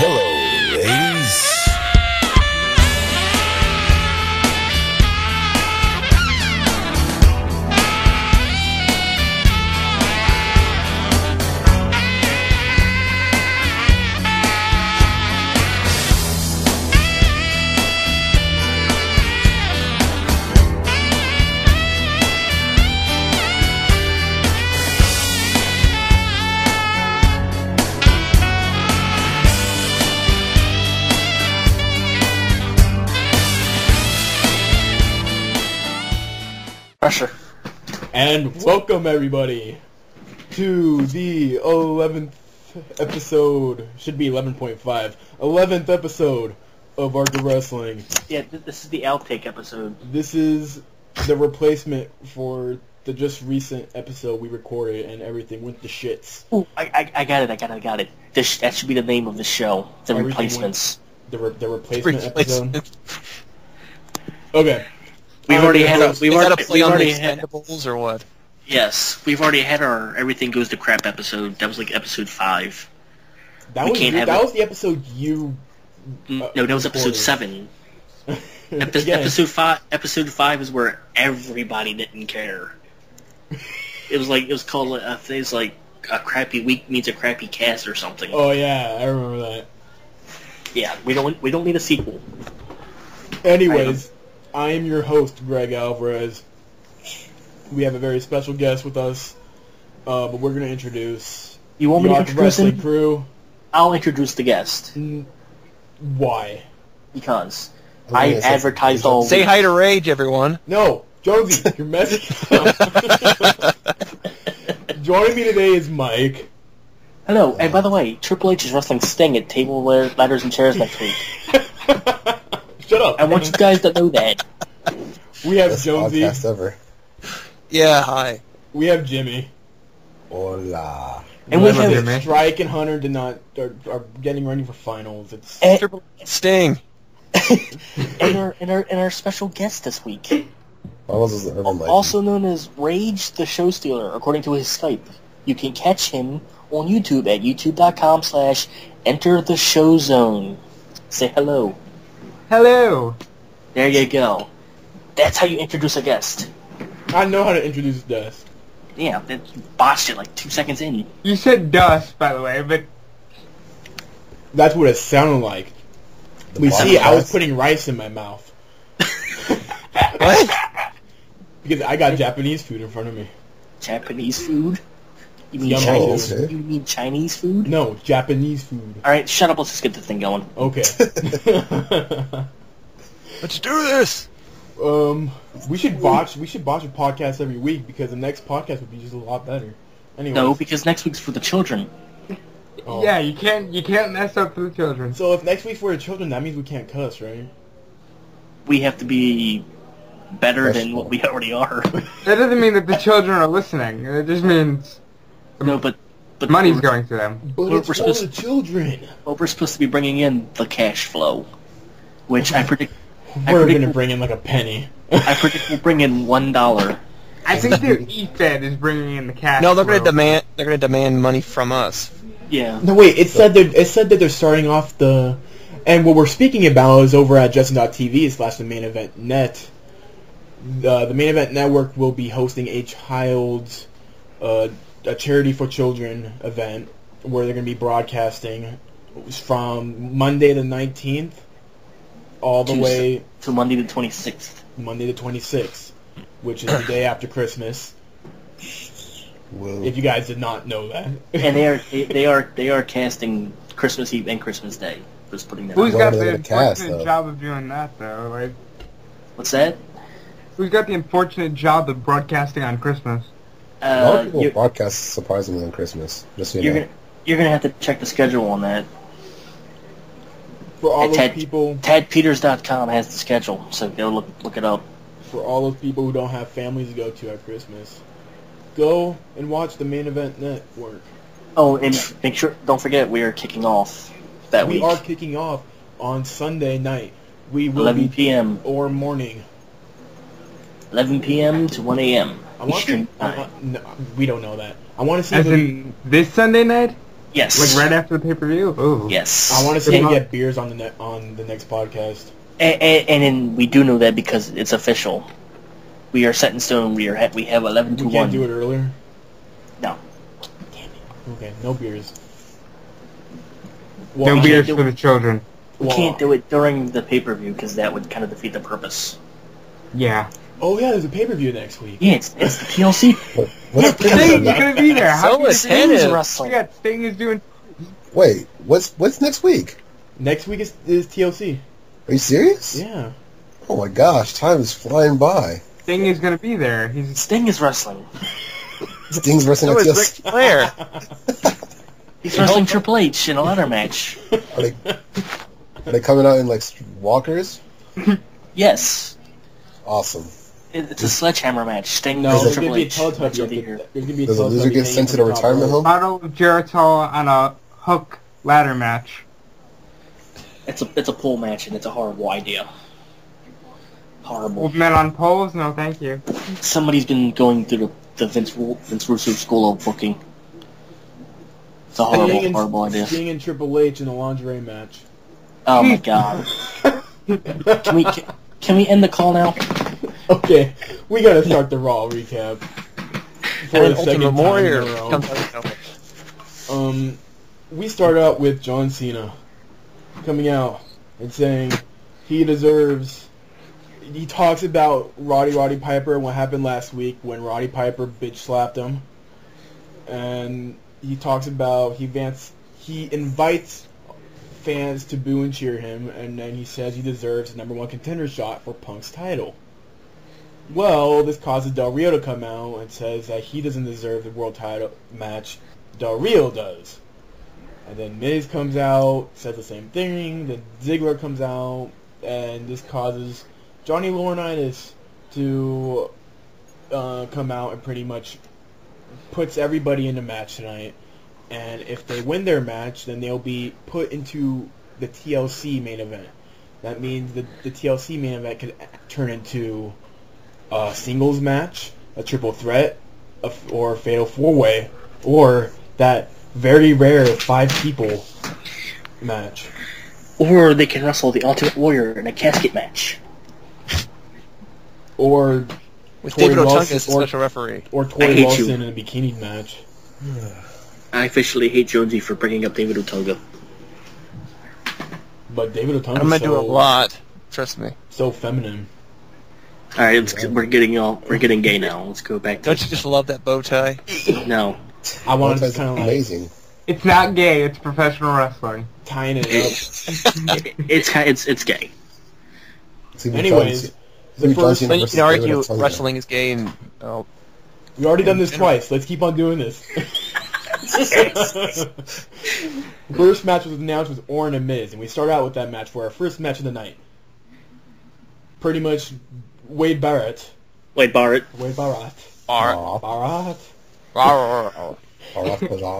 Hello, ladies. Pressure. And welcome everybody to the 11th episode, should be 11.5, 11th episode of Arthur Wrestling. Yeah, this is the outtake episode. This is the replacement for the just recent episode we recorded and everything went to shits. Ooh, I got it. That should be the name of the show. The Everything Replacements. The replacement episode? Okay. We've already had Expendables or what? Yes, we've already had our Everything Goes to Crap episode. That was like episode 5. That was the episode you... No, that was episode 7. Again. Episode 5 is where everybody didn't care. It was called a crappy week means a crappy cast or something. Oh yeah, I remember that. Yeah, we don't need a sequel. Anyways, I am your host, Greg Alvarez. We have a very special guest with us, but we're going to introduce You want me to the introduce Wrestling him? Crew. I'll introduce the guest. Why? Because I advertised all Say week. hi to Rage, everyone. No, Jonesy, you're messing up. Joining me today is Mike. Hello, and by the way, Triple H is wrestling Sting at Table Ladders and Chairs next week. Shut up. I want you guys to know that. We have Best Jonesy. podcast ever. Yeah, hi. We have Jimmy. Hola. And we Remember, have Strike and Hunter are getting ready for finals. It's Triple Sting. and our special guest this week, Why was this urban legend? also known as Rage the Show Stealer, according to his Skype. You can catch him on YouTube at youtube.com/EntertheShowZone. Say hello. Hello. There you go. That's how you introduce a guest. I know how to introduce Dust. Yeah, you botched it like 2 seconds in. You said dust, by the way, but That's what it sounded like. I was putting rice in my mouth. What? Because I got Japanese food in front of me. Japanese food? You mean Yum Chinese? balls. You mean Chinese food? No, Japanese food. All right, shut up. Let's just get the thing going. Okay. Let's do this. We should watch a podcast every week because the next podcast would be just a lot better. Anyway. No, because next week's for the children. Oh. yeah, you can't mess up for the children. So if next week's for the children, that means we can't cuss, right? We have to be better than what we already are. That doesn't mean that the children are listening. It just means No, but money's we're, going to them. But We're it's for supposed- the children. Well, we're supposed to be bringing in the cash flow, which I predict. We're gonna bring in like a penny. I predict we'll bring in $1. I think their E-Fed is bringing in the cash. No, they're gonna flow. demand money from us. Yeah. No, wait. It said that they're starting off the, and what we're speaking about is over at Justin.tv/the main event net. The main event network will be hosting a charity for children event where they're going to be broadcasting from Monday the 19th all the way to Monday the 26th. Monday the 26th, which is the day after Christmas. Whoa. If you guys did not know that. And they are casting Christmas Eve and Christmas Day. Just putting that. Who's out. Why got are they the gonna cast, unfortunate though? job of doing that, though? Like, What's that? who's got the unfortunate job of broadcasting on Christmas? A lot of people You're, broadcast surprisingly on Christmas. Just so you know. you're gonna have to check the schedule on that. For all those Ted- people, TadPeters.com has the schedule, so go look it up. for all those people who don't have families to go to at Christmas, go and watch the main event network. Oh, and don't forget, we are kicking off that We week. are kicking off on Sunday night. We will 11 be p.m. or morning. 11 p.m. to 1 a.m. I want Eastern to. time. No, we don't know that. I want to see. As if in this Sunday night? Yes. Like right after the pay-per-view? Ooh. Yes. I want to see him get beers on the next podcast. And then we do know that because it's official. We are set in stone. We have 11 to 1. We can't do it earlier? No. Damn it. Okay, no beers. No we beers can't for the children. We can't do it during the pay-per-view because that would kind of defeat the purpose. Yeah. Oh yeah, there's a pay-per-view next week. Yeah, it's the TLC. What's Sting is gonna be there. How So can you attentive. Sting wrestling. Yeah, Sting is doing. Wait, what's next week? Next week is TLC. Are you serious? Yeah. Oh my gosh, time is flying by. Sting is gonna be there. He's Sting is wrestling. Sting's wrestling So at is TLC. Ric Flair. He's wrestling Triple H in a ladder match. Are they coming out in like walkers? Yes. Awesome. It's a sledgehammer match. Sting No, versus there's Triple gonna be a H. Teletubby. Match of the year. There's gonna be a Does the loser Teletubby get sent to the hanging from top retirement rope. home? Battle of Jericho on a hook ladder match. It's a pole match and it's a horrible idea. Horrible. Old men on poles? No, thank you. Somebody's been going through the Vince Russo school of booking. It's a horrible idea. Sting and Triple H in a lingerie match. Oh my god. Can we end the call now? Okay, we gotta start the Raw recap. For And the second Ultimate time Warrior in a row. comes out. We start out with John Cena coming out and saying he deserves. He talks about Roddy Piper and what happened last week when Roddy Piper bitch slapped him, and he talks about he invites fans to boo and cheer him, and then he says he deserves the #1 contender shot for Punk's title. Well, this causes Del Rio to come out and says that he doesn't deserve the world title match. Del Rio does. And then Miz comes out, says the same thing. Then Ziggler comes out, and this causes Johnny Laurinaitis to come out and pretty much puts everybody in the match tonight. And if they win their match, then they'll be put into the TLC main event. That means the TLC main event could turn into a singles match, a triple threat, or a fatal 4-way, or that very rare 5 people match. Or they can wrestle the Ultimate Warrior in a casket match. Or With Tori David Otunga Wilson- as the special referee. Or I Tori hate Wilson you. in a bikini match. I officially hate Jonesy for bringing up David Otunga. But David I'm Otunga's gonna do a lot. Trust me. so feminine. All right, we're getting gay now. Let's go back to Don't you just love that bow tie? no. I wanted to That's kind of like amazing. It's not gay. It's professional wrestling. tying it up. It's gay. Anyways, the first But you can argue wrestling is gay and... Oh, we already done this twice. Let's keep on doing this. First match was announced was Orton and Miz, and we start out with that match for our first match of the night. Pretty much Wade Barrett. Wait, Barrett. Barrett.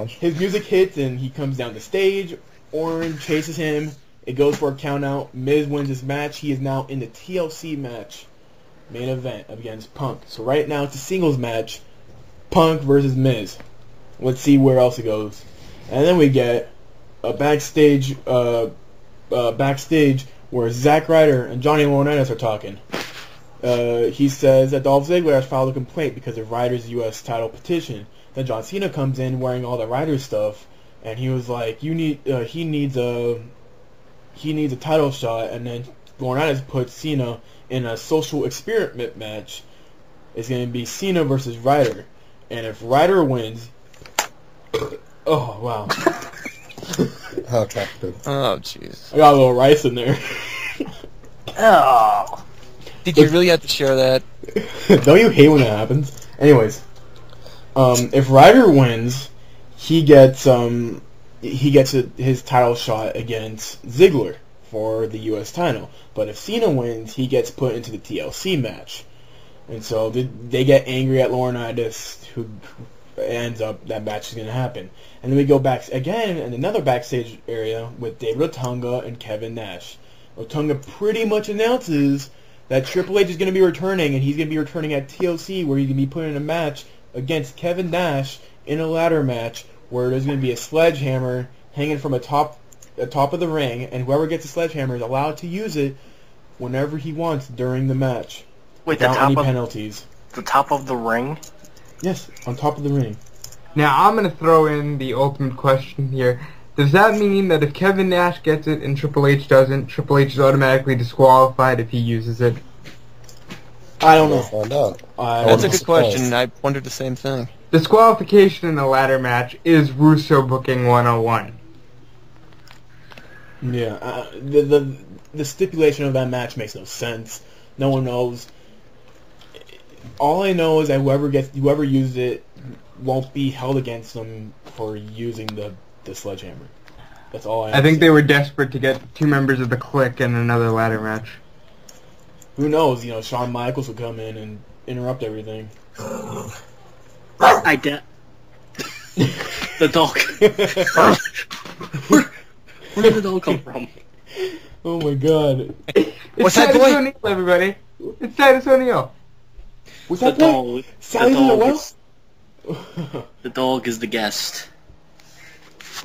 His music hits and he comes down the stage. Orton chases him. It goes for a count out. Miz wins this match. He is now in the TLC match main event against Punk. So right now it's a singles match. Punk versus Miz. Let's see where else it goes. And then we get a backstage where Zack Ryder and Johnny Laurinaitis are talking. He says that Dolph Ziggler has filed a complaint because of Ryder's U.S. title petition. Then John Cena comes in wearing all the Ryder stuff, and he was like, he needs a title shot. And then Laurinaitis puts Cena in a social experiment match. It's going to be Cena versus Ryder, and if Ryder wins, oh wow, How attractive. oh, jeez. I got a little rice in there. Oh. Did you really have to share that? Don't you hate when that happens? Anyways, if Ryder wins, he gets his title shot against Ziggler for the U.S. title. But if Cena wins, he gets put into the TLC match. And so they get angry at Laurinaitis, who ends up that match is going to happen. And then we go back again in another backstage area with David Otunga and Kevin Nash. Otunga pretty much announces that Triple H is going to be returning, and he's going to be returning at TLC, where he's going to be put in a match against Kevin Nash in a ladder match where there's going to be a sledgehammer hanging from the top of the ring, and whoever gets the sledgehammer is allowed to use it whenever he wants during the match. Wait, without any penalties. The top of the ring? Yes, on top of the ring. Now, I'm going to throw in the ultimate question here. Does that mean that if Kevin Nash gets it and Triple H doesn't, Triple H is automatically disqualified if he uses it? I don't know. Find out. That's a good question. I wondered the same thing. Disqualification in the ladder match is Russo booking 101. Yeah, the stipulation of that match makes no sense. No one knows. All I know is that whoever used it won't be held against them for using the sledgehammer. That's all I think they were desperate to get 2 members of the Clique in another ladder match. Who knows? Shawn Michaels will come in and interrupt everything. I doubt. The dog. Where did the dog come from? Oh my god. It's Titus O'Neil, everybody. It's Titus O'Neil. What's that dog? Sally's in the well? The dog is the guest.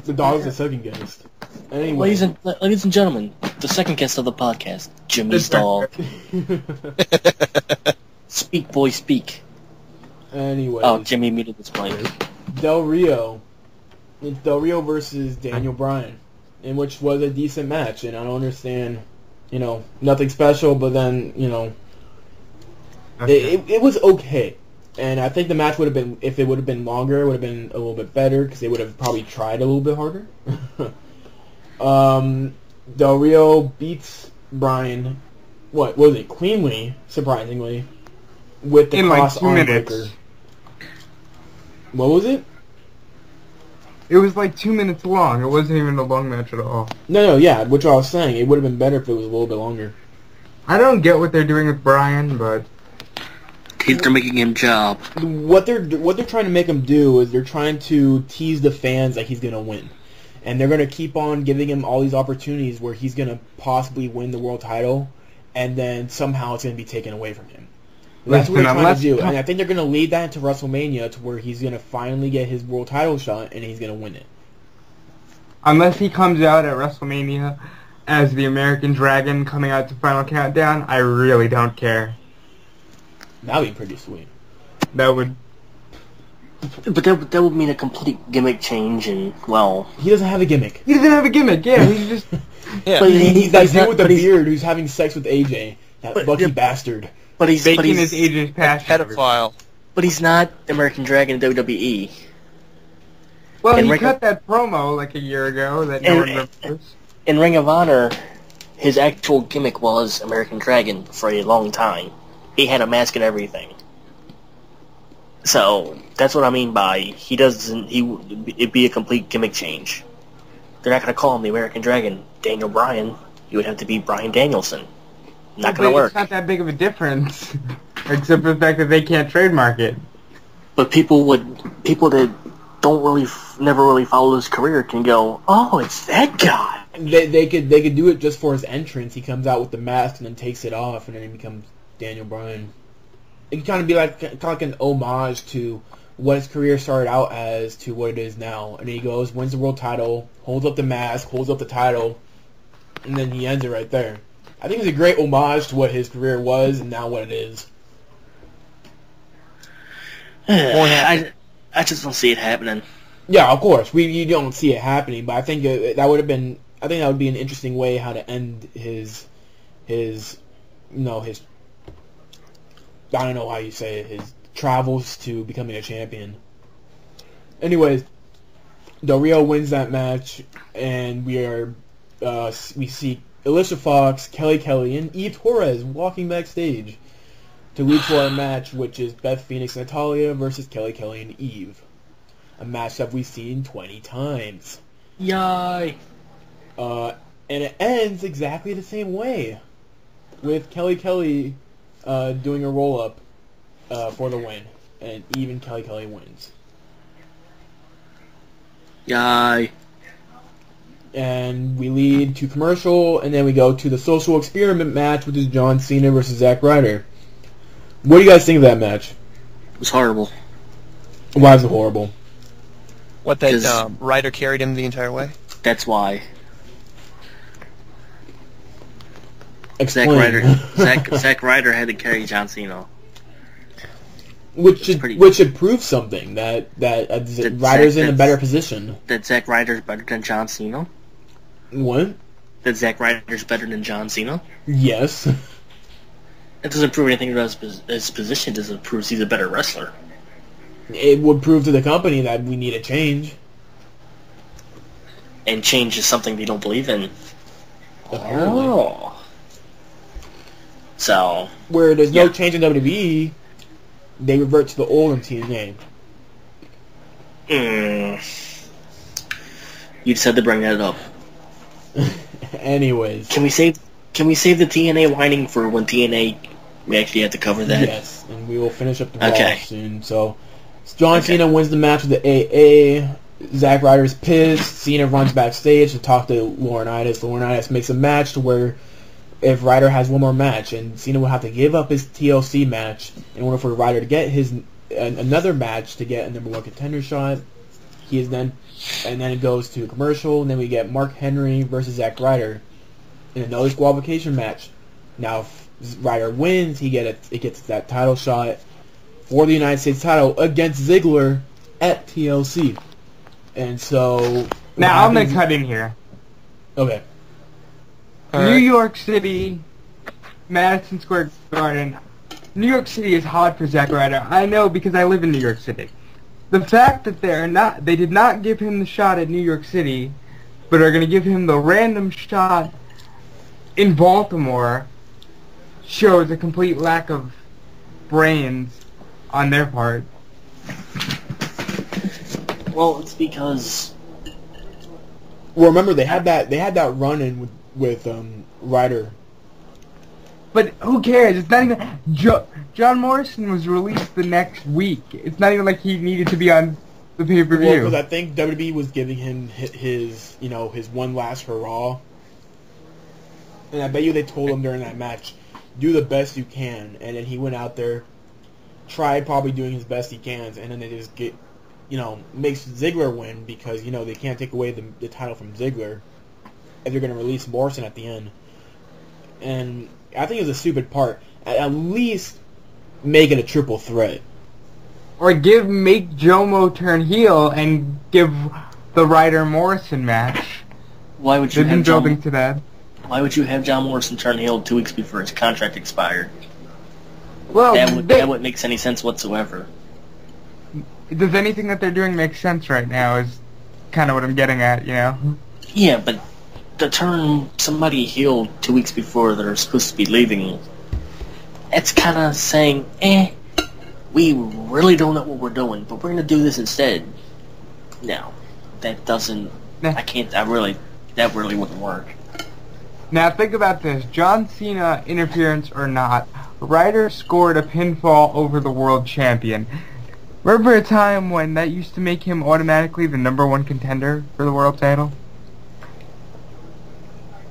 The dog is the second guest. Anyway. Ladies and gentlemen, the second guest of the podcast, Jimmy's dog. Speak, boy, speak. Anyway. Oh, Jimmy muted his mic. Del Rio. It's Del Rio versus Daniel Bryan, in which was a decent match, and I don't understand, nothing special, but then, it was okay. And I think the match would have been, if it would have been longer, it would have been a little bit better, because they would have probably tried a little bit harder. Del Rio beats Bryan, what was it, cleanly, surprisingly, with the cross arm breaker. What was it? It was like 2 minutes long. It wasn't even a long match at all. No, yeah, which I was saying. It would have been better if it was a little bit longer. I don't get what they're doing with Bryan, but they're making him job. What they're trying to make him do is they're trying to tease the fans that he's gonna win, and they're gonna keep on giving him all these opportunities where he's gonna possibly win the world title, and then somehow it's gonna be taken away from him. That's what they're trying to do, and I think they're gonna lead that into WrestleMania to where he's gonna finally get his world title shot and he's gonna win it. Unless he comes out at WrestleMania as the American Dragon coming out to Final Countdown, I really don't care. That would be pretty sweet. That would. But that would mean a complete gimmick change, and well, he doesn't have a gimmick. He doesn't have a gimmick. Yeah, he's just. Yeah, but he's that dude with the beard who's having sex with AJ. That lucky bastard. But he's faking his AJ's passion. Pedophile. But he's not American Dragon in WWE. Well, he cut that promo like a year ago that no one remembers. In Ring of Honor, his actual gimmick was American Dragon for a long time. He had a mask and everything. So that's what I mean by it'd be a complete gimmick change. They're not going to call him the American Dragon, Daniel Bryan. He would have to be Bryan Danielson. Not going to work. It's not that big of a difference, except for the fact that they can't trademark it. But people that never really follow his career can go, oh, it's that guy. They could do it just for his entrance. He comes out with the mask and then takes it off, and then he becomes Daniel Bryan. It could kind of be like an homage to what his career started out as to what it is now. And he goes, wins the world title, holds up the mask, holds up the title, and then he ends it right there. I think it's a great homage to what his career was and now what it is. I just don't see it happening. Yeah, of course. You don't see it happening, but I think that would be an interesting way how to end his I don't know how you say it, his travels to becoming a champion. Anyways, Del Rio wins that match, and we see Alicia Fox, Kelly Kelly, and Eve Torres walking backstage to lead to our match, which is Beth Phoenix and Natalya versus Kelly Kelly and Eve. A match that we've seen 20 times. Yay! And it ends exactly the same way, with Kelly Kelly doing a roll-up for the win, and even Kelly Kelly wins. Yay! And we lead to commercial, and then we go to the social experiment match, which is John Cena versus Zack Ryder. What do you guys think of that match? It was horrible. Why is it horrible? What, that Ryder carried him the entire way? That's why. Explain. Zack Ryder had to carry John Cena. Which should prove something, that Ryder's in a better position. That Zack Ryder's better than John Cena? What? That Zack Ryder's better than John Cena? Yes. It doesn't prove anything about his position. It doesn't prove he's a better wrestler. It would prove to the company that we need a change. And change is something they don't believe in. Apparently. Oh. So... Where there's no change in WWE, they revert to the old in TNA. You just had to bring that up. Anyways. Can we save the TNA whining for when TNA we actually have to cover that? Yes, and we will finish up the Raw soon. So John Cena wins the match with the AA. Zack Ryder's pissed. Cena runs backstage to talk to Laurinaitis. Laurinaitis makes a match to where if Ryder has one more match, and Cena will have to give up his TLC match in order for Ryder to get his another match to get a number one contender shot. And then it goes to a commercial, and then we get Mark Henry versus Zack Ryder in another disqualification match. Now, if Ryder wins, it gets that title shot for the United States title against Ziggler at TLC. And so... Now, I'm going to cut in here. Okay. New York City, Madison Square Garden. New York City is hot for Zack Ryder. I know because I live in New York City. The fact that they did not give him the shot at New York City, but are going to give him the random shot in Baltimore, shows a complete lack of brains on their part. Well, it's because... Well, remember they had that run-in with Ryder. But who cares? It's not even... John Morrison was released the next week. It's not even like he needed to be on the pay-per-view. Well, because I think WWE was giving him his one last hurrah. And I bet you they told him during that match, do the best you can. And then he went out there, tried probably doing his best he can, and then they just makes Ziggler win because, they can't take away the title from Ziggler if they're going to release Morrison at the end. And I think it was a stupid part. At least make it a triple threat. Or make Jomo turn heel and give the Ryder Morrison match. Why would you They've been building to that. Why would you have John Morrison turn heel 2 weeks before his contract expired? Well, that wouldn't make any sense whatsoever. Does anything that they're doing make sense right now is kind of what I'm getting at, Yeah, but to turn somebody heel 2 weeks before they're supposed to be leaving, it's kind of saying, we really don't know what we're doing, but we're going to do this instead. No, that doesn't... that really wouldn't work. Now think about this. John Cena, interference or not, Ryder scored a pinfall over the world champion. Remember a time when that used to make him automatically the number one contender for the world title?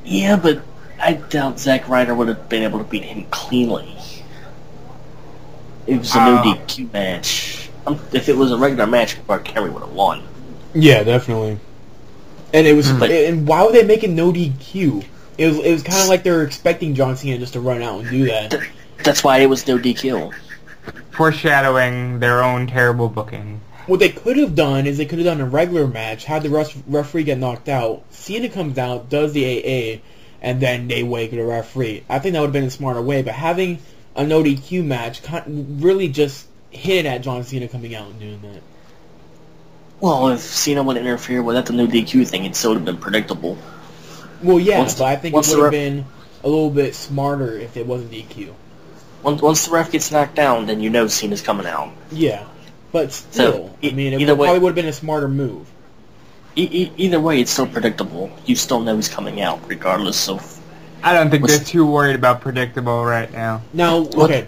Yeah, but I doubt Zack Ryder would have been able to beat him cleanly. It was a no DQ match. If it was a regular match, Mark Henry would have won. Yeah, definitely. And it was. And why would they make it no DQ? It was kind of like they were expecting John Cena just to run out and do that. That's why it was no DQ. Foreshadowing their own terrible booking. What they could have done is they could have done a regular match, had the referee get knocked out, Cena comes out, does the AA, and then they wake the referee. I think that would have been a smarter way, but having a no DQ match really just hit at John Cena coming out and doing that. Well, if Cena would interfere without the no DQ thing, it still would have been predictable. Well, yeah, but I think it would have been a little bit smarter if it wasn't DQ. Once the ref gets knocked down, then you know Cena's coming out. Yeah, but still, it probably would have been a smarter move. Either way, it's still predictable. You still know he's coming out, regardless of... I don't think they're too worried about predictable right now. Now, okay,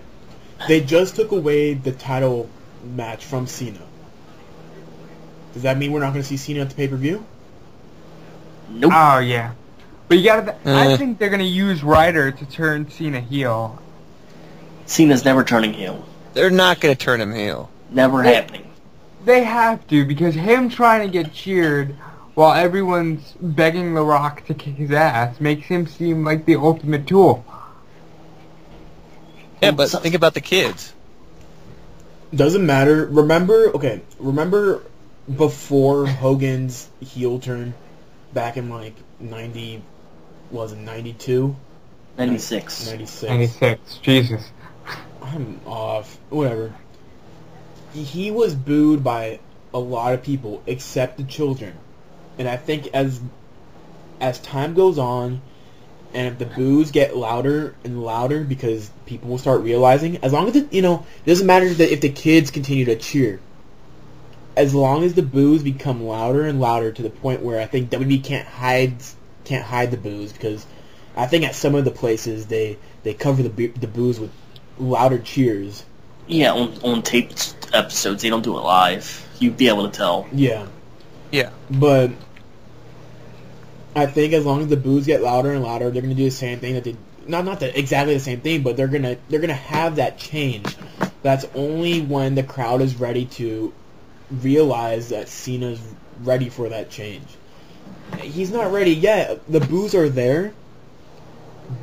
they just took away the title match from Cena. Does that mean we're not going to see Cena at the pay-per-view? Nope. Oh, yeah. But you gotta... I think they're going to use Ryder to turn Cena heel. Cena's never turning heel. They're not going to turn him heel. Never happening. They have to, because him trying to get cheered while everyone's begging The Rock to kick his ass makes him seem like the ultimate tool. Yeah, but think about the kids. Doesn't matter. Remember before Hogan's heel turn back in like 92? 96. 96. Jesus. I'm off. Whatever. He was booed by a lot of people except the children. And I think as time goes on, and if the boos get louder and louder because people will start realizing, as long as it doesn't matter that if the kids continue to cheer. As long as the boos become louder and louder to the point where I think WWE can't hide the boos, because I think at some of the places they cover the boos with louder cheers. Yeah, on taped episodes, they don't do it live. You'd be able to tell. Yeah. Yeah. But I think as long as the boos get louder and louder, they're gonna do the same thing that they not exactly the same thing, but they're gonna have that change. That's only when the crowd is ready to realize that Cena's ready for that change. He's not ready yet. The boos are there,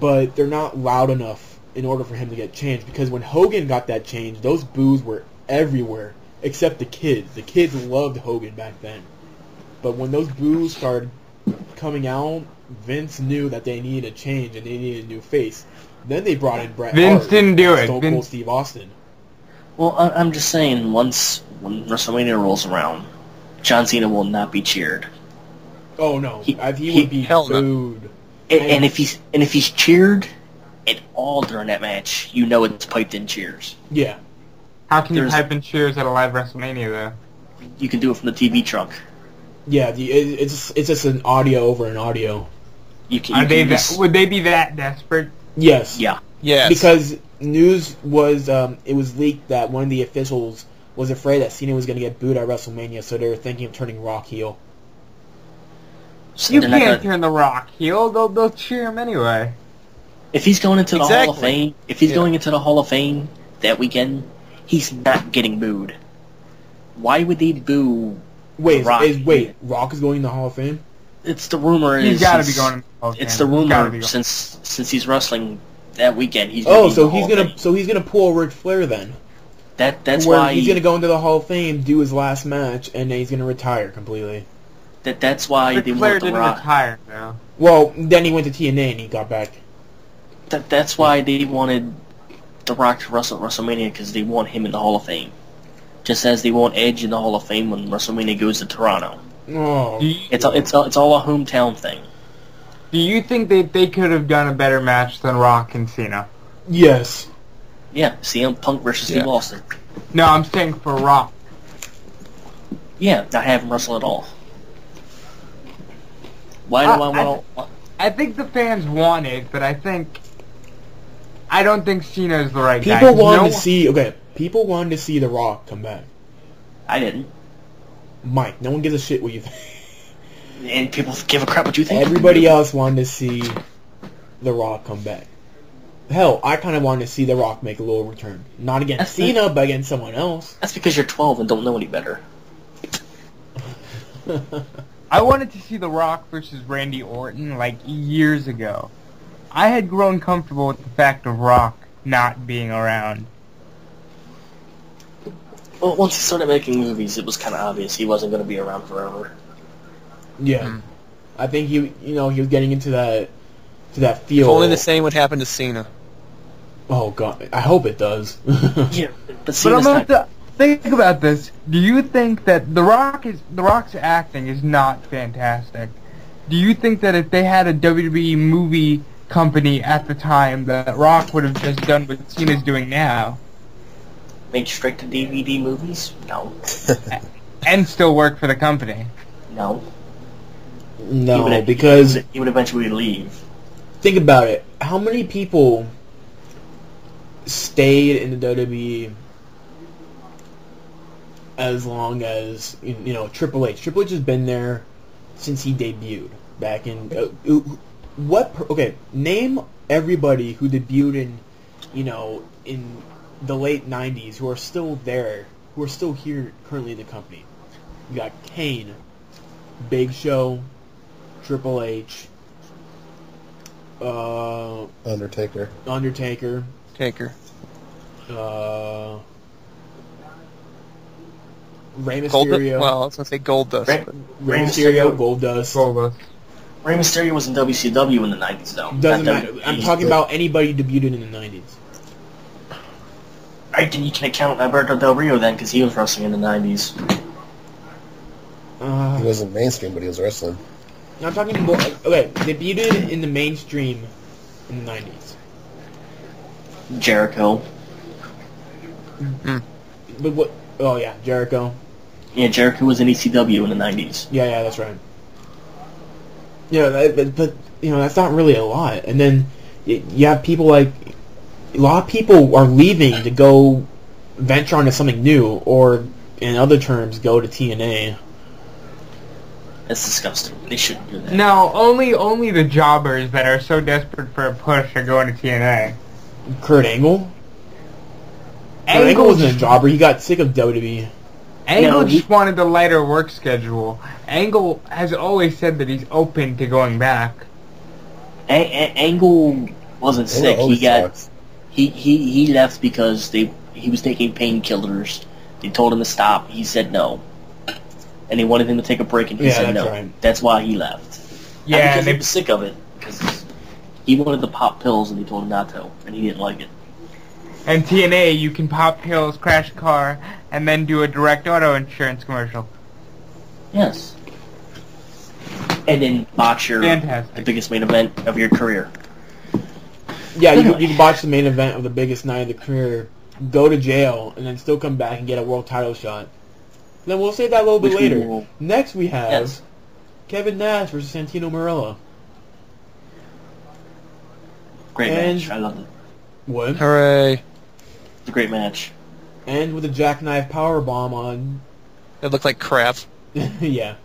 but they're not loud enough in order for him to get changed. Because when Hogan got that change, those boos were everywhere, except the kids. The kids loved Hogan back then. But when those boos started coming out, Vince knew that they needed a change and they needed a new face. Then they brought in Bret Hart. Vince didn't do it. Stone Cold Steve Austin. Well, I'm just saying, when WrestleMania rolls around, John Cena will not be cheered. Oh no, he would be booed. And if he's cheered at all during that match, you know it's piped in cheers. Yeah. How can you pipe in cheers at a live WrestleMania, though? You can do it from the TV truck. Yeah, it's just an audio over an audio. Would they be that desperate? Yes. Yeah. Yes. Because news was it was leaked that one of the officials was afraid that Cena was going to get booed at WrestleMania, so they were thinking of turning Rock heel. So you can't turn The Rock heel. They'll cheer him anyway. If he's going into the Hall of Fame, going into the Hall of Fame that weekend, he's not getting booed. Why would they boo? Rock is going to the Hall of Fame? It's the rumor. He's got to be going to the Hall of Fame. It's the rumor since he's wrestling that weekend. He's he's gonna pull Ric Flair then. That's why he's gonna go into the Hall of Fame, do his last match, and then he's gonna retire completely. That's why Ric they Flair want The didn't Rock. retire now. Well, then he went to TNA and he got back. That's why they wanted The Rock to wrestle at WrestleMania, because they want him in the Hall of Fame. Just as they want Edge in the Hall of Fame when WrestleMania goes to Toronto. Oh. It's all a hometown thing. Do you think they could have done a better match than Rock and Cena? Yes. Yeah, CM Punk versus Steve Austin. No, I'm saying for Rock. Yeah, not have him wrestle at all. Why do I want to... I think the fans want it, but I don't think Cena is the right guy. People wanted to see The Rock come back. I didn't. Mike, no one gives a shit what you think. And people give a crap what you think. Everybody else wanted to see The Rock come back. Hell, I kind of wanted to see The Rock make a little return. Not against Cena, but against someone else. That's because you're 12 and don't know any better. I wanted to see The Rock versus Randy Orton like years ago. I had grown comfortable with the fact of Rock not being around. Well, once he started making movies, it was kind of obvious he wasn't going to be around forever. Yeah, I think he was getting into that feel. If only the same would happen to Cena. Oh God, I hope it does. Yeah, but I'm going to think about this. Do you think that The Rock's acting is not fantastic? Do you think that if they had a WWE movie company at the time, that Rock would have just done what Cena's doing now? Made straight to DVD movies? No. And still work for the company? No. No, because he would eventually leave. Think about it. How many people stayed in the WWE as long as Triple H? Triple H has been there since he debuted back in. Name everybody who debuted in the late '90s who are still there who are still here currently in the company. You got Kane, Big Show, Triple H, Undertaker. Taker. Rey Gold. Mysterio. Well, I was gonna say Gold Dust. Rey Mysterio, Goldust. Rey Mysterio was in WCW in the 90s, though. Doesn't Not matter. WWE. I'm talking about anybody debuted in the 90s. Alright, then you can account Alberto Del Rio then, because he was wrestling in the 90s. He wasn't mainstream, but he was wrestling. I'm talking more. Okay, debuted in the mainstream in the 90s. Jericho. But what? Oh yeah, Jericho. Yeah, Jericho was in ECW in the 90s. Yeah, that's right. Yeah, but you know, that's not really a lot. And then you have people like, a lot of people are leaving to go venture onto something new, or in other terms, go to TNA. That's disgusting. They shouldn't do that. No, only the jobbers that are so desperate for a push are going to TNA. Kurt Angle? Kurt Angle wasn't a jobber. He got sick of WWE. Angle just wanted a lighter work schedule. Angle has always said that he's open to going back. Angle wasn't sick. always He got sucks. he left because he was taking painkillers. They told him to stop. He said no, and they wanted him to take a break, and he said no. Right. That's why he left. Yeah, Not because and he was sick of it, because he wanted to pop pills, and they told him not to, and he didn't like it. And TNA, you can pop pills, crash a car, and then do a direct auto insurance commercial. Yes. And then botch the biggest main event of your career. Yeah, you can watch the main event of the biggest night of the career, go to jail, and then still come back and get a world title shot. Then we'll save that a little bit later. Next we have Kevin Nash versus Santino Marella. Great match. I loved it. What? Hooray! It's a great match. And with a jackknife powerbomb on. It looked like crap. Yeah.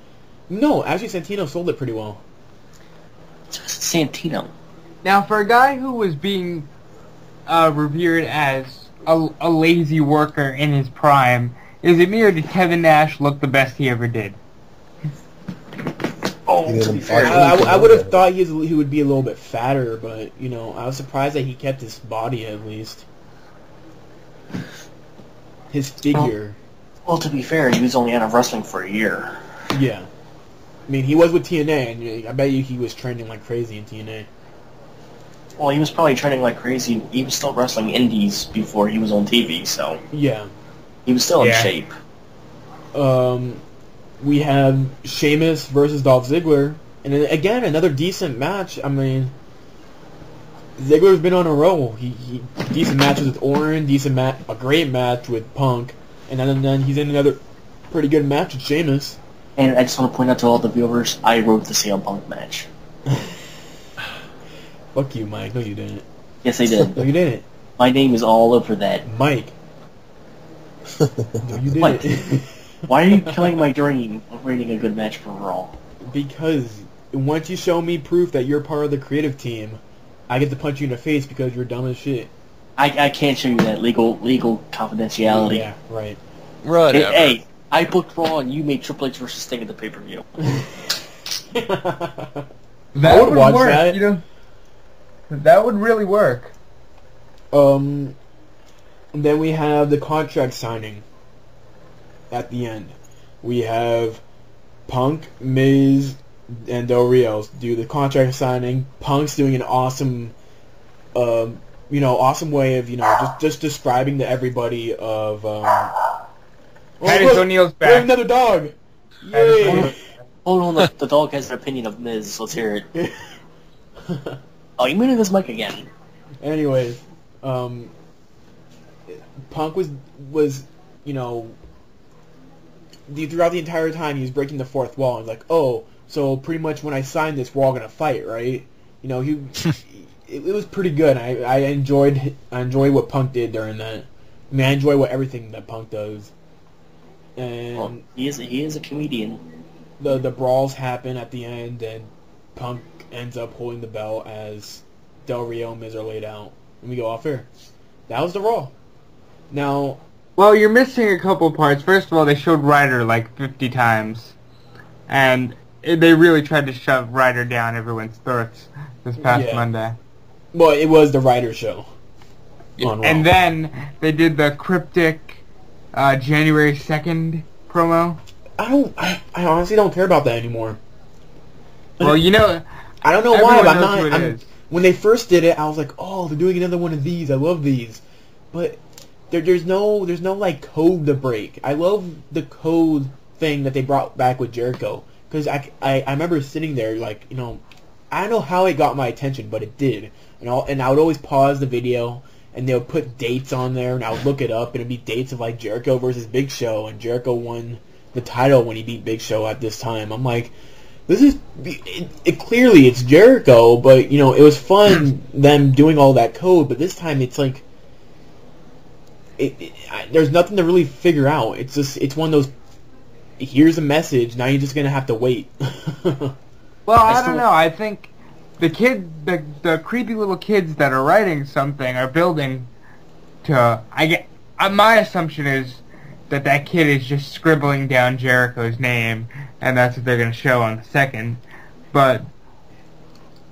No, actually Santino sold it pretty well. It's Santino. Now, for a guy who was being revered as a lazy worker in his prime, is it me or did Kevin Nash look the best he ever did? Oh, to be fair, I would have thought he would be a little bit fatter, but, you know, I was surprised that he kept his body at least. His figure. Well, to be fair, he was only out of wrestling for a year. Yeah. I mean, he was with TNA, and I bet you he was training like crazy in TNA. Well, he was probably training like crazy. He was still wrestling indies before he was on TV, so Yeah. he was still in shape. We have Sheamus versus Dolph Ziggler, and then, again, another decent match. I mean, Ziggler's been on a roll. He decent matches with Orton, a great match with Punk, and then he's in another pretty good match with Sheamus. And I just want to point out to all the viewers, I wrote the CM Punk match. Fuck you, Mike. No, you didn't. Yes, I did. No, you didn't. My name is all over that. Mike. No, you didn't. What? Why are you killing my dream of writing a good match for Raw? Because once you show me proof that you're part of the creative team, I get to punch you in the face because you're dumb as shit. I can't show you that legal confidentiality. Yeah, right. Whatever. Hey, I booked Raw and you made Triple H versus Sting at the pay-per-view. That would watch work, that. you know. That would really work. And then we have the contract signing at the end. We have Punk, Miz, and Del Rio do the contract signing. Punk's doing an awesome, awesome way of, just describing to everybody of, Titus O'Neil's we have back. another dog! Yay! Hold on, the dog has an opinion of Miz. Let's hear it. Oh, you muted this mic again. Anyways, Punk was throughout the entire time he was breaking the fourth wall. He's like, oh, so pretty much when I sign this, we're all gonna fight, right? It was pretty good. I enjoyed what Punk did during that. I mean, I enjoy everything that Punk does. And Well, he is a comedian. the brawls happen at the end, and Punk ends up holding the belt as Del Rio and Miz are laid out, and we go off air. That was the Raw. Now, Well, you're missing a couple parts. First of all, they showed Ryder like 50 times. And they really tried to shove Ryder down everyone's throats this past Monday. Well, it was the Ryder show. On Raw. And then they did the cryptic January 2nd promo. I honestly don't care about that anymore. Well, you know... I don't know why, but I'm not... When they first did it, I was like, oh, they're doing another one of these. I love these. But there's no like code to break. I love the code thing that they brought back with Jericho, because I remember sitting there like, you know, I don't know how it got my attention, but it did. And I would always pause the video, and they would put dates on there, and I would look it up, and it'd be dates of like Jericho versus Big Show, and Jericho won the title when he beat Big Show at this time. I'm like, this is clearly it's Jericho, but you know, it was fun them doing all that code, but this time it's like there's nothing to really figure out. It's one of those, here's a message, now you're just gonna have to wait. Well, I don't know. I think the creepy little kids that are writing something are building to. My assumption is that kid is just scribbling down Jericho's name, and that's what they're gonna show on the 2nd. But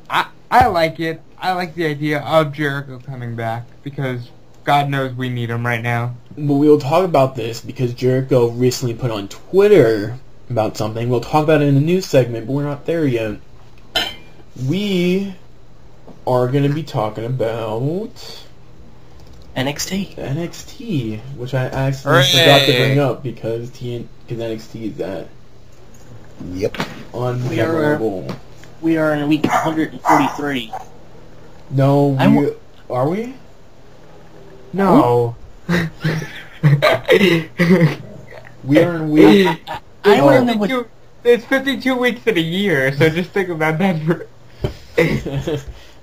I like it. I like the idea of Jericho coming back, because God knows we need him right now. Well, we'll talk about this because Jericho recently put on Twitter about something. We'll talk about it in the news segment, but we're not there yet. We are going to be talking about NXT, which I actually forgot to bring up because NXT is that. Yep. Unmemorable. We are in week 143. No, are we? No. We are in week... I want to know what... It's 52 weeks in a year, so just think about that for...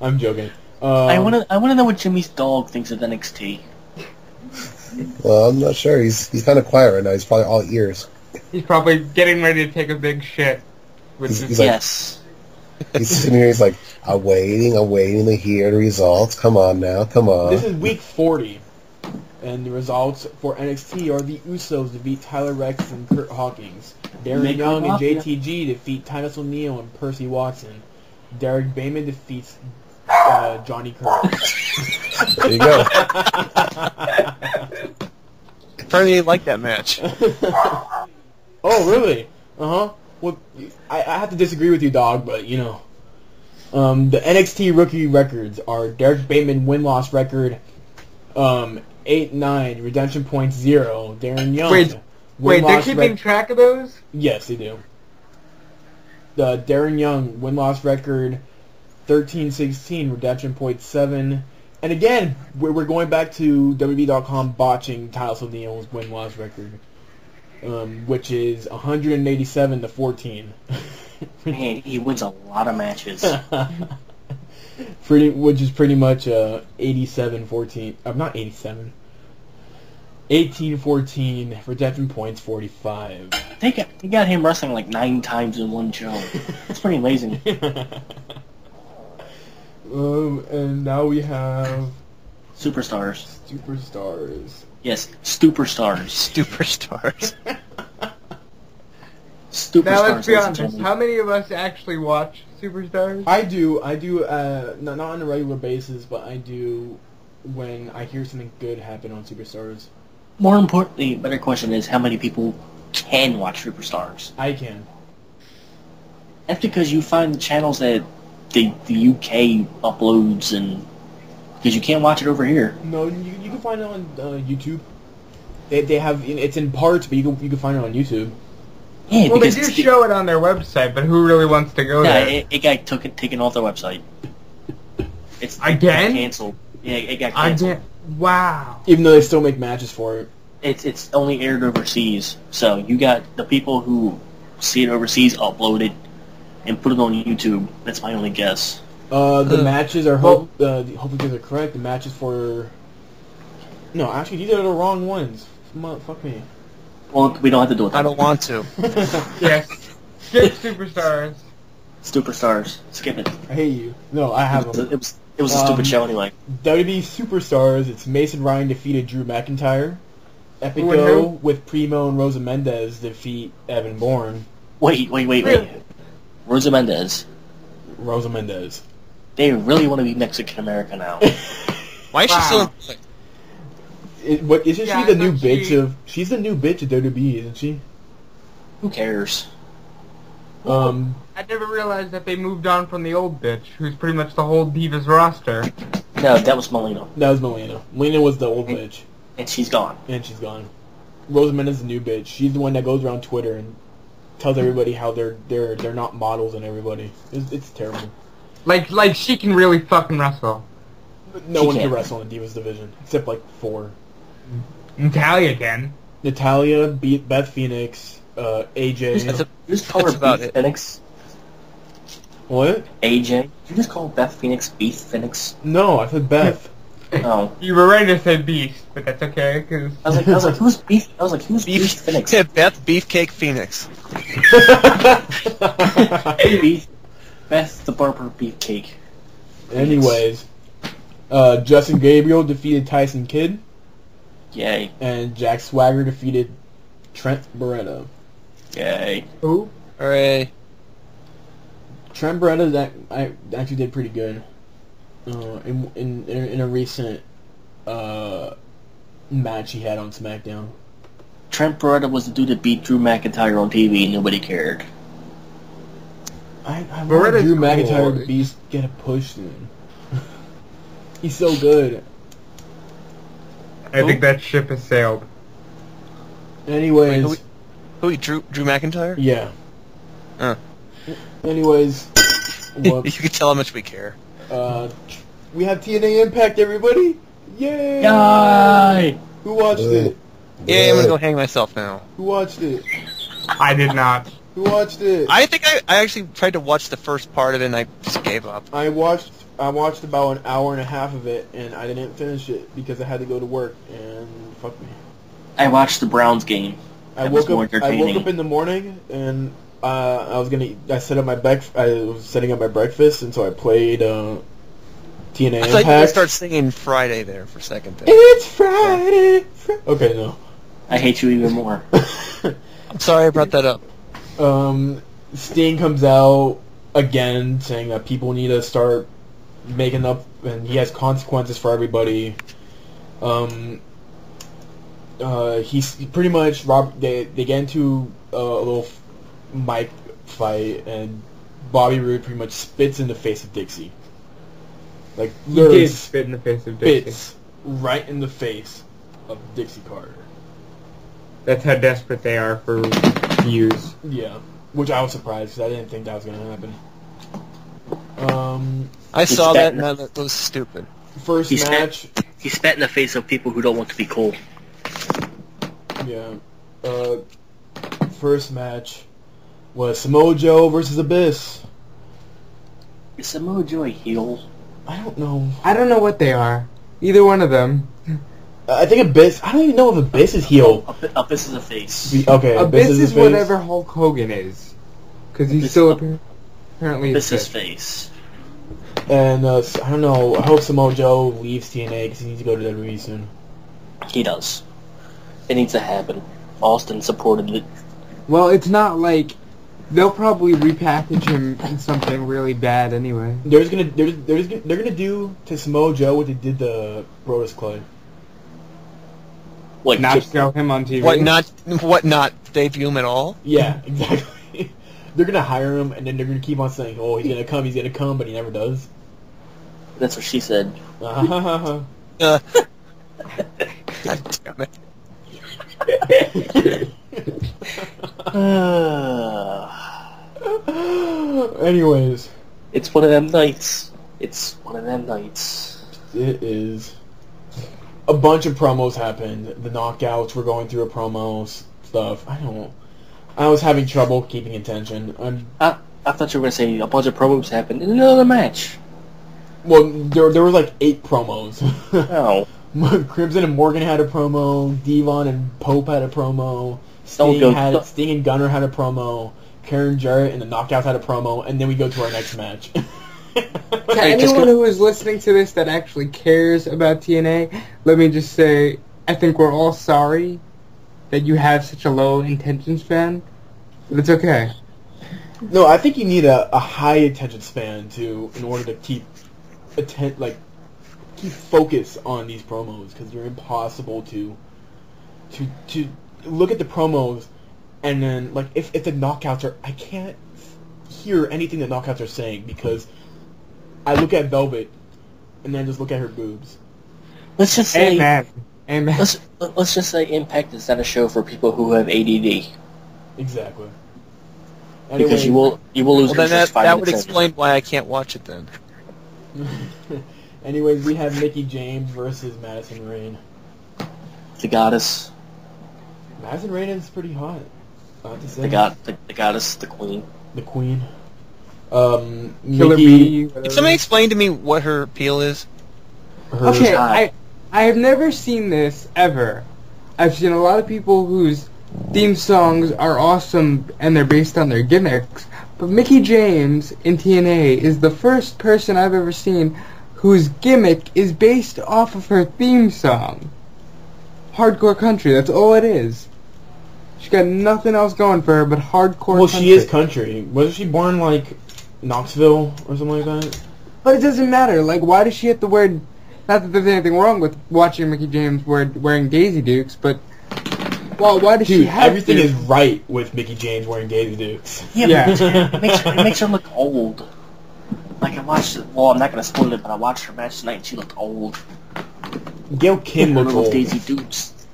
I'm joking. I want to know what Jimmy's dog thinks of NXT. Well, I'm not sure. He's kind of quiet right now. He's probably all ears. He's probably getting ready to take a big shit. He's like, he's sitting here, he's like, I'm waiting to hear the results. Come on now, come on. This is week 40. And the results for NXT are the Usos defeat Tyler Rex and Kurt Hawkins. Darren Young and JTG defeat Titus O'Neil and Percy Watson. Derek Bayman defeats Johnny Curtis. There you go. Apparently, like that match. Oh, really? Uh-huh. Well, I have to disagree with you, dog, but, you know. The NXT rookie records are Derek Bateman win-loss record 8-9, redemption points 0. Darren Young. Wait, they're keeping track of those? Yes, they do. The Darren Young win-loss record 13-16, redemption points 7. And again, we're going back to WWE.com botching Titus O'Neil's win-loss record, which is 187-14. Man, he wins a lot of matches. Which is pretty much 87-14. Not 87. 18-14. Redemption points 45. They got him wrestling like 9 times in one show. It's pretty amazing. And now we have Superstars. Yes, Superstars. Superstars. Superstars. Now let's be ladies and honest. gentlemen. How many of us actually watch Superstars? I do, not on a regular basis, but I do when I hear something good happen on Superstars. More importantly, better question is how many people can watch Superstars? I can. That's because you find the channels that the UK uploads, and because you can't watch it over here. No, you can find it on YouTube. They have, it's in parts, but you can find it on YouTube. Yeah, well, they do show it on their website, but who really wants to go there? It got taken off their website. It got canceled. Yeah, it got canceled. Wow. Even though they still make matches for it. It's only aired overseas, so you got the people who see it overseas upload it and put it on YouTube. That's my only guess. The matches are hopefully these are correct. The matches for no, actually these are the wrong ones. Fuck me. Well, we don't have to do it. I don't want to. Yes. Skip Superstars. Superstars. Skip it. I hate you. No, I have them. It was a stupid show anyway. WWE Superstars. It's Mason Ryan defeated Drew McIntyre. Epico with Primo and Rosa Mendez defeat Evan Bourne. Wait. Rosa Mendez. They really want to be Mexican American now. Why is she still in Isn't she the new bitch of... She's the new bitch of WWE, isn't she? Who cares? I never realized that they moved on from the old bitch, who's pretty much the whole Divas roster. No, that was Melina. Melina was the old bitch. And she's gone. Rosa Mendez is the new bitch. She's the one that goes around Twitter and tells everybody how they're not models and everybody. It's terrible. Like she can really fucking wrestle. No one can wrestle in the Divas division except like 4. Natalia can. Natalia, Beth Phoenix, AJ. Just call her about Beef it. Phoenix. What? AJ? Did you just call Beth Phoenix Beef Phoenix? No, I said Beth. Oh. You were ready to say Beast, but that's okay, because... I was like, who's Beef? I was like, who's Beef Phoenix? Yeah, Beth Beefcake Phoenix. Beth the Barber Beefcake. Anyways, Justin Gabriel defeated Tyson Kidd. Yay. And Jack Swagger defeated Trent Beretta. Yay. Who? Hooray. Trent Beretta actually did pretty good in a recent match he had on SmackDown. Trent Beretta was the dude that beat Drew McIntyre on TV and nobody cared. I want Drew McIntyre to get a push then. He's so good. I think that ship has sailed. Anyways. Wait, who, Drew McIntyre? Yeah. Anyways. You can tell how much we care. We have TNA Impact, everybody! Yay! Yay! Who watched it? Yeah, I'm gonna go hang myself now. Who watched it? I did not. Who watched it? I think I actually tried to watch the first part of it and I just gave up. I watched about an hour and a half of it and I didn't finish it because I had to go to work and fuck me. I watched the Browns game. I woke up in the morning and I was setting up my breakfast and so I played TNA Impact. I thought you were gonna start singing Friday there for a second there. It's Friday. Okay, no. I hate you even more. I'm sorry I brought that up. Sting comes out again saying that people need to start making up, and he has consequences for everybody. He's pretty much they get into a little mic fight, and Bobby Roode pretty much spits in the face of Dixie. Like literally, he did spit in the face of Dixie. Spits right in the face of Dixie Carter. That's how desperate they are for views. Yeah, which I was surprised because I didn't think that was going to happen. I saw that and that was stupid. First match. He spat in the face of people who don't want to be cool. Yeah. First match was Samoa Joe versus Abyss. Is Samoa Joe a heel? I don't know. I don't know what they are. Either one of them. I think Abyss. I don't even know if Abyss is heel. Abyss is a face. Okay, Abyss is face. whatever Hulk Hogan is, because he's still apparently Abyss is face. And I don't know. I hope Samoa Joe leaves TNA because he needs to go to WWE soon. He does. It needs to happen. Austin supported it. Well, it's not like they'll probably repackage him in something really bad anyway. They're gonna do to Samoa Joe what they did to Brodus Clay. Like not show him on TV. What not debut him at all? Yeah, exactly. They're gonna hire him, and then they're gonna keep on saying, "Oh, he's gonna come," but he never does. That's what she said. God damn it. Anyways, it's one of them nights. It's one of them nights. It is. A bunch of promos happened. The knockouts were going through a promo stuff. I was having trouble keeping attention. I thought you were going to say a bunch of promos happened in another match. Well, there were like 8 promos. Oh. Crimson and Morgan had a promo. Devon and Pope had a promo. Sting and Gunner had a promo. Karen Jarrett and the Knockouts had a promo. And then we go to our next match. To anyone who is listening to this that actually cares about TNA, let me just say, I think we're all sorry that you have such a low attention span, but it's okay. No, I think you need a high attention span in order to keep focus on these promos, because they're impossible to look at the promos and then like if the knockouts are, I can't hear anything that knockouts are saying because I look at Velvet and then just look at her boobs. Let's just say, Amen. let's just say Impact is not a show for people who have ADD. Exactly. Because you will lose Well, then interest 5 that would minutes in. explain why I can't watch it then. Anyways, we have Mickie James versus Madison Rayne. The goddess. Madison Rayne is pretty hot. Not to say. The goddess, the queen. The queen. Killer Mickie. Bee. Can somebody explain to me what her appeal is? Okay, hot. I have never seen this ever. I've seen a lot of people whose theme songs are awesome and they're based on their gimmicks, but Mickie James in TNA is the first person I've ever seen whose gimmick is based off of her theme song. Hardcore country, that's all it is. She's got nothing else going for her but hardcore Well, country. she is country. Wasn't she born like Knoxville or something like that? But it doesn't matter. Like, why does she have to wear... Not that there's anything wrong with watching Mickie James wearing Daisy Dukes, but... Well, why does she Dude, have everything to? is right with Mickie James wearing Daisy Dukes. Yeah, but it makes her look old. Like I watched it. Well, I'm not gonna spoil it, but I watched her match tonight and she looked old. Gail Kim looked Little old. Daisy Dukes.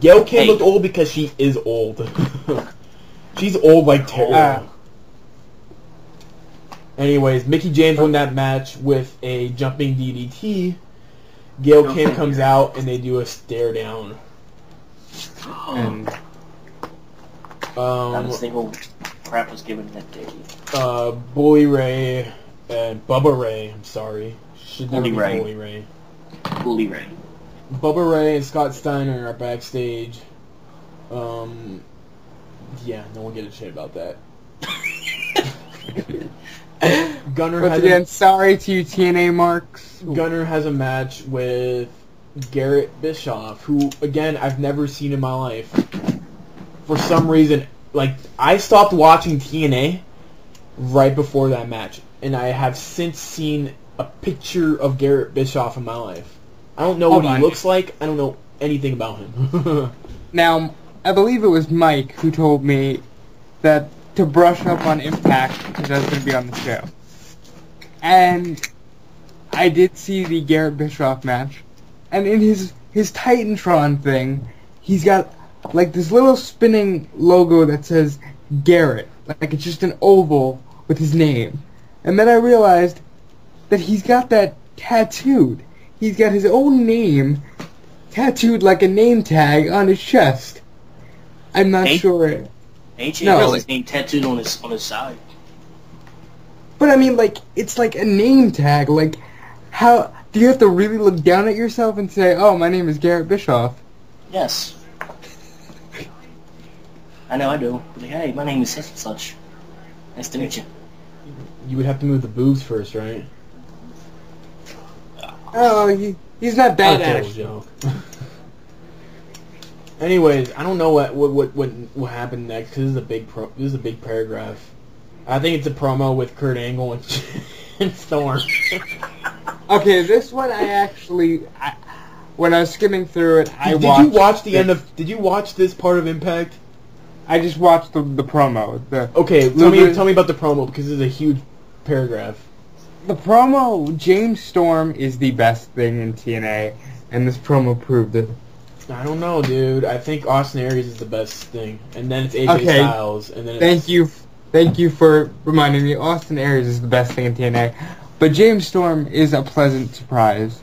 Gail Kim Hey. looked old because she is old. She's old like Terry. Anyways, Mickie James won that match with a jumping DDT. Gail Kim comes out and they do a stare down. And Not a single crap was given that day. Bully Ray and Bubba Ray. I'm sorry. Should never Bully be Ray. Bully Ray. Bully Ray. Bubba Ray and Scott Steiner are backstage. Yeah, no one gives a shit about that. Gunner once has again, sorry to you TNA marks. Gunner has a match with Garrett Bischoff, who, again, I've never seen in my life. For some reason, like, I stopped watching TNA right before that match, and I have since seen a picture of Garrett Bischoff in my life. I don't know Hold what on. he looks like. I don't know anything about him. Now, I believe it was Mike who told me that to brush up on Impact because I was going to be on the show. And I did see the Garrett Bischoff match. And in his Titantron thing, he's got like this little spinning logo that says Garrett. Like it's just an oval with his name. And then I realized that he's got that tattooed. He's got his own name tattooed like a name tag on his chest. I'm not sure. AJ No. has his name tattooed on his side. But I mean, like, it's like a name tag. Like, how... Do you have to really look down at yourself and say, oh, my name is Garrett Bischoff? Yes. I know I do. Like, hey, my name is such and such. Nice to meet you. You would have to move the boobs first, right? Oh, he's not that Okay, Ash. joke. Anyways, I don't know what happened next because this is a big paragraph. I think it's a promo with Kurt Angle and Storm. Okay, this one I actually... when I was skimming through it, Did you watch the end of? Did you watch this part of Impact? I just watched the promo. Okay, tell me about the promo because it's a huge paragraph. The promo, James Storm is the best thing in TNA, and this promo proved it. I don't know, dude. I think Austin Aries is the best thing, and then it's AJ Okay. Styles, and then Thank you for reminding me. Austin Aries is the best thing in TNA, but James Storm is a pleasant surprise.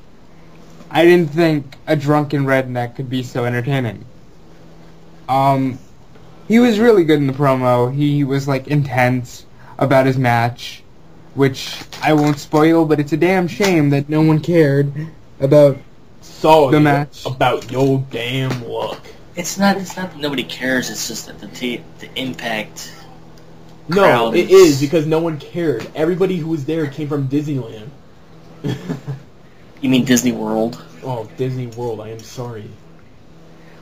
I didn't think a drunken redneck could be so entertaining. He was really good in the promo. He was like intense about his match, which I won't spoil, but it's a damn shame that no one cared about the match. About your damn luck. It's not that nobody cares. It's just that the Impact. No, crowd it is because no one cared. Everybody who was there came from Disneyland. You mean Disney World? Oh, Disney World. I am sorry.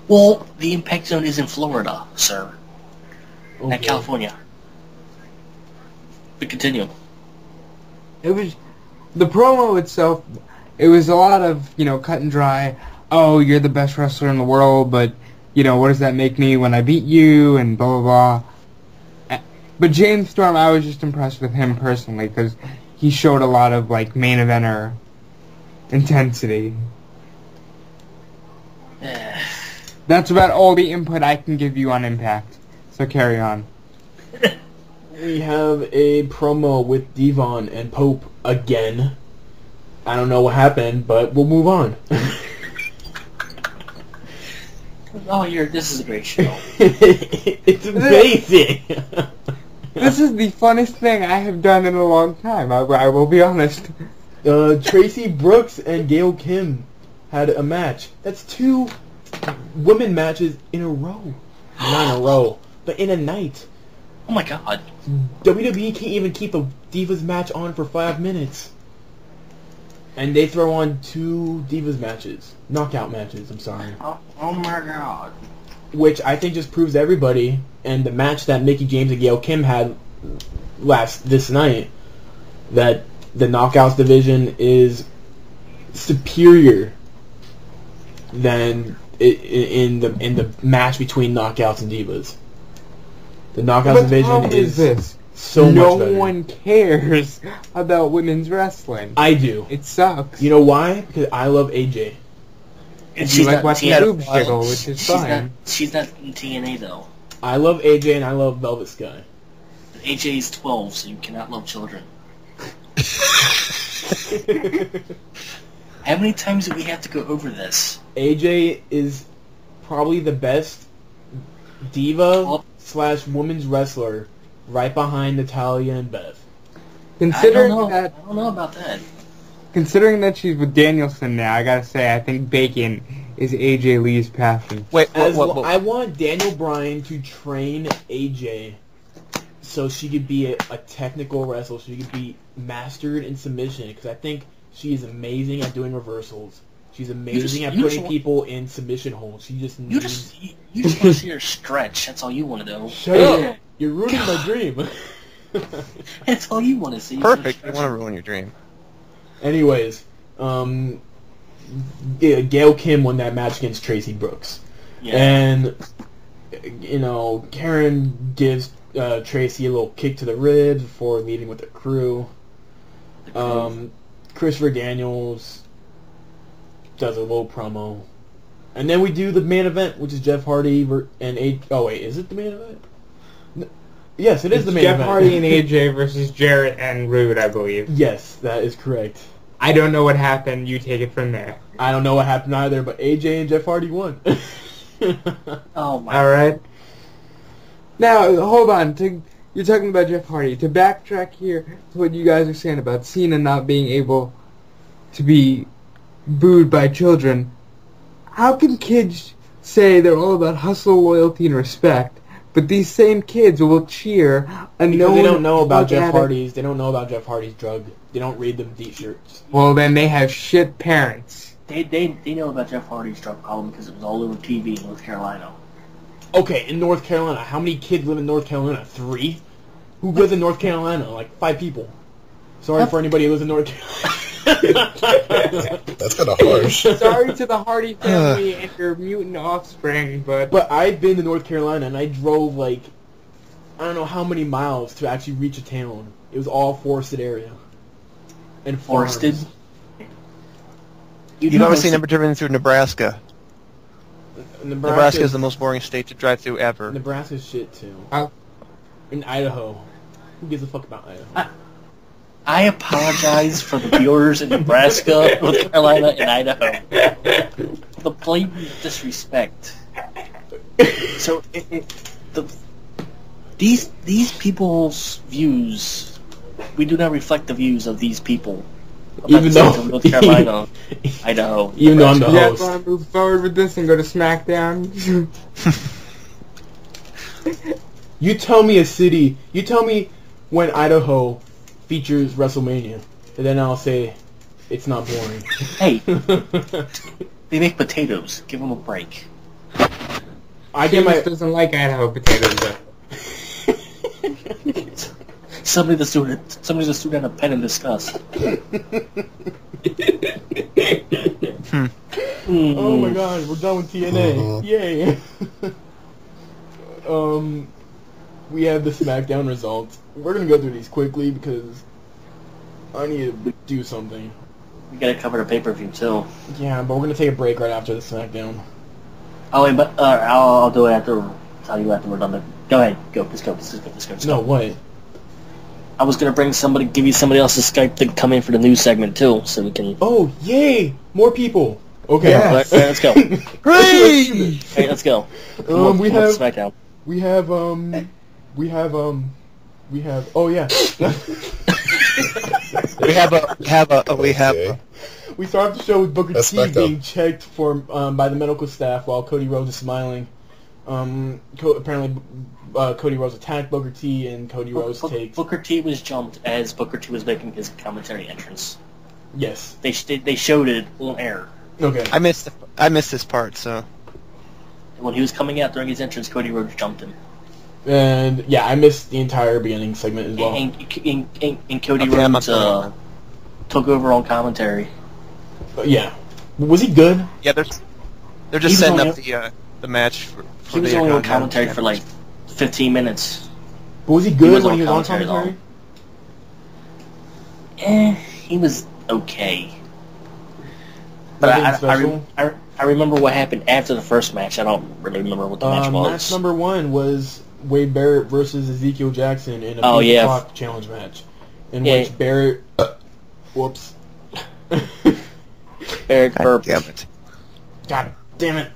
Well, the Impact Zone is in Florida, sir. Okay. Not California. But continue. It was the promo itself. It was a lot of cut and dry. Oh, you're the best wrestler in the world, but what does that make me when I beat you? And blah blah blah. But James Storm, I was just impressed with him personally because he showed a lot of main eventer intensity. That's about all the input I can give you on Impact. So carry on. We have a promo with Devon and Pope again. I don't know what happened, but we'll move on. Oh, this is a great show. It's amazing. This is the funnest thing I have done in a long time. I will be honest. Tracy Brooks and Gail Kim had a match. That's 2 women matches in a row. Not in a row, but in a night. Oh my god. WWE can't even keep a Divas match on for 5 minutes. And they throw on 2 Divas matches. Knockout matches, I'm sorry. Oh my god. Which I think just proves to everybody, and the match that Mickie James and Gail Kim had this night, that the Knockouts division is superior than in the match between Knockouts and Divas. The Knockouts division is this? so much better. No one cares about women's wrestling. I do. It sucks. You know why? Because I love AJ. And you like watching boobs jiggle, which is fine. She's not in TNA though. I love AJ and I love Velvet Sky. AJ is 12, so you cannot love children. How many times do we have to go over this? AJ is probably the best diva/women's wrestler, right behind Natalya and Beth. I don't know about that. Considering that she's with Danielson now, I gotta say, I think bacon is AJ Lee's passion. Wait, what? I want Daniel Bryan to train AJ so she could be a technical wrestler, so she could be mastered in submission, because I think she is amazing at doing reversals. She's amazing at putting people in submission holds. She just You just want to see her stretch. That's all you want to do. Shut up! You're ruining my dream. That's all you want to see. Perfect. I want to ruin your dream. Anyways, Gail Kim won that match against Tracy Brooks. Yeah. And, Karen gives Tracy a little kick to the ribs before leaving with the crew. Christopher Daniels does a little promo. And then we do the main event, which is Jeff Hardy and AJ. Oh, wait, is it the main event? No. Yes, it is the main event. Jeff Hardy and AJ versus Jarrett and Rude, I believe. Yes, that is correct. I don't know what happened. You take it from there. I don't know what happened either, but AJ and Jeff Hardy won. Oh, my. All right. Now, hold on. You're talking about Jeff Hardy. To backtrack here to what you guys are saying about Cena not being able to be booed by children, how can kids say they're all about hustle, loyalty, and respect, but these same kids will cheer a because they don't know about Jeff Hardy's. They don't know about Jeff Hardy's drug. They don't read them T-shirts. Well, then they have shit parents. They know about Jeff Hardy's drug problem because it was all over TV in North Carolina. Okay, in North Carolina, how many kids live in North Carolina? 3? Who lives in North Carolina? Like 5 people. Sorry for anybody who lives in North Carolina. That's kind of harsh. Sorry to the Hardy family and your mutant offspring, but I've been to North Carolina and I drove I don't know how many miles to actually reach a town. It was all forested area. And forested. You've never driven through Nebraska. Nebraska is the most boring state to drive through ever. Nebraska's shit too. In Idaho. Who gives a fuck about Idaho? I apologize for the viewers in Nebraska, North Carolina, and Idaho. The blatant disrespect. So, these people's views, we do not reflect the views of these people. Even though North Carolina, Idaho. Even though I'm the host. Yeah, want to move forward with this and go to SmackDown? You tell me a city. You tell me when Idaho features WrestleMania, and then I'll say it's not boring. Hey, they make potatoes. Give them a break. Seamus doesn't like Idaho potatoes, though. Somebody just threw down a pen and discuss. Oh my god, we're done with TNA. Yay. We have the SmackDown results. We're gonna go through these quickly because I need to do something. We gotta cover the pay-per-view too. Yeah, but we're gonna take a break right after the SmackDown. Oh wait, but I'll do it after. Tell you after we're done. Go ahead. Go. Let's go. No, what? I was gonna give you somebody else's Skype to come in for the news segment too, so we can. Oh, yay! More people. Okay. Yeah. All right, let's go. Hooray! Hey, let's go. We have SmackDown. We have. Oh yeah. We start off the show with Booker T being checked for by the medical staff while Cody Rhodes is smiling. Apparently, Cody Rhodes attacked Booker T, and Cody Rhodes takes. Booker T was jumped as Booker T was making his commentary entrance. Yes. They showed it on air. Okay. I missed this part, so. When he was coming out during his entrance, Cody Rhodes jumped him. And yeah, I missed the entire beginning segment as well. And Cody Rhodes took over on commentary. Yeah. Was he good? Yeah, they're just setting up the match for he was only on commentary for like 15 minutes. But was he good when he was on commentary? He was okay. But I remember what happened after the first match. I don't really remember what the match was. Match number 1 was Wade Barrett versus Ezekiel Jackson in a clock challenge match. In which Barrett... whoops. Barrett burped. God damn it.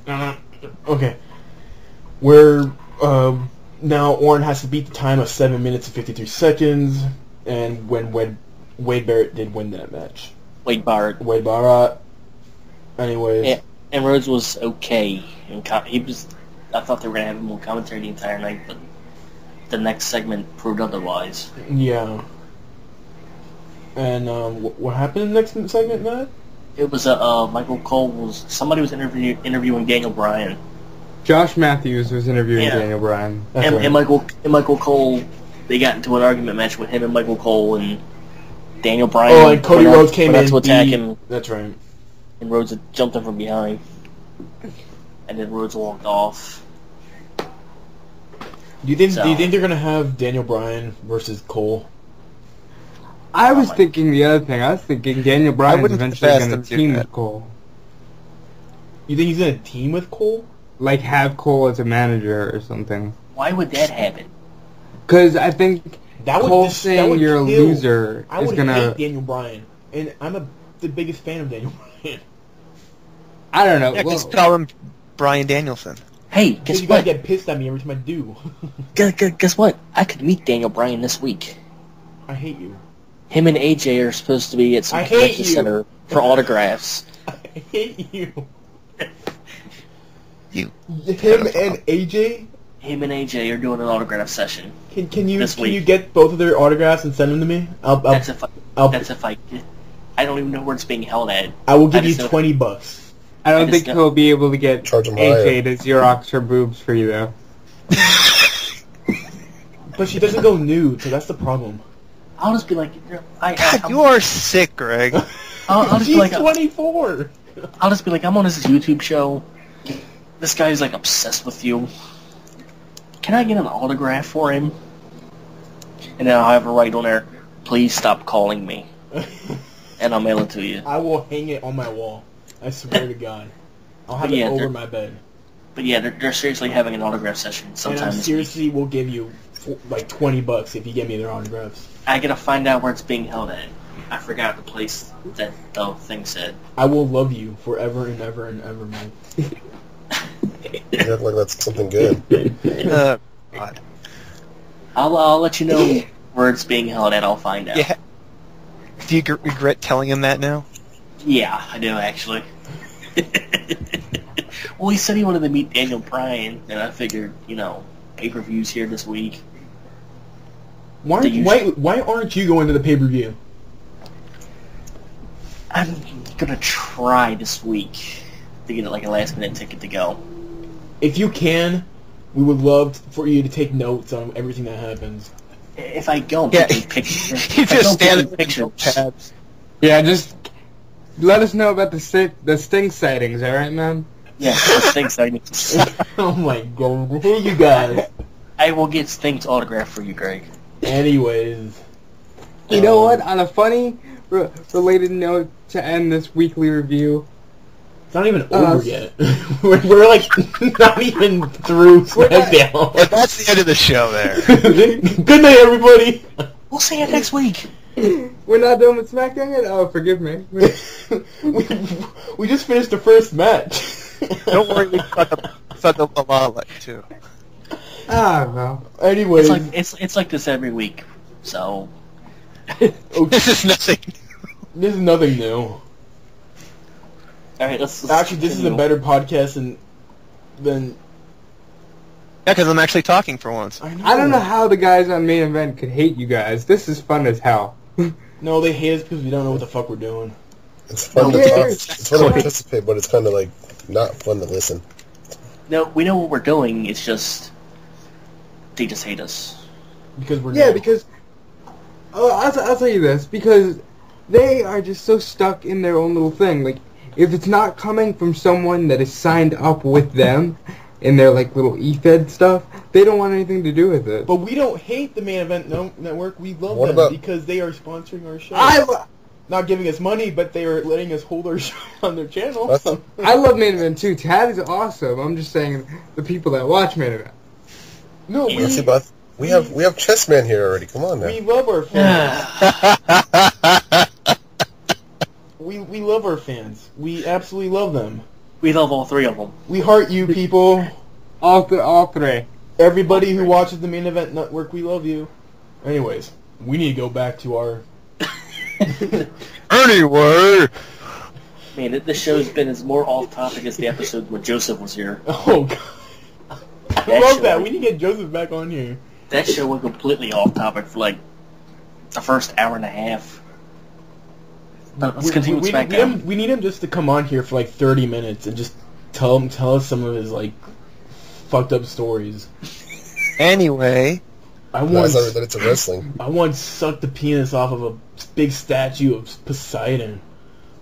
Okay. Where now Orton has to beat the time of 7 minutes and 53 seconds, and when Wade Barrett did win that match. Wade Barrett. Anyways. Yeah, and Rhodes was okay. He was. I thought they were gonna have him on commentary the entire night, but the next segment proved otherwise. Yeah. And what happened in the next segment, Matt? It was Michael Cole somebody was interviewing Daniel Bryan. Josh Matthews was interviewing Daniel Bryan. And Michael Cole, they got into an argument match with him and Michael Cole, and Daniel Bryan. Oh, and Cody Rhodes came in to attack him. That's right. And Rhodes jumped him from behind, and then Rhodes walked off. Do you think they're gonna have Daniel Bryan versus Cole? I was thinking the other thing. I was thinking Daniel Bryan is eventually going to team with Cole. You think he's going to team with Cole? Like, have Cole as a manager or something. Why would that happen? Because I think Cole saying you're a loser is going to... I would hate Daniel Bryan. And I'm the biggest fan of Daniel Bryan. I don't know. Yeah, just call him Bryan Danielson. Hey, guess what? You gotta get pissed at me every time I do. Guess what? I could meet Daniel Bryan this week. I hate you. Him and AJ are supposed to be at some convention center for autographs. I hate you. Him and AJ? Him and AJ are doing an autograph session. Can you get both of their autographs and send them to me? That's a fight. I don't even know where it's being held at. I will give you $20. I don't think he'll be able to get AJ to Xerox her boobs for you though. But she doesn't go nude, so that's the problem. I'll just be like, God, you are sick, Greg. I'll just She's be like, 24. I'll just be like, I'm on this YouTube show. This guy's like obsessed with you. Can I get an autograph for him? And then I'll have a write on there, please stop calling me. And I'll mail it to you. I will hang it on my wall. I swear to God. I'll have it over my bed. But yeah, they're seriously having an autograph session sometime and I seriously will give you like $20 if you get me their autographs. I gotta find out where it's being held at. I forgot the place that the thing said. I will love you forever and ever and ever, man. You act like that's something good. God. I'll let you know where it's being held at. I'll find out. Yeah. Do you regret telling him that now? Yeah, I do actually. Well, he said he wanted to meet Daniel Bryan, and I figured, pay-per-view's here this week. Why aren't you going to the pay-per-view? I'm gonna try this week to get like a last-minute ticket to go. if you can, we would love for you to take notes on everything that happens. If I don't, Yeah, take pictures. you just stand in pictures. Yeah, just let us know about the Sting sightings, alright, man? Yeah, Sting's Oh my god, hey you guys. I will get Sting's autograph for you, Greg. Anyways. You know what? On a funny, related note to end this weekly review. It's not even over yet. we're like not even through SmackDown. That's the end of the show there. Good night, everybody. We'll see you next week. We're not done with SmackDown yet? Oh, forgive me. we just finished the first match. Don't worry, we fuck up a lot too. Ah, well. Anyways. It's like this every week, so... This is nothing. This is nothing new. Alright, let's actually, this is a better podcast than... Yeah, because I'm actually talking for once. I don't know how the guys on Main Event could hate you guys. This is fun as hell. No, they hate us because we don't know what the fuck we're doing. It's fun to talk. It's fun to participate, but it's kind of like not fun to listen. No, we know what we're doing. It's just they just hate us because we're because I'll tell you this, because they are just so stuck in their own little thing. Like, if it's not coming from someone that is signed up with them in their like little e-fed stuff, they don't want anything to do with it. But we don't hate the Main Event Network. We love them because they are sponsoring our show. Not giving us money, but they are letting us hold our show on their channel. I love Main Event too. Tad is awesome. I'm just saying the people that watch Main Event. No, we have Chessman here already. Come on, man. We love our fans. we love our fans. We absolutely love them. We love all three of them. We heart you, people. All three. Everybody who watches the Main Event Network, we love you. Anyways, we need to go back to our... Anyway! Man, this show's been as more off-topic as the episode when Joseph was here. Oh, God. I love that. We need to get Joseph back on here. That show went completely off-topic for, like, the first hour and a half. But let's continue with SmackDown. We need him just to come on here for, like, 30 minutes and just tell us some of his, like, fucked up stories. Anyway... I once related to wrestling. I once sucked the penis off of a big statue of Poseidon.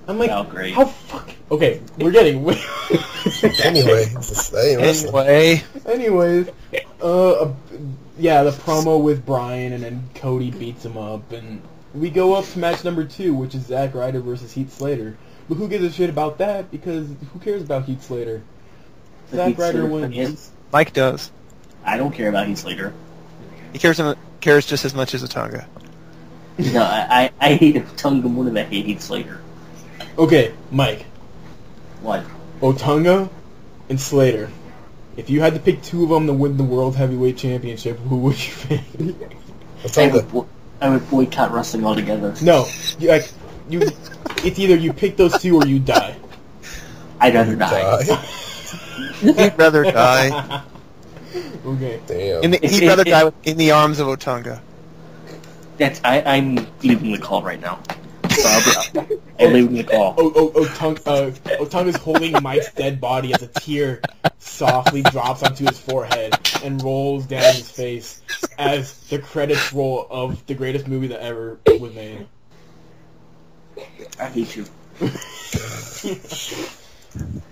I'm like, great. How fuck? Okay, we're getting Anyways, yeah, the promo with Bryan, and then Cody beats him up, and we go up to match number 2, which is Zack Ryder versus Heath Slater. But who gives a shit about that? Because who cares about Heath Slater? Zack Ryder wins. Mike does. I don't care about Heath Slater. He cares just as much as Otunga. No, I hate Otunga more than I hate Heath Slater. Okay, Mike. What? Otunga and Slater. If you had to pick 2 of them to win the World Heavyweight Championship, who would you pick? I would boycott wrestling altogether. No, it's either you pick those 2 or you die. I'd rather die. He'd rather die. Okay. Damn. He'd rather die in the arms of Otunga. I'm leaving the call right now. So I'm leaving the call. Otunga's holding Mike's dead body as a tear softly drops onto his forehead and rolls down his face as the credits roll of the greatest movie that ever was made. I hate you.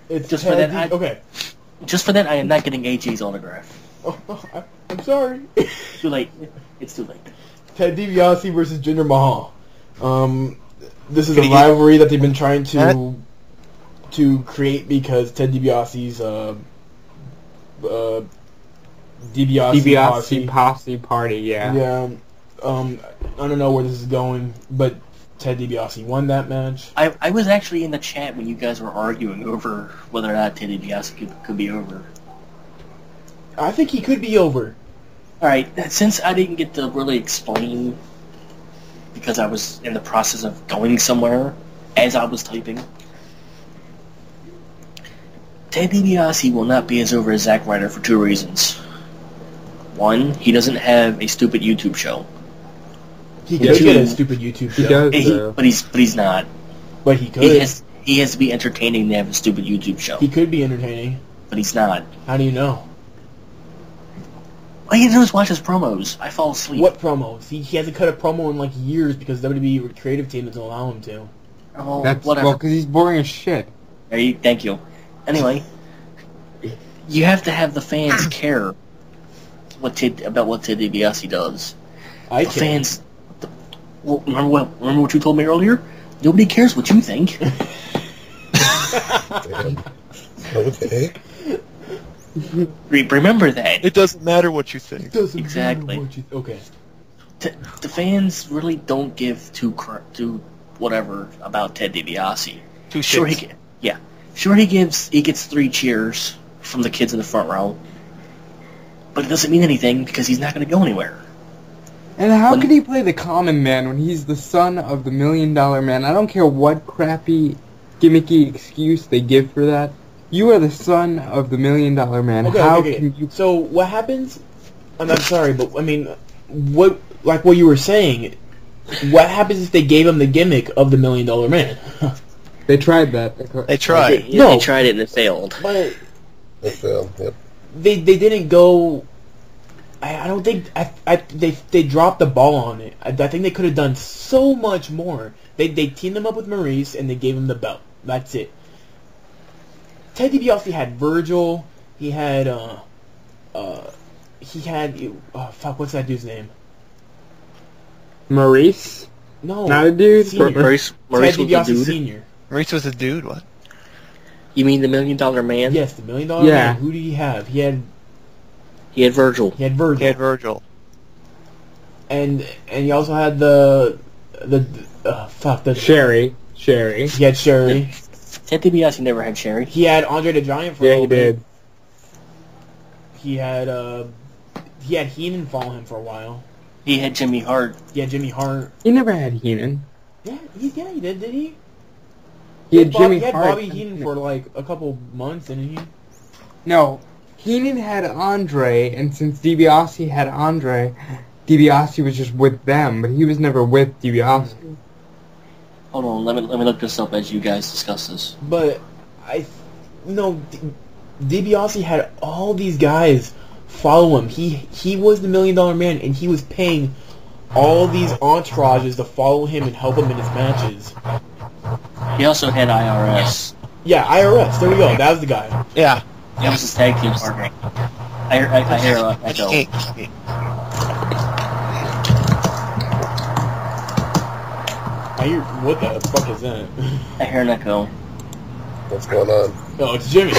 It's just for that. Okay. Just for that, I am not getting AJ's autograph. Oh, I'm sorry. Too late. It's too late. Ted DiBiase versus Jinder Mahal. This is a rivalry that they've been trying to create because Ted DiBiase's DiBiase Posse party, yeah. Yeah. I don't know where this is going, but Ted DiBiase won that match. I was actually in the chat when you guys were arguing over whether or not Ted DiBiase could be over. I think he could be over. Alright, since I didn't get to really explain, because I was in the process of going somewhere as I was typing, Ted DiBiase will not be as over as Zack Ryder for 2 reasons. One, he doesn't have a stupid YouTube show. He could get a stupid YouTube show. He does, but he's not. But he could. He has to be entertaining to have a stupid YouTube show. He could be entertaining. but he's not. How do you know? All you do is watch his promos. I fall asleep. What promos? He hasn't cut a promo in like years because WWE creative team doesn't allow him to. Oh, That's whatever. well, because he's boring as shit. Hey, thank you. Anyway, you have to have the fans care about what Ted DiBiase does. I The can. fans. Well, remember what you told me earlier? Nobody cares what you think. Damn. Okay. Remember that. It doesn't matter what you think. Doesn't Exactly. matter what you okay. The fans really don't give two whatever about Ted DiBiase. Two Sure, shits. he gets 3 cheers from the kids in the front row, but it doesn't mean anything because he's not going to go anywhere. And how could he play the common man when he's the son of the $1 Million Man? I don't care what crappy, gimmicky excuse they give for that. You are the son of the $1 Million Man. Okay, How okay. can you... So what happens? I'm sorry, but I mean, what you were saying? What happens if they gave him the gimmick of the $1 Million Man? They tried that. They tried. They tried it and it failed. But They failed. Yep. they didn't go. I don't think they dropped the ball on it. I think they could have done so much more. They teamed him up with Maurice and they gave him the belt. That's it. Ted DiBiase had Virgil. He had what's that dude's name? Maurice? No, Not a dude? Senior. Maurice Ted was the DiBiase dude. Senior. Maurice was a dude, what? You mean the $1 Million Man? Yes, the $1 Million Yeah. Man. Who did he have? He had Virgil. Virgil. He had Virgil. And he also had the Sherry. He had Sherry. Ted DiBiase never had Sherry. He had Andre the Giant for a Yeah, little he bit. did. He had Heenan follow him for a while. He had Jimmy Hart. He had Jimmy Hart. He never had Heenan. Yeah, he did he? He had Jimmy He had Hart. Bobby Heenan for like a couple months, didn't he? No, Heenan had Andre, and since DiBiase had Andre, DiBiase was just with them, but he was never with DiBiase. Hold on, let me look this up as you guys discuss this. But DiBiase had all these guys follow him. He was the $1 Million Man, and he was paying all these entourages to follow him and help him in his matches. He also had IRS. Yeah, IRS. There we go. That was the guy. Yeah. That was his tag team partner. I hear echo. I hear, what the fuck is that? I hear an echo. What's going on? Oh, it's Jimmy.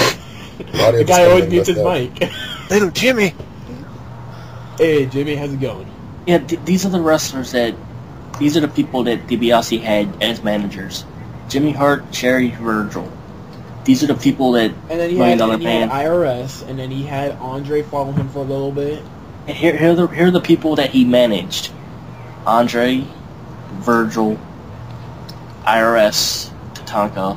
Audio The guy always distortion mutes his messed mic. Little Jimmy. Hey, Jimmy, how's it going? Yeah, these are the wrestlers these are the people that DiBiase had as managers. Jimmy Hart, Sherry, Virgil. These are the people that And then he $1 had Million Man. IRS, and then he had Andre follow him for a little bit. And here are the people that he managed. Andre, Virgil, IRS, Tatanka,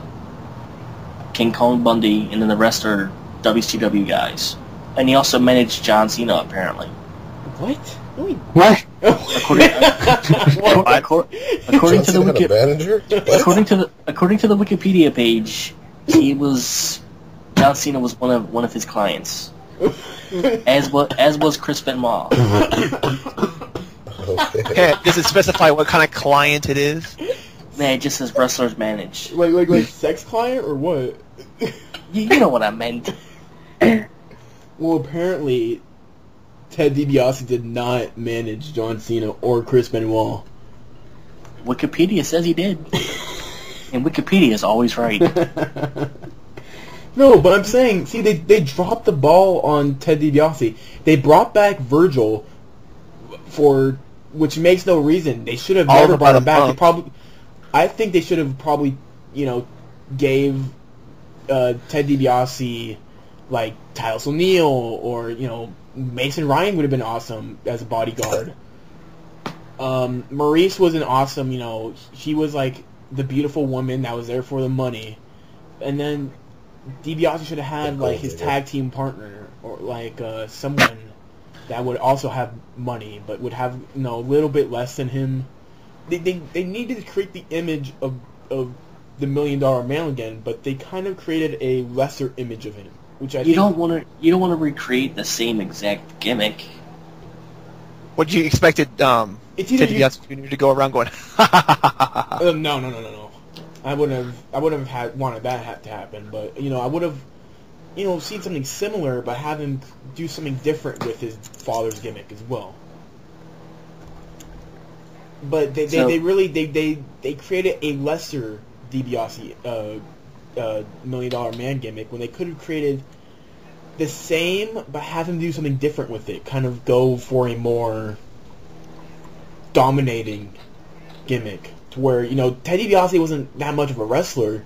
King Kong Bundy, and then the rest are WCW guys. And he also managed John Cena, apparently. What? No, he... What? According to the Johnson had a manager? What? according to the Wikipedia page, John Cena was one of his clients, as was Chris Benoit. Okay, does it specify what kind of client it is? Man, it just says wrestlers managed. like sex client or what? You know what I meant. Well, apparently, Ted DiBiase did not manage John Cena or Chris Benoit. Wikipedia says he did, and Wikipedia is always right. No, but I'm saying, see, they dropped the ball on Ted DiBiase. They brought back Virgil which makes no reason. They should have All never the brought him bottom back. I think they should have probably, gave Ted DiBiase like Titus O'Neil or Mason Ryan would have been awesome as a bodyguard. Maurice was an awesome, she was like the beautiful woman that was there for the money, and then DiBiase should have had like his tag team partner or like someone that would also have money but would have a little bit less than him. They needed to create the image of the $1 Million Man again, but they kind of created a lesser image of him, which you don't want to recreate the same exact gimmick. What you expected? It's either Ted DiBiase Jr. to go around going, no. I wouldn't have wanted that to happen, but I would have, seen something similar, but have him do something different with his father's gimmick as well. But they created a lesser DiBiase $1 Million Man gimmick when they could have created the same, but have him do something different with it. Kind of go for a more dominating gimmick, to where Ted DiBiase wasn't that much of a wrestler,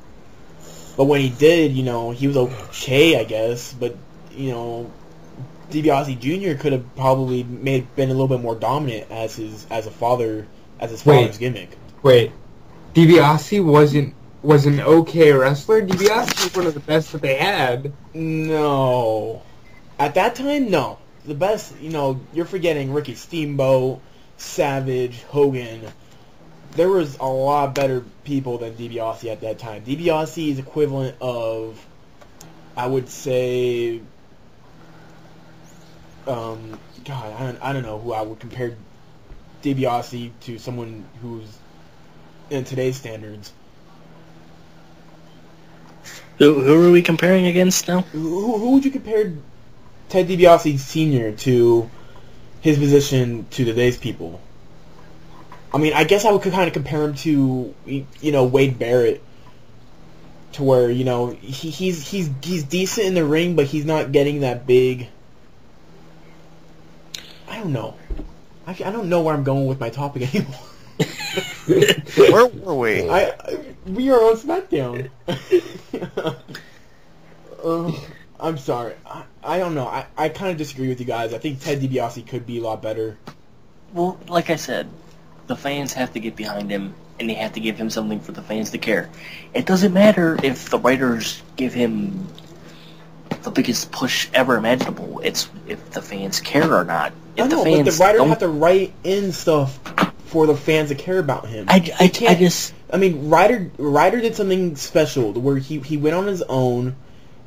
but when he did, he was okay, I guess. But DiBiase Jr. could have probably been a little bit more dominant as his father's gimmick. Wait, DiBiase was an okay wrestler? DiBiase was one of the best that they had. No, at that time, no. The best, you're forgetting Ricky Steamboat, Savage, Hogan. There was a lot better people than DiBiase at that time. DiBiase is equivalent of, I would say, I don't know who I would compare DiBiase to, someone who's in today's standards. Who are we comparing against now? Who would you compare Ted DiBiase Sr. to his position to today's people? I mean, I guess I could kind of compare him to, Wade Barrett, to where, he's decent in the ring, but he's not getting that big. I don't know. Actually, I don't know where I'm going with my topic anymore. where were we? We are on SmackDown. I'm sorry. I don't know. I kind of disagree with you guys. I think Ted DiBiase could be a lot better. Well, like I said, the fans have to get behind him, and they have to give him something for the fans to care. It doesn't matter if the writers give him the biggest push ever imaginable. It's if the fans care or not. But the writers have to write in stuff for the fans to care about him. Ryder did something special where he went on his own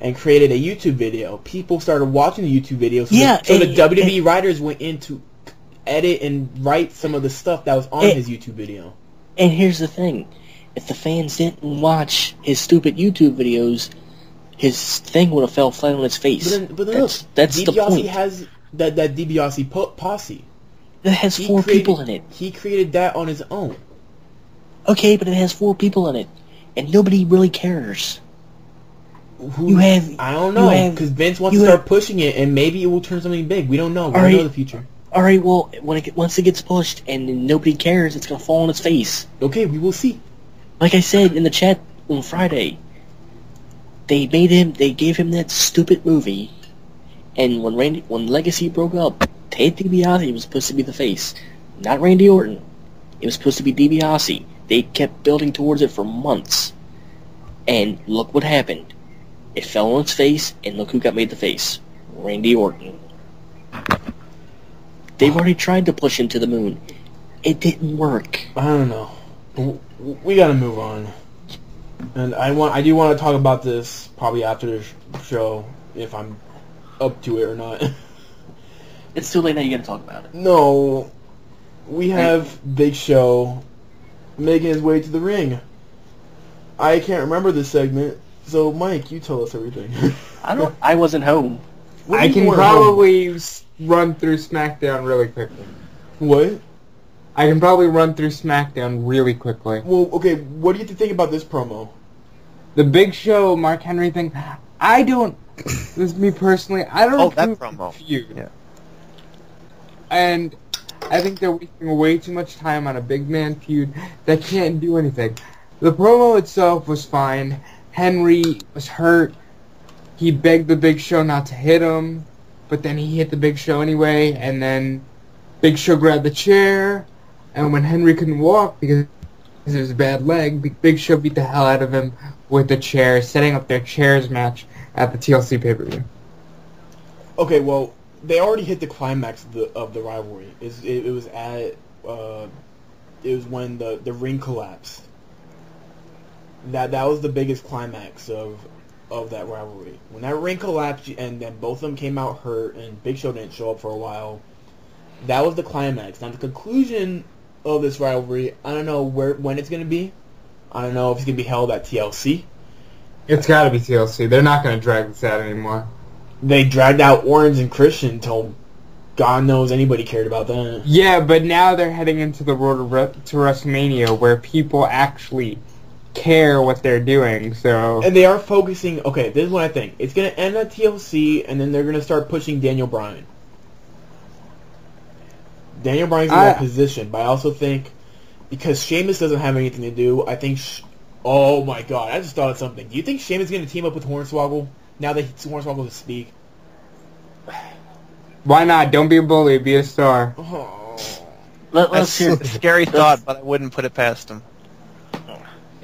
and created a YouTube video. People started watching the YouTube video, so the WWE writers went in to edit and write some of the stuff that was on his YouTube video. And here's the thing. If the fans didn't watch his stupid YouTube videos, his thing would have fell flat on its face. But that's DiBiase the point. Has that DiBiase posse. That has four people in it. He created that on his own. Okay, but it has 4 people in it, and nobody really cares. I don't know, because Vince wants to start pushing it, and maybe it will turn something big. We don't know. We don't know the future. All right, well, once it gets pushed and nobody cares, it's gonna fall on its face. Okay, we will see. Like I said in the chat on Friday, they gave him that stupid movie, and when Legacy broke up, Ted DiBiase was supposed to be the face, not Randy Orton. It was supposed to be DiBiase. They kept building towards it for months, and look what happened. It fell on its face, and look who got made the face. Randy Orton. They've already tried to push him to the moon. It didn't work. I don't know. We gotta move on. And I do want to talk about this probably after the show, if I'm up to it or not. It's too late now, you gotta talk about it. No. We have Big Show making his way to the ring. I can't remember this segment, so Mike, you tell us everything. I wasn't home. I can probably run through SmackDown really quickly. What? I can probably run through SmackDown really quickly. Well, okay, what do you think about this promo? The Big Show, Mark Henry thing, this is me personally, I don't Oh, that promo. Feud. Yeah. And I think they're wasting way too much time on a big man feud that can't do anything. The promo itself was fine. Henry was hurt. He begged the Big Show not to hit him, but then he hit the Big Show anyway, and then Big Show grabbed the chair, and when Henry couldn't walk because of his bad leg, Big Show beat the hell out of him with the chair, setting up their chairs match at the TLC pay-per-view. Okay, well, they already hit the climax of the rivalry. It was when the ring collapsed. That was the biggest climax of of that rivalry. When that ring collapsed and then both of them came out hurt and Big Show didn't show up for a while, that was the climax. Now the conclusion of this rivalry, I don't know when it's going to be. I don't know if it's going to be held at TLC. It's got to be TLC. They're not going to drag this out anymore. They dragged out Orange and Christian until God knows anybody cared about that. Yeah, but now they're heading into the road to WrestleMania where people actually care what they're doing. So and they are focusing. Okay, this is what I think. It's going to end at TLC, and then they're going to start pushing Daniel Bryan. Daniel Bryan's in that position, but I also think because Sheamus doesn't have anything to do, I think. Oh my God! I just thought of something. Do you think Sheamus is going to team up with Hornswoggle now that Hornswoggle can speak? Why not? Don't be a bully. Be a star. Oh. Let's hear. It's a scary thought, but I wouldn't put it past him.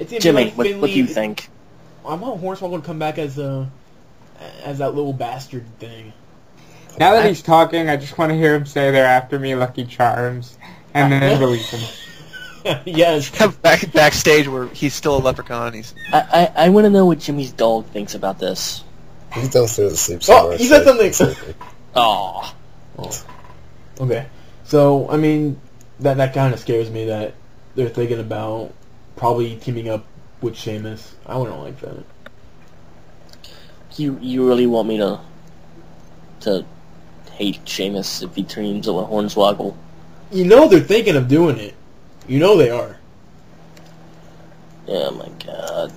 Jimmy, like what do you think? I want Hornswoggle to come back as that little bastard thing. Now that he's talking, I just want to hear him say "They're after me, Lucky Charms," and then release him. Yes. Backstage where he's still a leprechaun. I want to know what Jimmy's dog thinks about this. He's downstairs asleep somewhere. Oh, he said something. Oh. Okay. So, I mean, that kind of scares me that they're thinking about probably teaming up with Sheamus. I wouldn't like that. You really want me to hate Sheamus if he teams up with Hornswoggle? You know they're thinking of doing it. You know they are. Oh my God.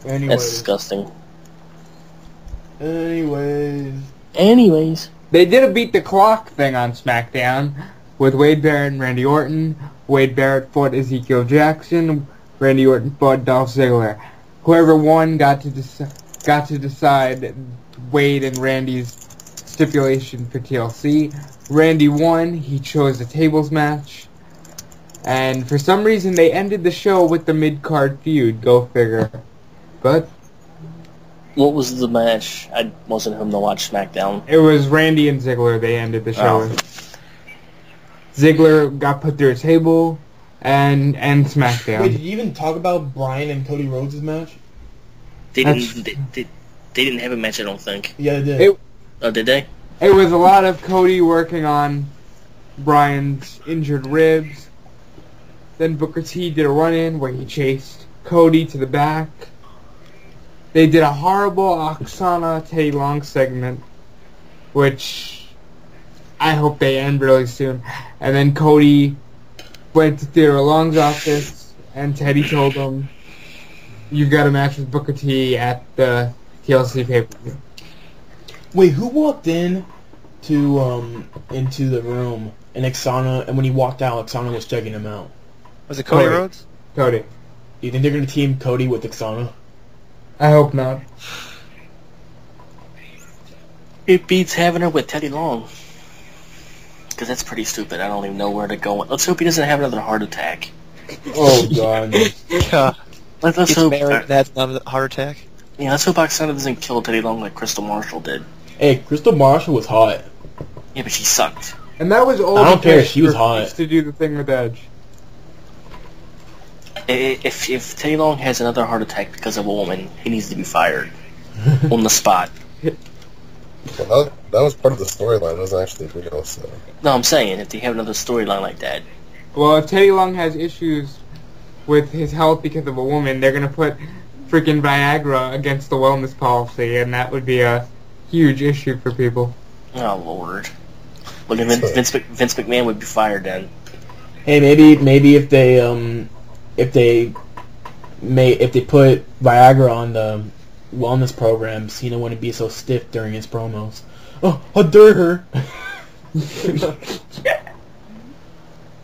Anyways. That's disgusting. Anyways. They did a beat the clock thing on SmackDown with Wade Barrett and Randy Orton. Wade Barrett fought Ezekiel Jackson. Randy Orton fought Dolph Ziggler. Whoever won got to decide Wade and Randy's stipulation for TLC. Randy won. He chose a tables match. And for some reason, they ended the show with the mid-card feud. Go figure. But what was the match? I wasn't home to watch SmackDown. it was Randy and Ziggler they ended the show with. Ziggler got put through a table and SmackDown. Wait, did you even talk about Bryan and Cody Rhodes' match? They didn't have a match, I don't think. Yeah, they did. Oh, did they? It was a lot of Cody working on Bryan's injured ribs. Then Booker T did a run-in where he chased Cody to the back. They did a horrible Oksana Teddy Long segment, which I hope they end really soon. And then Cody went to Theodore Long's office, and Teddy told him, "You've got a match with Booker T at the TLC pay-per-view." Wait, who walked in into the room and Oksana, and when he walked out, Oksana was checking him out? Was it Cody Rhodes? Cody. Do you think they're going to team Cody with Oksana? I hope not. It beats having her with Teddy Long. Because that's pretty stupid. I don't even know where to go. Let's hope he doesn't have another heart attack. Oh, God. Let's hope that's not a heart attack. Yeah, let's hope Oksana doesn't kill Teddy Long like Crystal Marshall did. Hey, Crystal Marshall was hot. Yeah, but she sucked. And that was all I don't care, because she was hot. to do the thing with Edge. If Teddy Long has another heart attack because of a woman, he needs to be fired. On the spot. Well, that was part of the storyline. It wasn't actually real, so... No, I'm saying, if they have another storyline like that. Well, if Teddy Long has issues with his health because of a woman, they're going to put freaking Viagra against the wellness policy, and that would be a huge issue for people. Oh, Lord. Well, then Vince McMahon would be fired then. Hey, maybe if they put Viagra on the wellness program, Cena wouldn't be so stiff during his promos. Oh, how dare her!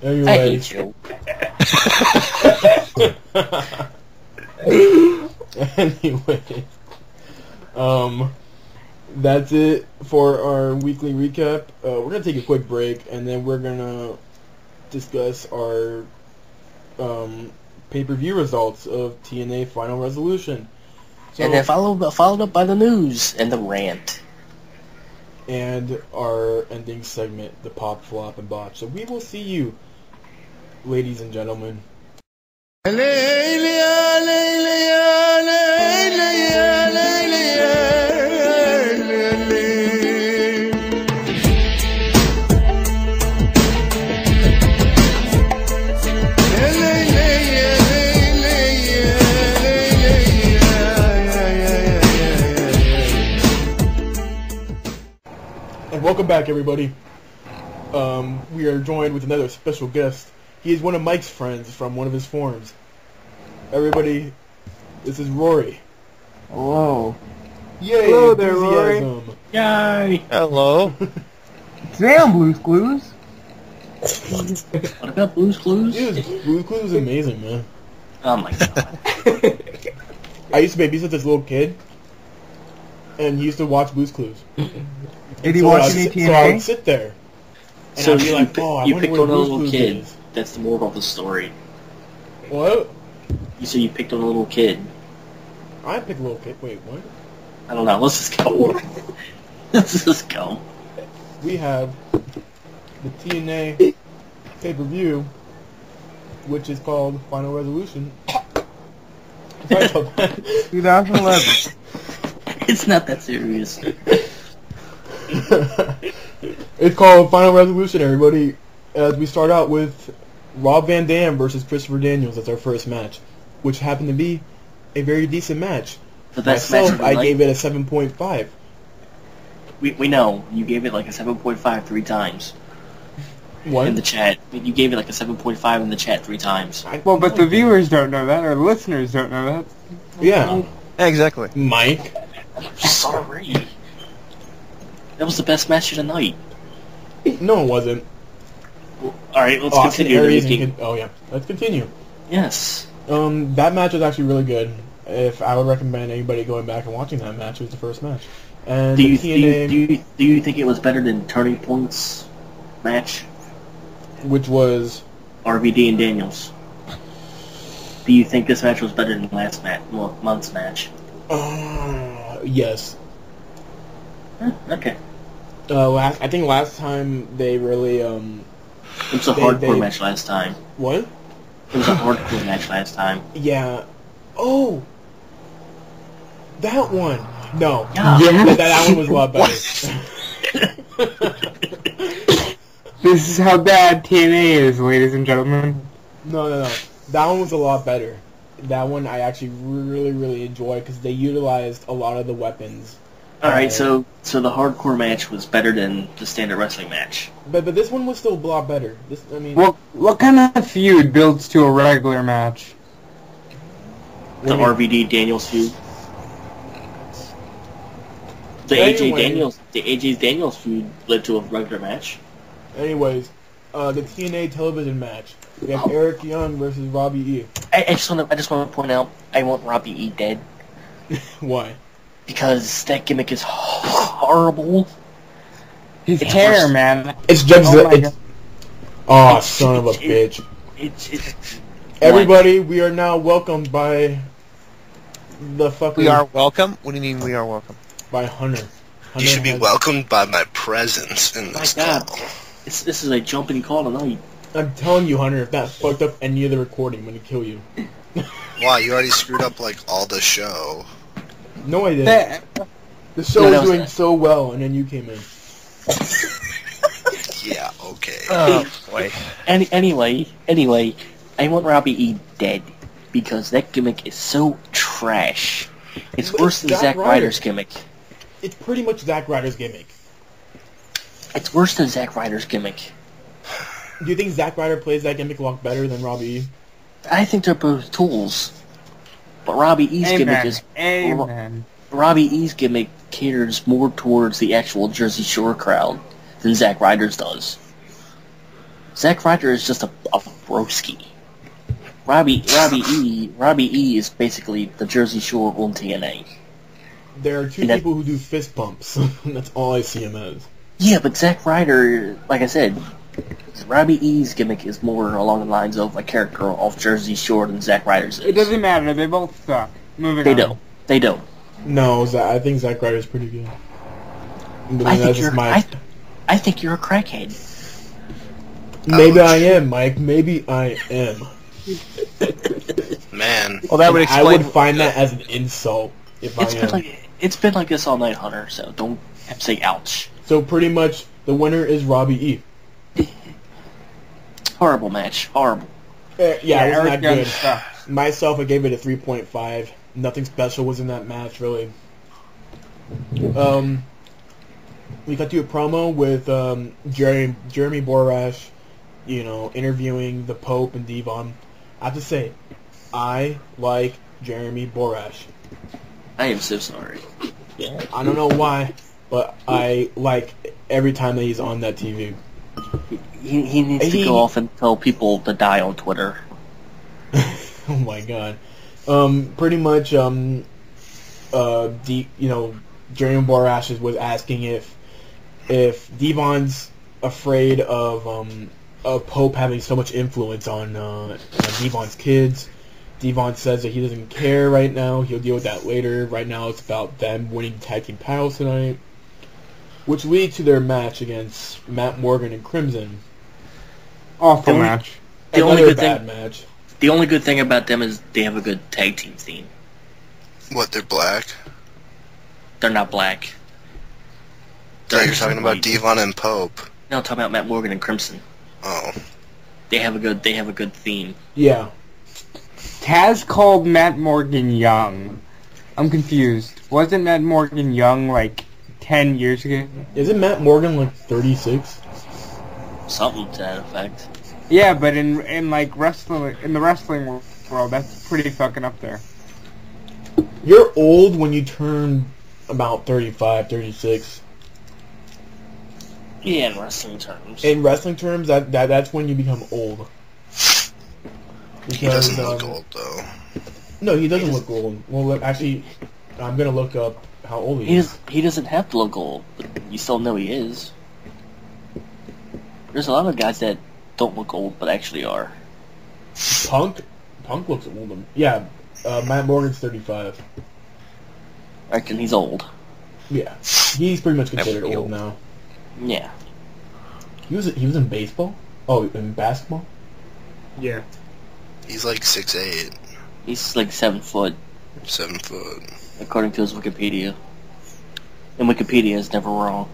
Anyway. I hate you. Anyway, that's it for our weekly recap. We're gonna take a quick break, and then we're gonna discuss our pay-per-view results of TNA Final Resolution. So, And then followed up by the news and the rant. And our ending segment, the pop, flop, and botch. So we will see you, ladies and gentlemen. Welcome back, everybody. We are joined with another special guest. He is one of Mike's friends from one of his forums. Everybody, this is Rory. Hello. Yay! Hello there, enthusiasm. Yay! Hello. Today on Blue's Clues. What about Blue's Clues? Dude, Blue's Clues is amazing, man. Oh my god. I used to babysit this little kid, and he used to watch Blue's Clues. Did he watch any So I would TNA? sit there, and So I'd be like, you "Oh, I picked wonder on where a Blue's little Clues kid. is." That's the moral of the story. What? You said you picked on a little kid. I picked a little kid. Wait, what? I don't know. Let's just go. Let's just go. We have the TNA pay-per-view, which is called Final Resolution. Sorry about that. 2011. It's not that serious. It's called Final Resolution, everybody. As we start out with Rob Van Dam versus Christopher Daniels. That's our first match, which happened to be a very decent match. The best match Myself, of the I night. gave it a 7.5. We know. You gave it like a 7.5 3 times What? in the chat. You gave it like a 7.5 in the chat 3 times. Well, but the viewers don't know that, or the listeners don't know that. Yeah. Exactly. Mike. Sorry. That was the best match of the night. No, it wasn't. Alright, let's Austin continue. Aries the and oh, yeah. Let's continue. Yes. That match was actually really good. If I would recommend anybody going back and watching that match, it was the first match. And Do you, the TNA, do you think it was better than Turning Point's match? which was RVD and Daniels. Do you think this match was better than last month's match? yes. Okay. I think last time they really It was a hardcore match last time. what? It was a hardcore match last time. Yeah. Oh, that one. No, Yeah. that one was a lot better. This is how bad TNA is, ladies and gentlemen. No. That one was a lot better. That one I actually really enjoyed because they utilized a lot of the weapons. Alright, so the hardcore match was better than the standard wrestling match. But this one was still a lot better. This, I mean, What kind of feud builds to a regular match? The RVD Daniels feud. The AJ Daniels feud led to a regular match. anyways, the TNA television match. We have Eric Young versus Robbie E. I just want to point out, I want Robbie E dead Why? because that gimmick is horrible. His It's hair, worse. man. It's just Oh my God. oh, son of a bitch. It's Everybody, we are now welcomed by the fucker. We are welcome? What do you mean we are welcome? by Hunter. You should be has- welcomed by my presence in My this God. call. This is a jumping call tonight. I'm telling you, Hunter, if that fucked up any of the recording, I'm gonna kill you. Why, you already screwed up, like, all the show. No, I didn't. That- The show No, was that was doing that. so well, and then you came in. Yeah, okay. Oh, boy. Anyway, I want Robbie E dead because that gimmick is so trash. It's But worse than Zack Zack Ryder. Ryder's gimmick. It's pretty much Zack Ryder's gimmick. It's worse than Zack Ryder's gimmick. Do you think Zack Ryder plays that gimmick a lot better than Robbie E? I think they're both tools. But Robbie E's gimmick is Amen. Robbie E's gimmick caters more towards the actual Jersey Shore crowd than Zack Ryder's does. Zack Ryder is just a broski. Robbie E is basically the Jersey Shore on TNA. There are two And that- people who do fist pumps. That's all I see him as. Yeah, but Zack Ryder, like I said, Robbie E's gimmick is more along the lines of a character off Jersey Shore than Zack Ryder's is. It doesn't matter. They both suck. Moving They on. don't. They don't. No, I think Zack Ryder's pretty good. But I that's think just you're. my... I think you're a crackhead. Maybe Ouch. I am, Mike. Maybe I am. Man, Well, that would I explain... would find that as an insult if I am. It's been like this all night, Hunter. So don't say ouch. So pretty much, the winner is Robbie E. Horrible match. Horrible. Yeah, it wasn't Eric that Young good. sucks. Myself, I gave it a 3.5. Nothing special was in that match, really. we got to do a promo with Jeremy Borash, interviewing the Pope and Devon. I have to say, I like Jeremy Borash. I am so sorry. Yeah. I don't know why, but I like every time that he's on that TV. He needs to go off and tell people to die on Twitter. Oh my god. Pretty much, Jeremy Borash was asking if Devon's afraid of Pope having so much influence on Devon's kids. Devon says that he doesn't care right now. He'll deal with that later. Right now, it's about them winning tag team titles tonight, which leads to their match against Matt Morgan and Crimson. Awful match. The only good thing, match. The only good thing about them is they have a good tag team theme. What, they're black? They're not black. So you're talking about Devon and Pope. No, I'm talking about Matt Morgan and Crimson. Oh. They have a good theme. Yeah. Taz called Matt Morgan young. I'm confused. Wasn't Matt Morgan young like 10 years ago? Isn't Matt Morgan like 36? Something to that effect. Yeah, but in like wrestling, in the wrestling world, that's pretty fucking up there. You're old when you turn about 35, 36. Yeah, in wrestling terms. In wrestling terms, that's when you become old. He doesn't look old, though. No, he doesn't look old. Well, actually, I'm going to look up how old he is. He doesn't have to look old, but you still know he is. There's a lot of guys that don't look old, but actually are. Punk looks old. Yeah, Matt Morgan's 35. I reckon he's old. Yeah, he's pretty much considered old now. Yeah. He was in baseball? Oh, in basketball? Yeah. He's like 6'8". He's like 7 foot. 7 foot. According to his Wikipedia. And Wikipedia is never wrong.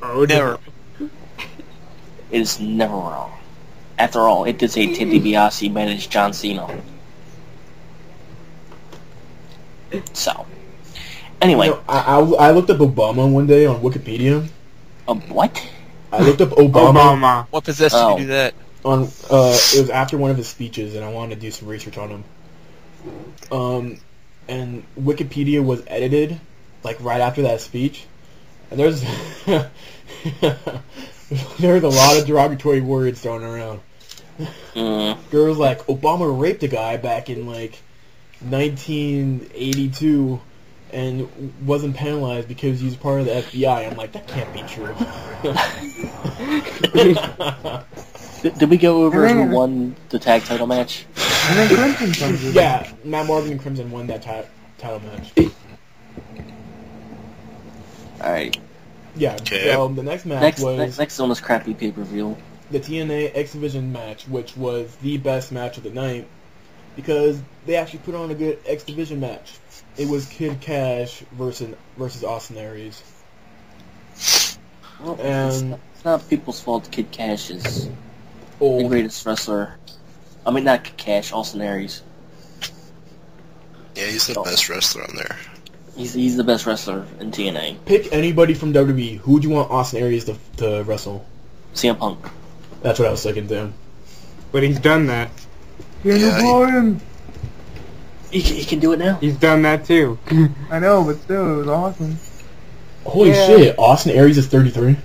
Oh, Never. It is never wrong. After all, it did say Ted DiBiase managed John Cena. So, anyway. I looked up Obama one day on Wikipedia. What? I looked up Obama. What possessed you to do that? It was after one of his speeches, and I wanted to do some research on him. And Wikipedia was edited, like, right after that speech. And there's there was a lot of derogatory words thrown around. There was like, Obama raped a guy back in, like, 1982 and wasn't penalized because he was part of the FBI. I'm like, that can't be true. Did we go over who won the tag title match? And then Crimson comes in. Yeah, Matt Morgan and Crimson won that title match. Alright. Yeah, okay. The next match was... Next on this crappy pay-per-view. The TNA X Division match, which was the best match of the night, because they actually put on a good X Division match. It was Kid Cash versus Austin Aries. Well, And it's not people's fault Kid Cash is old. the greatest wrestler. I mean, not Kid Cash, Austin Aries. Yeah, he's the best wrestler on there. He's the best wrestler in TNA. Pick anybody from WWE. Who would you want Austin Aries to wrestle? CM Punk. That's what I was thinking too. But he's done that. Yeah, He can do it now. He's done that too. I know, but still, it was awesome. Holy shit! Austin Aries is 33.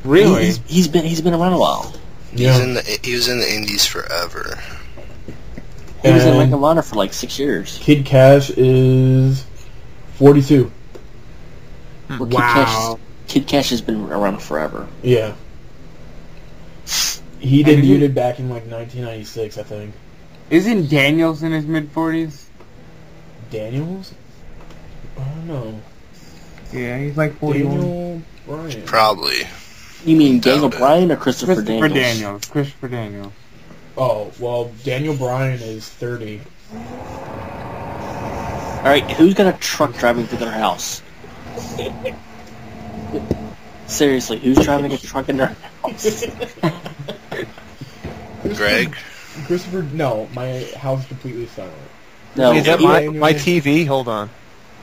Really? He's been around a while. Yeah. He was in the Indies forever. He was in And Ring of Honor for like 6 years. Kid Cash is 42. Well, Wow. Kid Cash has been around forever. Yeah. He debuted back in like 1996, I think. Isn't Daniels in his mid-40s? Daniels? I don't know. Yeah, he's like 41. Daniel Bryan. Probably. You mean Daniel Doubt it. Bryan or Christopher Daniels? Christopher Daniels. Oh, well, Daniel Bryan is 30. Alright, who's got a truck driving through their house? Seriously, who's driving a truck in their house? Greg? Christopher, no, my house is completely silent. No, Is that he- my TV? Hold on.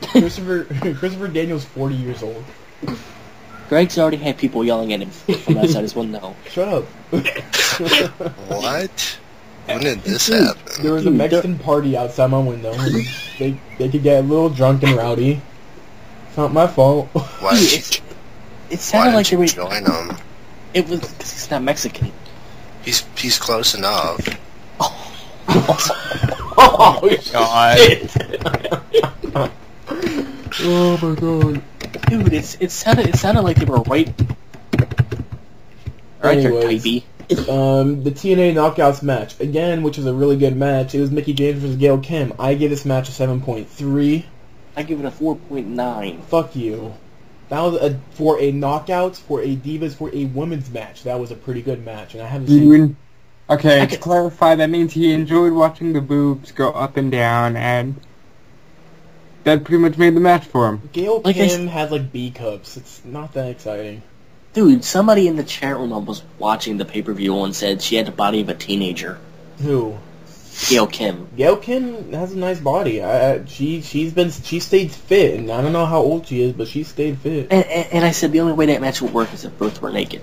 Christopher Daniels 40 years old. Greg's already had people yelling at him from outside his window. Shut up. What? When did this happen? There was a Mexican party outside my window. They could get a little drunk and rowdy. It's not my fault. Why did It sounded like they were... join him? It was because he's not Mexican. He's close enough. Oh, God. Oh my god. Dude, it sounded like they were right there, Anyways, Typey. the TNA Knockouts match again, which was a really good match. It was Mickie James versus Gail Kim. I give this match a 7.3. I give it a 4.9. Fuck you. That was for a knockouts, for a Divas, for a women's match. That was a pretty good match, and I haven't seen. Okay, to clarify, that means he enjoyed watching the boobs go up and down, and that pretty much made the match for him. Gail Kim has like B cups. It's not that exciting. Dude, somebody in the chat room was watching the pay-per-view and said she had the body of a teenager. Who? Gail Kim. Gail Kim has a nice body. She stayed fit, and I don't know how old she is, but she stayed fit. And I said the only way that match would work is if both were naked,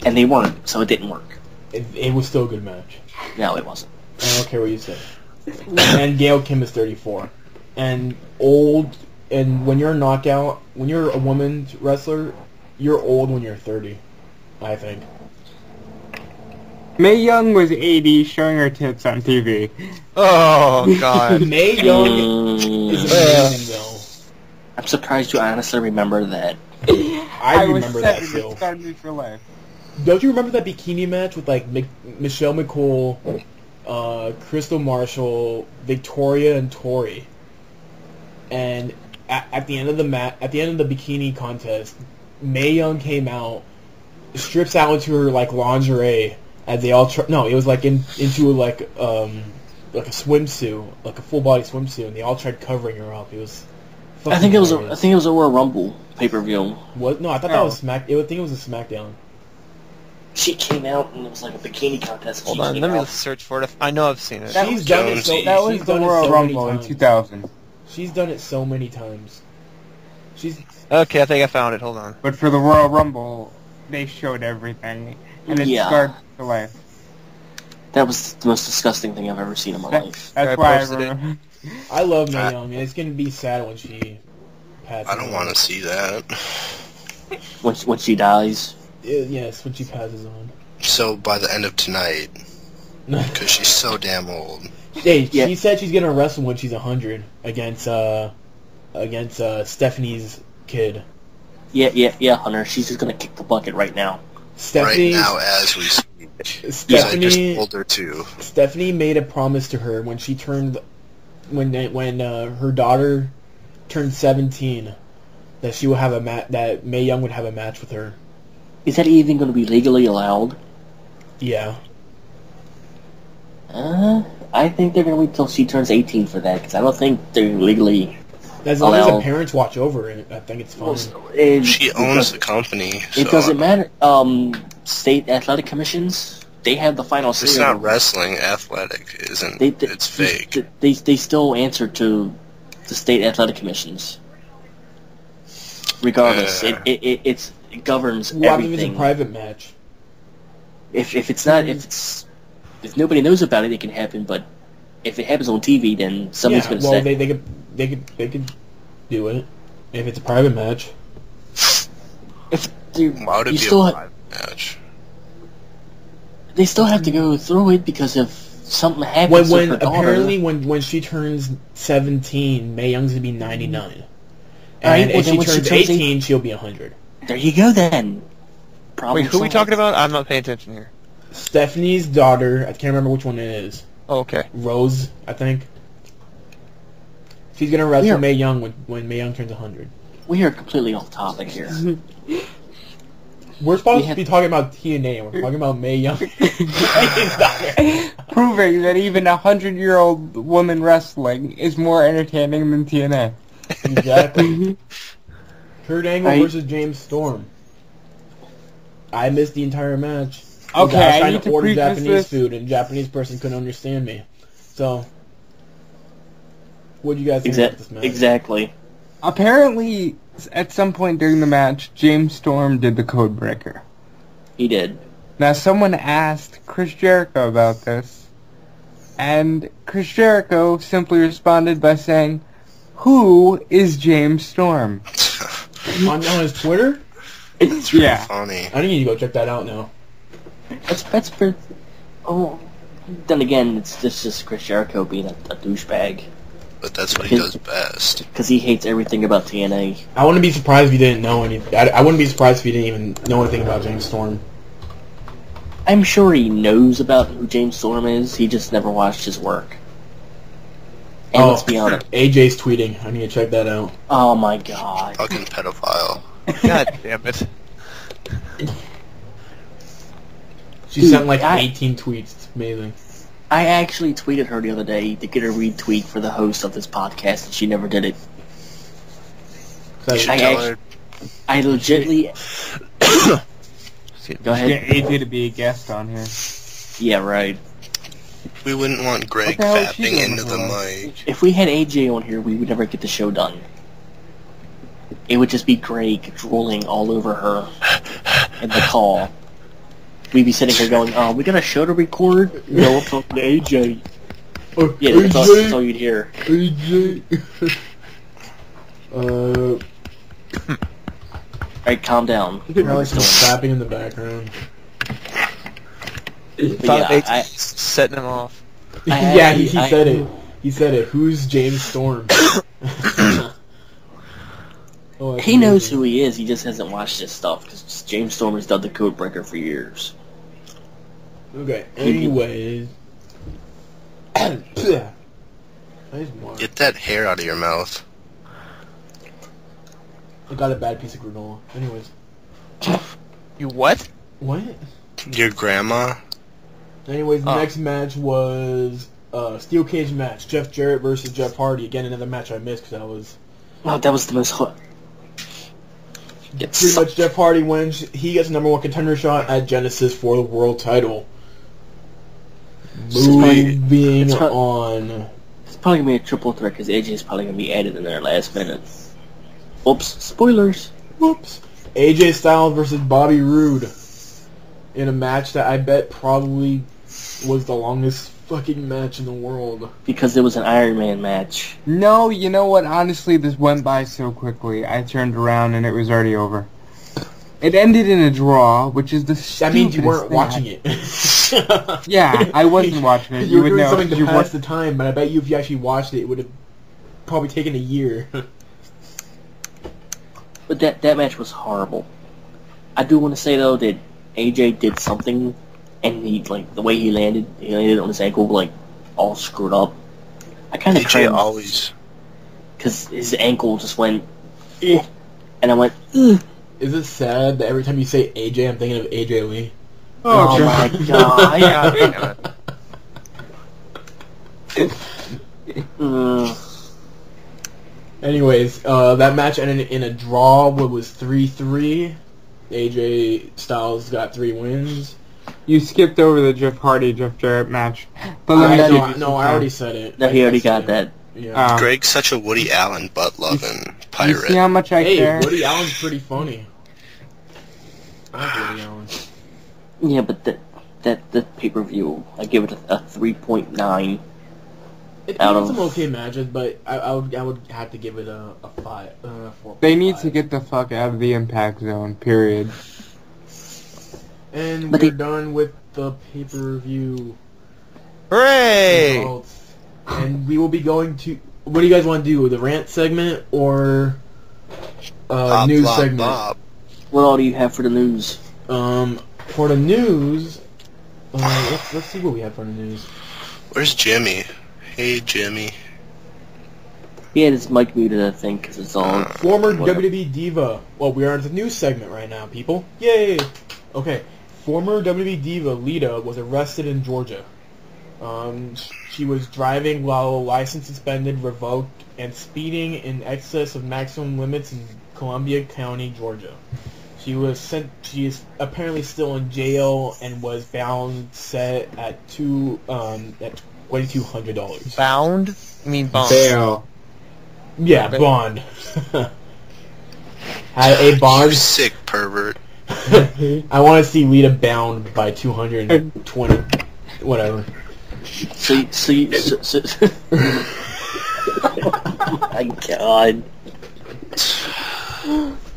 and they weren't, so it didn't work. It was still a good match. No, it wasn't. I don't care what you say. And Gail Kim is 34, and old. And when you're a women's wrestler, you're old when you're 30. I think. Mae Young was 80, showing her tits on TV. Oh, God. Mae Young is amazing, though. I'm surprised you honestly remember that. I remember that still. It started me for life. Don't you remember that bikini match with like Michelle McCool, Crystal Marshall, Victoria, and Tori? And at the end of the bikini contest, Mae Young came out, strips out into her like lingerie. As they all it was like into like a swimsuit, like a full body swimsuit, and they all tried covering her up. It was. I think it was a Royal Rumble pay-per-view. What? No, I thought that was Smack. I think it was a SmackDown. She came out and it was like a bikini contest. Hold on, let me search for it. I know I've seen it. That was the Royal Rumble in 2000. She's done it so many times. Okay, I think I found it. Hold on. But for the Royal Rumble, they showed everything, and it scarred the life. That was the most disgusting thing I've ever seen in my life. That's why I remember. I love Mae Young, and it's gonna be sad when she passes. I don't want to see that. When she dies. Yes, when she passes on. So by the end of tonight, because she's so damn old. Hey, she said she's gonna wrestle when she's 100 against Stephanie's kid. Yeah, Hunter. She's just gonna kick the bucket right now. Right now, as we speak. Stephanie, I just told her to. Stephanie made a promise to her when she turned, when her daughter turned 17, that she would have that Mae Young would have a match with her. Is that even going to be legally allowed? Yeah. I think they're going to wait till she turns 18 for that, because I don't think they're legally as long as the parents watch over it, I think it's fine. She owns the company. It doesn't matter. State athletic commissions, they have the final say. It's not wrestling. Athletic isn't. It's fake. They still answer to the state athletic commissions. Regardless, it governs everything. Well, I mean, it's a private match. If nobody knows about it, it can happen. But if it happens on TV, then somebody's going to say. Well, they could do it if it's a private match. Why would it be a private match? They still have to go through it because if something happens with her daughter. Apparently, when she turns 17, Mae Young's going to be 99. And if she turns 18, she'll be 100. There you go, then. Wait, who are we talking about? I'm not paying attention here. Stephanie's daughter. I can't remember which one it is. Oh, okay. Rose, I think. She's going to wrestle Mae Young when Mae Young turns 100. We are completely off topic here. We're supposed to be talking about TNA, and we're talking about Mae Young. Proving that even a 100-year-old woman wrestling is more entertaining than TNA. Exactly. Kurt Angle versus James Storm. I missed the entire match. Okay, I was trying to order Japanese food, and a Japanese person couldn't understand me. So, what do you guys think about this match? Exactly. Apparently, at some point during the match, James Storm did the code breaker. He did. Now, someone asked Chris Jericho about this, and Chris Jericho simply responded by saying, "Who is James Storm?" on his Twitter? It's really funny. I need to go check that out now. That's pretty... Oh, then again, it's just Chris Jericho being a douchebag. But that's what he does best. Because he hates everything about TNA. I wouldn't be surprised if he didn't know anything. I wouldn't be surprised if he didn't even know anything about James Storm. I'm sure he knows about who James Storm is, he just never watched his work. And let's be honest. AJ's tweeting. I need to check that out. Oh my god. Fucking pedophile. God damn it. She sent like 18 tweets. It's amazing. I actually tweeted her the other day to get a retweet for the host of this podcast, and she never did it. I legitimately... Go ahead. Get AJ to be a guest on here. Yeah, right. We wouldn't want Greg fapping into the mic. If we had AJ on here, we would never get the show done. It would just be Greg drooling all over her in the call. We'd be sitting here going, "Oh, we got a show to record." No, I'm talking to AJ. Yeah, that's all you'd hear. AJ. Alright, calm down. Probably some slapping in the background. Yeah, setting him off. Yeah, he said it. He said it. Who's James Storm? He knows who he is, he just hasn't watched his stuff, because James Storm has done the code breaker for years. Okay, anyways. Get that hair out of your mouth. I got a bad piece of granola. Anyways. You what? What? Your grandma? Anyways, the next match was steel cage match. Jeff Jarrett versus Jeff Hardy. Again, another match I missed because I was... Oh, that was the most... Pretty much Jeff Hardy wins. He gets a #1 contender shot at Genesis for the world title. Moving on. It's probably going to be a triple threat because AJ's probably going to be added in there last minute. Oops. Spoilers. Whoops. AJ Styles versus Bobby Roode. In a match that I bet probably was the longest fucking match in the world. Because it was an Iron Man match. No, you know what? Honestly, this went by so quickly. I turned around and it was already over. It ended in a draw, which is the stupidest That means you weren't thing watching it. Yeah, I wasn't watching it. You were doing something to pass the time, but I bet you if you actually watched it, it would have probably taken a year. But that match was horrible. I do want to say, though, that AJ did something, and he, like, the way he landed on his ankle, like, all screwed up. I kind of AJ always... because his ankle just went, eh, and I went, ugh. Is it sad that every time you say AJ, I'm thinking of AJ Lee? Oh my god. Anyways, that match ended in a draw. What was 3-3? AJ Styles got 3 wins. You skipped over the Jeff Hardy, Jeff Jarrett match. But I already said it. No, he already got that. Yeah. Greg's such a Woody Allen butt-loving pirate. You see how much I care? Hey, Woody Allen's pretty funny. I like Woody Allen. Yeah, but the pay-per-view, I give it a 3.9. It had some okay matches, but I would have to give it a 5. 4. They need to get the fuck out of the Impact Zone, period. And we're done with the pay-per-view. Hooray! Results. And we will be going to... What do you guys want to do? The rant segment or news segment? Bop. What all do you have for the news? For the news... let's see what we have for the news. Where's Jimmy? Hey, Jimmy. He had his mic muted, I think, because it's on. Former WWE Diva. Well, we are in the news segment right now, people. Yay! Okay. Former WWE Diva, Lita, was arrested in Georgia. She was driving while license suspended, revoked, and speeding in excess of maximum limits in Columbia County, Georgia. She is apparently still in jail and was bound set at $2,200. Bound? You mean bound? Bail. Yeah, Bond. Had a Bond. You sick pervert. I want to see Lita bound by 220. Whatever. Oh my god.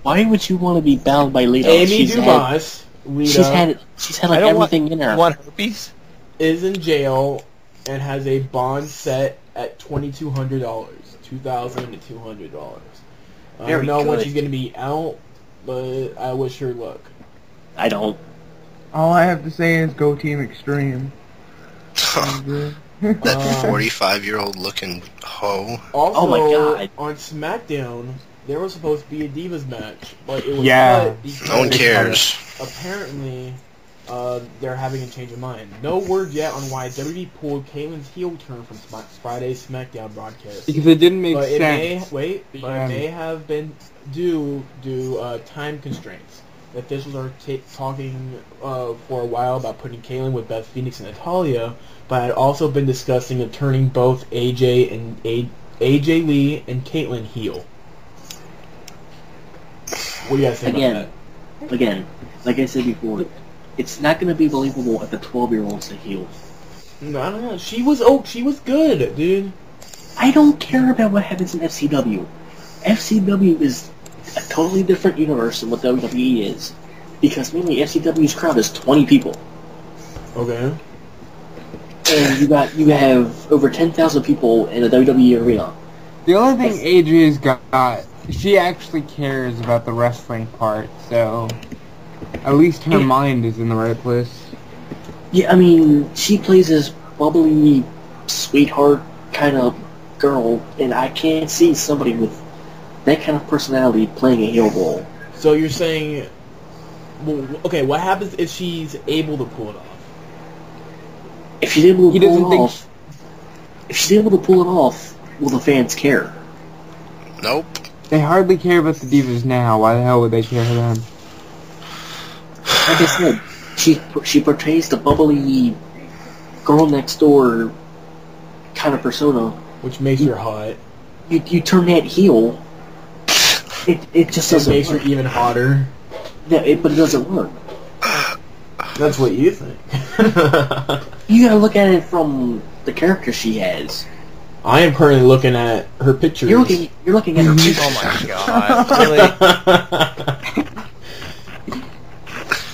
Why would you want to be bound by Lita? Amy Dumas, Lita, she's had like everything in her. Want herpes? is in jail and has a bond set at $2,200. $2,200. I don't know when she's going to be out, but I wish her luck. I don't. All I have to say is go Team Extreme. That 45-year-old looking hoe. Also, oh my god. On SmackDown, there was supposed to be a Divas match, but it was cut because no one cares. Apparently, they're having a change of mind. No word yet on why WWE pulled Kaylin's heel turn from Friday's SmackDown broadcast. Because it didn't make sense. It may have been due time constraints. The officials are talking for a while about putting Kaylin with Beth Phoenix and Natalya, but had also been discussing of turning both AJ Lee and Caitlyn heel. What do you guys think about that? Again, like I said before, it's not going to be believable if a 12-year-old's a heel. No, I don't know. She was good, dude. I don't care about what happens in FCW. FCW is a totally different universe than what WWE is, because mainly FCW's crowd is 20 people. Okay. And you have over 10,000 people in a WWE arena. The only thing AJ's got, she actually cares about the wrestling part, so at least her mind is in the right place. Yeah, I mean, she plays this bubbly, sweetheart kind of girl, and I can't see somebody with that kind of personality playing a heel role. So you're saying, well, okay, what happens if she's able to pull it off? If she's able to pull it off, will the fans care? Nope. They hardly care about the Divas now. Why the hell would they care then? Like I said, she portrays the bubbly girl next door kind of persona, which makes her hot. You turn that heel, it just doesn't. It makes her even hotter. Yeah, but it doesn't work. That's what you think. You gotta look at it from the character she has. I am currently looking at her pictures. You're looking at her pictures. Oh my god! Really?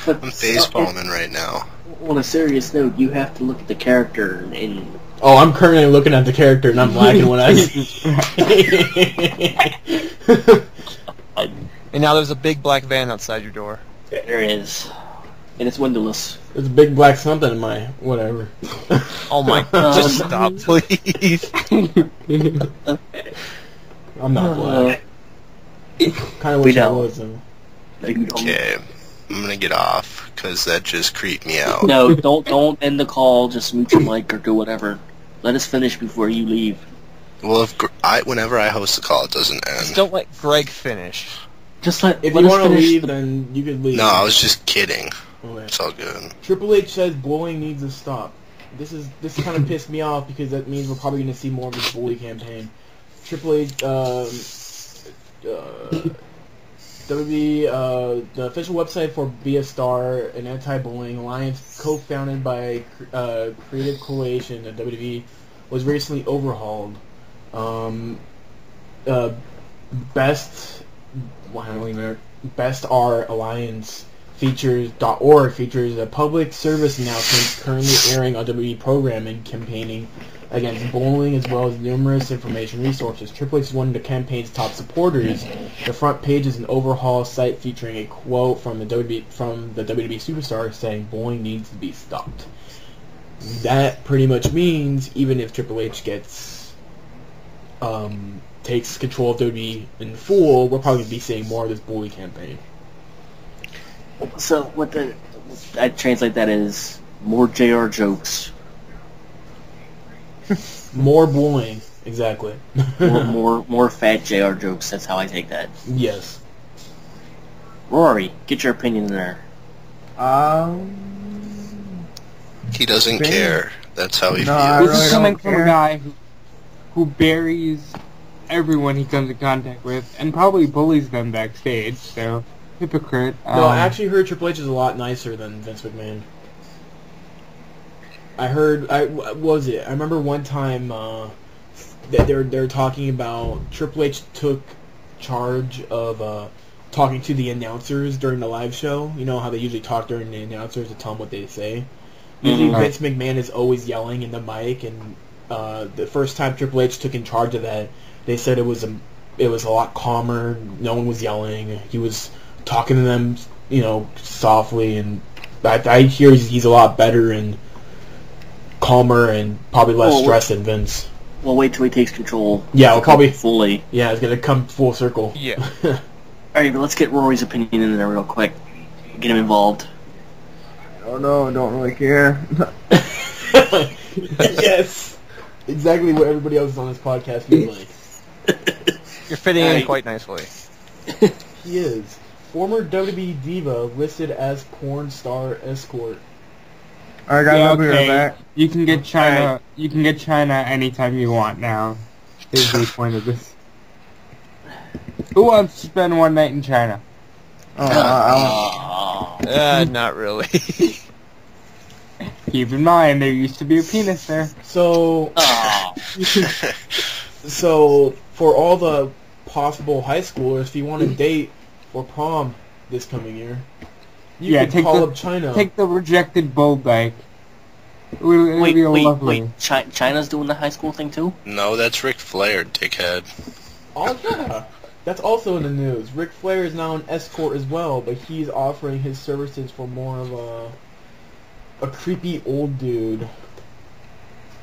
I'm facepalming right now. On a serious note, you have to look at the character and. Oh, I'm currently looking at the character and I'm liking what I see. And now there's a big black van outside your door. There is. And it's windowless. There's a big black something in my whatever. Oh my god, just stop, please. I'm not black. Kind of wish I was, though. Okay, I'm gonna get off, because that just creeped me out. No, don't end the call, just mute your mic or do whatever. Let us finish before you leave. Well, whenever I host the call, it doesn't end. Just don't let Greg finish. Just let If you want to leave, then you can leave. No, I was just kidding. Okay. It's all good. Triple H says bullying needs to stop. This kind of pissed me off because that means we're probably going to see more of this bully campaign. Triple H, WB, the official website for Be a Star, an anti-bullying alliance co-founded by Creative Coalition at WWE, was recently overhauled. Best R Alliance .org features a public service announcement currently airing on WWE programming campaigning against bullying, as well as numerous information resources. Triple H is one of the campaign's top supporters. The front page is an overhaul site featuring a quote from the WWE superstar saying bullying needs to be stopped. That pretty much means even if Triple H takes control of WWE in full, we're probably going to be seeing more of this bully campaign. So I translate that as more JR jokes. More bullying, exactly. more fat JR jokes. That's how I take that. Yes. Rory, get your opinion in there. He doesn't care. That's how he feels. This is coming from a guy who buries everyone he comes in contact with, and probably bullies them backstage, so hypocrite. No, I actually heard Triple H is a lot nicer than Vince McMahon. I heard, what was it? I remember one time that they're talking about Triple H took charge of talking to the announcers during the live show. You know how they usually talk during the announcers to tell them what they say? Usually Vince McMahon is always yelling in the mic, and the first time Triple H took in charge of that, they said it was a lot calmer. No one was yelling. He was talking to them, softly, and I hear he's a lot better and calmer and probably less stressed than Vince. Well, wait till he takes control. Yeah, we'll probably fully. Yeah, it's gonna come full circle. Yeah. All right, but let's get Rory's opinion in there real quick. Get him involved. Oh no, I don't really care. Yes, exactly what everybody else on this podcast feels like. You're fitting in quite nicely. He is former WWE diva listed as porn star escort. Alright guys, I'll be right back. You can get China. You can get China anytime you want now. Is the point of this? Who wants to spend one night in China? Not really. Keep in mind, there used to be a penis there. So, so for all the possible high schoolers, if you want to date for prom this coming year, you can call up China. Take the rejected Bull Dyke. Wait. China's doing the high school thing too? No, that's Ric Flair, dickhead. Oh yeah, that's also in the news. Ric Flair is now an escort as well, but he's offering his services for more of a creepy old dude.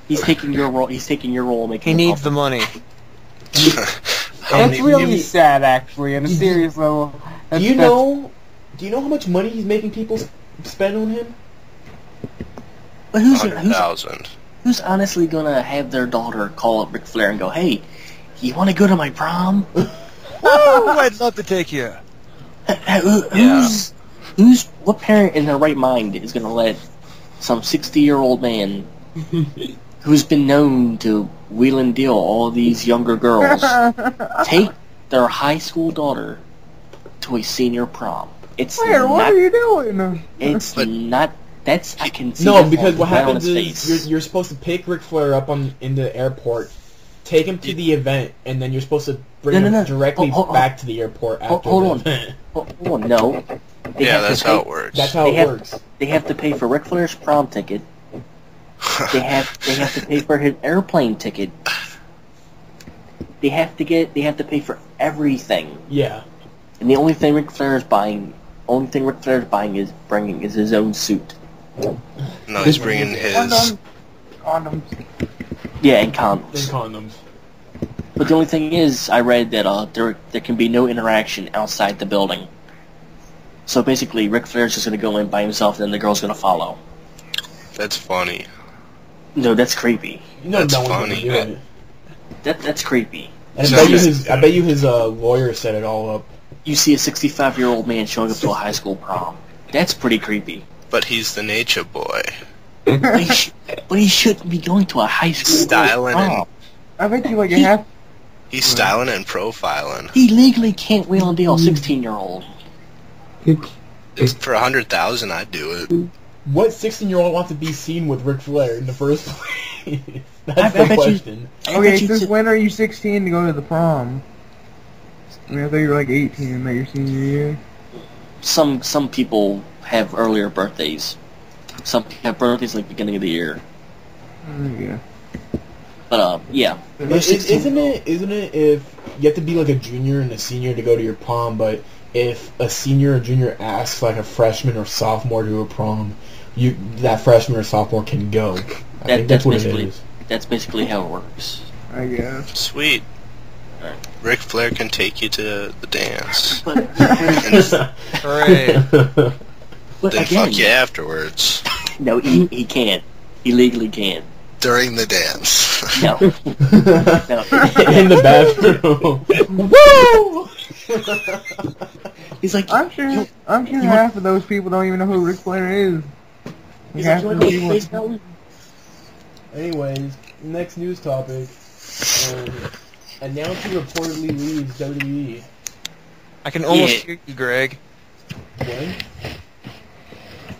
He's taking your role. He's taking your role. He needs the money. That's really sad, actually. On a serious level. Do you know how much money he's making people spend on him? But $100,000. Who's honestly gonna have their daughter call up Ric Flair and go, "Hey, you want to go to my prom?" Woo! I'd love to take you. What parent in their right mind is gonna let some 60-year-old man who's been known to wheel and deal all these younger girls take their high school daughter to a senior prom? What are you doing? It's not. That's I can see. No, because what happens is you're supposed to pick Ric Flair up in the airport, take him to the event, and then you're supposed to bring him directly back to the airport after the event. Hold on, no. That's how it works. That's how it works. They have to pay for Ric Flair's prom ticket. They have to pay for his airplane ticket. They have to pay for everything. Yeah. And the only thing Ric Flair is buying is his own suit. No, he's bringing his... Condoms. Yeah, and condoms. But the only thing is, I read that there can be no interaction outside the building. So basically, Ric Flair's just going to go in by himself, and then the girl's going to follow. That's funny. No, that's creepy. That's funny. That's creepy. And I bet you his lawyer set it all up. You see a 65-year-old man showing up to a high school prom. That's pretty creepy. But he's the nature boy. But he shouldn't be going to a high school prom. I bet you half. He's styling and profiling. He legally can't wheel and deal a 16-year-old. For $100,000, I'd do it. What 16-year-old wants to be seen with Ric Flair in the first place? That's the question. Okay, since when are you 16 to go to the prom? I mean, I thought you were 18 that your senior year. Some people have earlier birthdays. Some have birthdays beginning of the year. Yeah. But yeah. Isn't it if you have to be a junior and a senior to go to your prom, but if a senior or junior asks a freshman or sophomore to a prom, that freshman or sophomore can go. I think that's what it is. That's basically how it works. I guess. Sweet. Ric Flair can take you to the dance. Hooray. Then fuck you afterwards. No, he can't. He legally can't. During the dance. No. In the bathroom. Woo! He's like, I'm sure half of those people don't even know who Ric Flair is. He's like, you want to go face mountain? Anyways, next news topic. Announcer reportedly leaves WWE. I can almost hear you, Greg. When?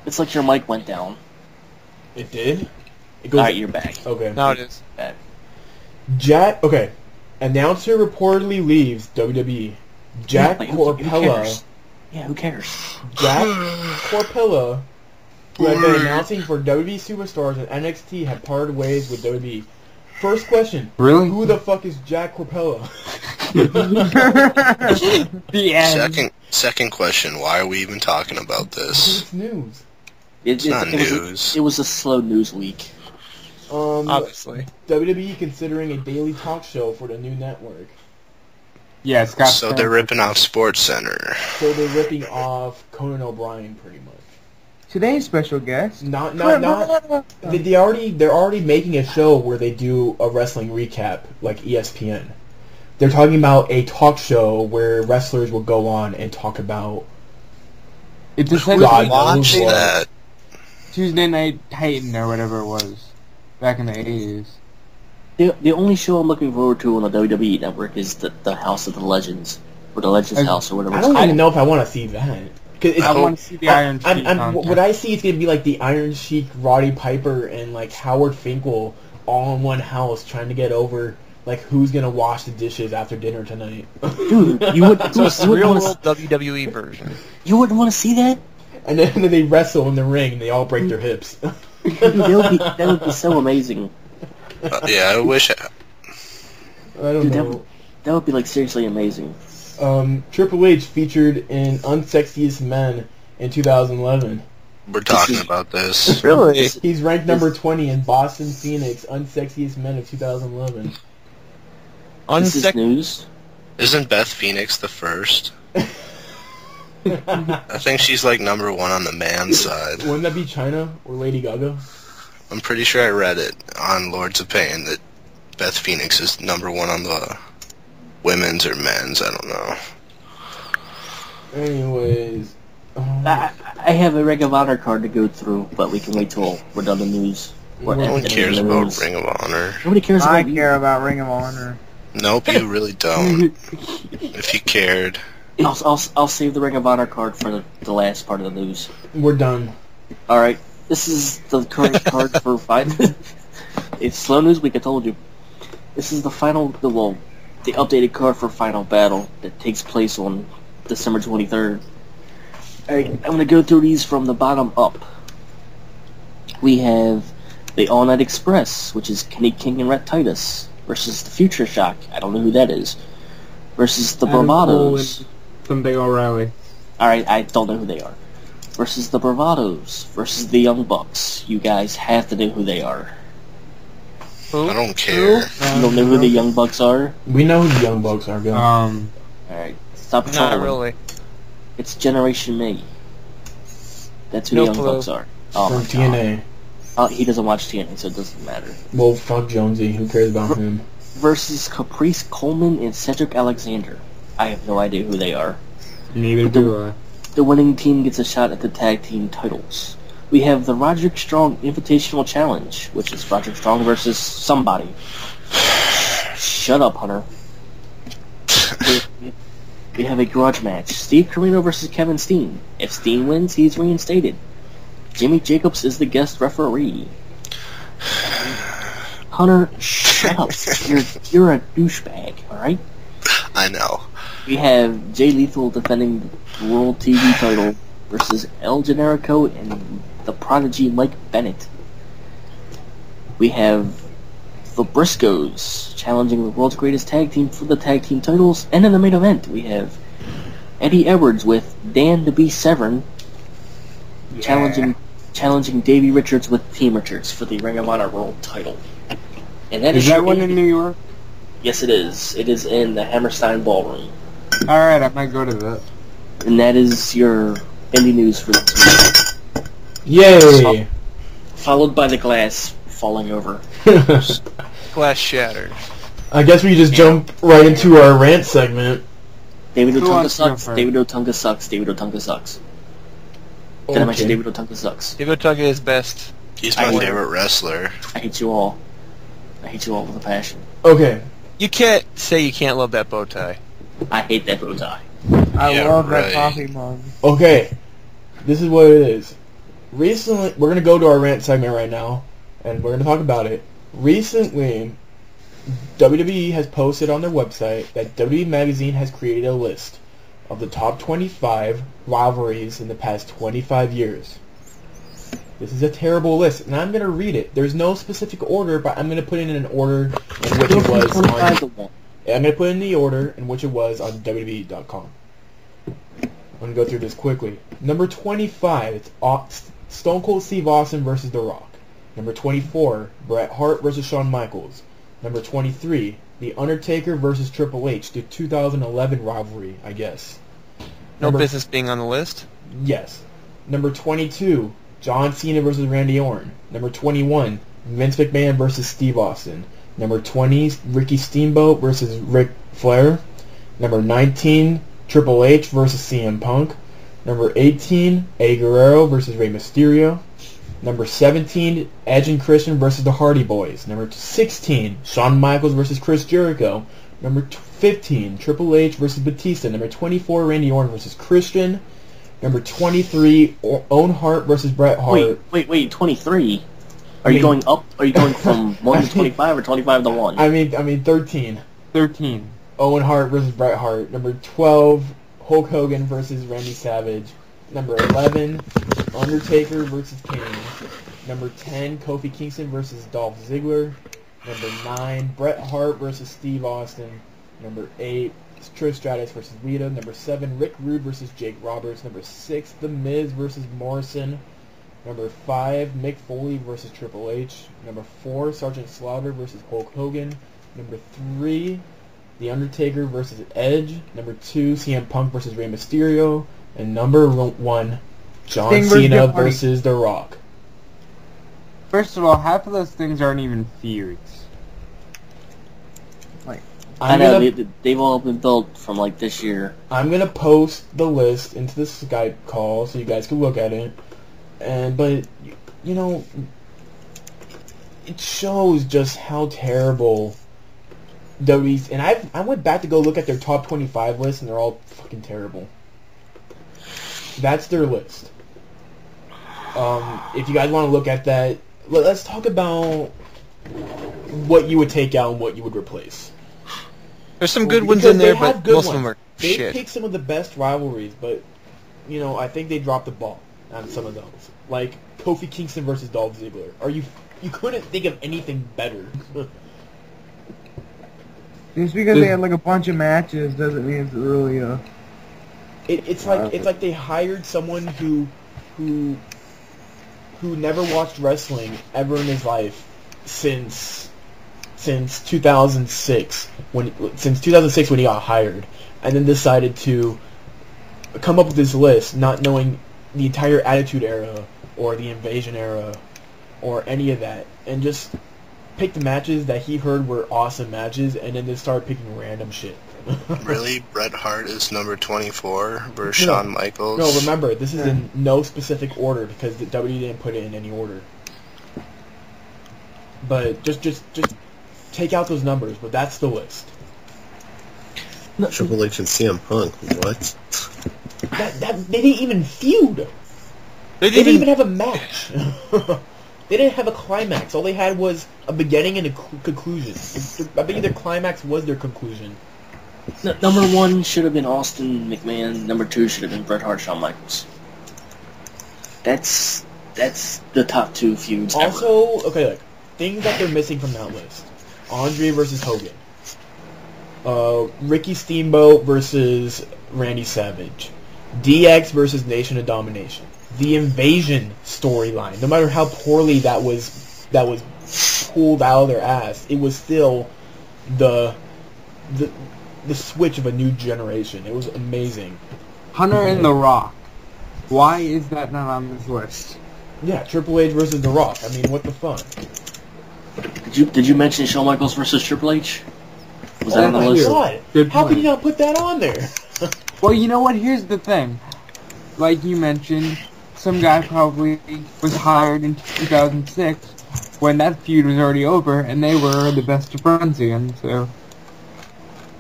It's like your mic went down. It did? It goes. Alright, you're back. Okay. Now it is. Back. Okay. Announcer reportedly leaves WWE. Jack Corpella. Yeah, who cares? Jack Corpella, who had been announcing for WWE Superstars and NXT, had parted ways with WWE. First question. Really? Who the fuck is Jack Corpella? The end. Second question, why are we even talking about this? It's news. It's not news. It was a slow news week. Obviously. WWE considering a daily talk show for the new network. Yeah, Scott. So they're ripping off SportsCenter. So they're ripping off Conan O'Brien pretty much. Today's special guest. Not. They're already making a show where they do a wrestling recap, like ESPN. They're talking about a talk show where wrestlers will go on and talk about. It's God knows essentially what. That Tuesday Night Titan or whatever it was back in the 80s. The only show I'm looking forward to on the WWE Network is the House of the Legends, or the Legends House, or whatever. I don't even know if I want to see that. I want to see the Iron Sheik. What I see is going to be like the Iron Sheik, Roddy Piper, and like Howard Finkel all in one house trying to get over like who's going to wash the dishes after dinner tonight. Dude, you would. So it's the real world WWE version. You wouldn't want to see that. And then they wrestle in the ring and they all break their hips. Dude, that would be so amazing. yeah, I wish. I don't Dude, know. That would be like seriously amazing. Triple H featured in Unsexiest Men in 2011. We're talking about this. Really? He's ranked number 20 in Boston Phoenix Unsexiest Men of 2011. This is news. Isn't Beth Phoenix the first? I think she's like number 1 on the man's side. Wouldn't that be Chyna or Lady Gaga? I'm pretty sure I read it on Lords of Pain that Beth Phoenix is number 1 on the women's or men's, I don't know. Anyways. I have a Ring of Honor card to go through, but we can wait till we're done the news. No one cares about Ring of Honor. Nobody cares about I care about Ring of Honor. Nope, you really don't. If you cared. I'll save the Ring of Honor card for the last part of the news. We're done. Alright, this is the current card for It's slow news week, I told you. This is the updated card for Final Battle that takes place on December 23rd. Alright, I'm going to go through these from the bottom up. We have the All Night Express, which is Kenny King and Rhett Titus, versus the Future Shock, I don't know who that is, versus the Bravados. Some Big O'Reilly. Alright, I don't know who they are. Versus the Bravados, versus the Young Bucks. You guys have to know who they are. I don't care. You don't know who the Young Bucks are? We know who the Young Bucks are, go. Alright, stop trolling. Not really. It's Generation Me. That's who the Young Bucks are. Oh, From TNA. He doesn't watch TNA, so it doesn't matter. Well, fuck Jonesy. Who cares about him? Versus Caprice Coleman and Cedric Alexander. I have no idea who they are. Neither do I. The winning team gets a shot at the tag team titles. We have the Roderick Strong Invitational Challenge, which is Roderick Strong versus somebody. Shut up, Hunter. We have a grudge match. Steve Corino versus Kevin Steen. If Steen wins, he's reinstated. Jimmy Jacobs is the guest referee. Hunter, shut up. You're a douchebag, alright? I know. We have Jay Lethal defending the World TV title versus El Generico and the Prodigy Mike Bennett. We have the Briscoes challenging the world's greatest tag team for the tag team titles. And in the main event, we have Eddie Edwards with Dan the Beast Severn challenging Davey Richards with Team Richards for the Ring of Honor World title. And that Is that one in New York? Yes, it is. It is in the Hammerstein Ballroom. Alright, I might go to that. And that is your indie news for this week. Yay! Followed by the glass falling over. Glass shattered. I guess we just jump right into our rant segment. David Who Otunga wants to go sucks. first? David Otunga sucks. David Otunga sucks. Did I mention David Otunga sucks? David Otunga is best. He's my favorite wrestler. I hate you all. I hate you all with a passion. Okay. You can't say you can't love that bow tie. I hate that bow tie. I love that right. coffee mug. Okay, this is what it is. Recently, we're gonna go to our rant segment right now, and we're gonna talk about it. Recently, WWE has posted on their website that WWE Magazine has created a list of the top 25 rivalries in the past 25 years. This is a terrible list, and I'm going to read it. There's no specific order, but I'm going to put it in an order in which it was on... I'm going to put in the order in which it was on WWE.com. I'm going to go through this quickly. Number 25, it's Stone Cold Steve Austin versus The Rock. Number 24, Bret Hart versus Shawn Michaels. Number 23, The Undertaker versus Triple H, the 2011 rivalry, I guess. No business being on the list? Yes. Number 22, John Cena versus Randy Orton. Number 21, Vince McMahon versus Steve Austin. Number 20, Ricky Steamboat versus Ric Flair. Number 19, Triple H versus CM Punk. Number 18, Eddie Guerrero versus Rey Mysterio. Number 17, Edge and Christian versus the Hardy Boys. Number 16, Shawn Michaels versus Chris Jericho. Number 15, Triple H versus Batista. Number 24, Randy Orton versus Christian. Number 23, Owen Hart versus Bret Hart. Wait, 23? Are you going up? Are you going from 1 to 25 or 25 to 1? I mean 13. 13. Owen Hart versus Bret Hart. Number 12, Hulk Hogan versus Randy Savage. Number 11, Undertaker versus Kane. Number 10, Kofi Kingston versus Dolph Ziggler. Number 9, Bret Hart versus Steve Austin. Number 8, Trish Stratus versus Lita. Number 7, Rick Rude versus Jake Roberts. Number 6, The Miz versus Morrison. Number 5, Mick Foley versus Triple H. Number 4, Sergeant Slaughter versus Hulk Hogan. Number 3, The Undertaker versus Edge. Number 2, CM Punk versus Rey Mysterio. And number 1, John Cena versus The Rock. First of all, half of those things aren't even feuds. I know, they've all been built from, like, this year. I'm going to post the list into the Skype call so you guys can look at it. But, you know, it shows just how terrible WWE's... And I went back to go look at their top 25 list, and they're all fucking terrible. That's their list. If you guys want to look at that, let's talk about what you would take out and what you would replace. There's some good ones in there, but most of them are shit. They picked some of the best rivalries, but, you know, I think they dropped the ball on some of those. Like, Kofi Kingston versus Dolph Ziggler. You couldn't think of anything better. Just because they had, like, a bunch of matches doesn't mean it's really a... It's like they hired someone who never watched wrestling ever in his life since 2006 when he got hired, and then decided to come up with this list not knowing the entire Attitude Era or the Invasion Era or any of that, and just picked the matches that he heard were awesome matches, and then just started picking random shit. Really? Bret Hart is number 24 versus Shawn Michaels? No, remember, this is in no specific order because the WWE didn't put it in any order. But just take out those numbers, but that's the list. Triple H and CM Punk, what? They didn't even feud. They didn't even have a match. They didn't have a climax. All they had was a beginning and a conclusion. I bet their climax was their conclusion. Number 1 should have been Austin McMahon. Number 2 should have been Bret Hart, Shawn Michaels. That's the top 2 feuds also, ever. Okay, look, things that they're missing from that list. Andre versus Hogan. Ricky Steamboat versus Randy Savage. DX versus Nation of Domination. The Invasion storyline. No matter how poorly that was pulled out of their ass, it was still the switch of a new generation. It was amazing. Hunter and The Rock. Why is that not on this list? Yeah, Triple H versus The Rock. I mean, what the fuck? Did you mention Shawn Michaels versus Triple H? Was that on the list? God. How could you not put that on there? Well, you know what? Here's the thing. Like you mentioned, some guy probably was hired in 2006 when that feud was already over, and they were the best of friends again, so...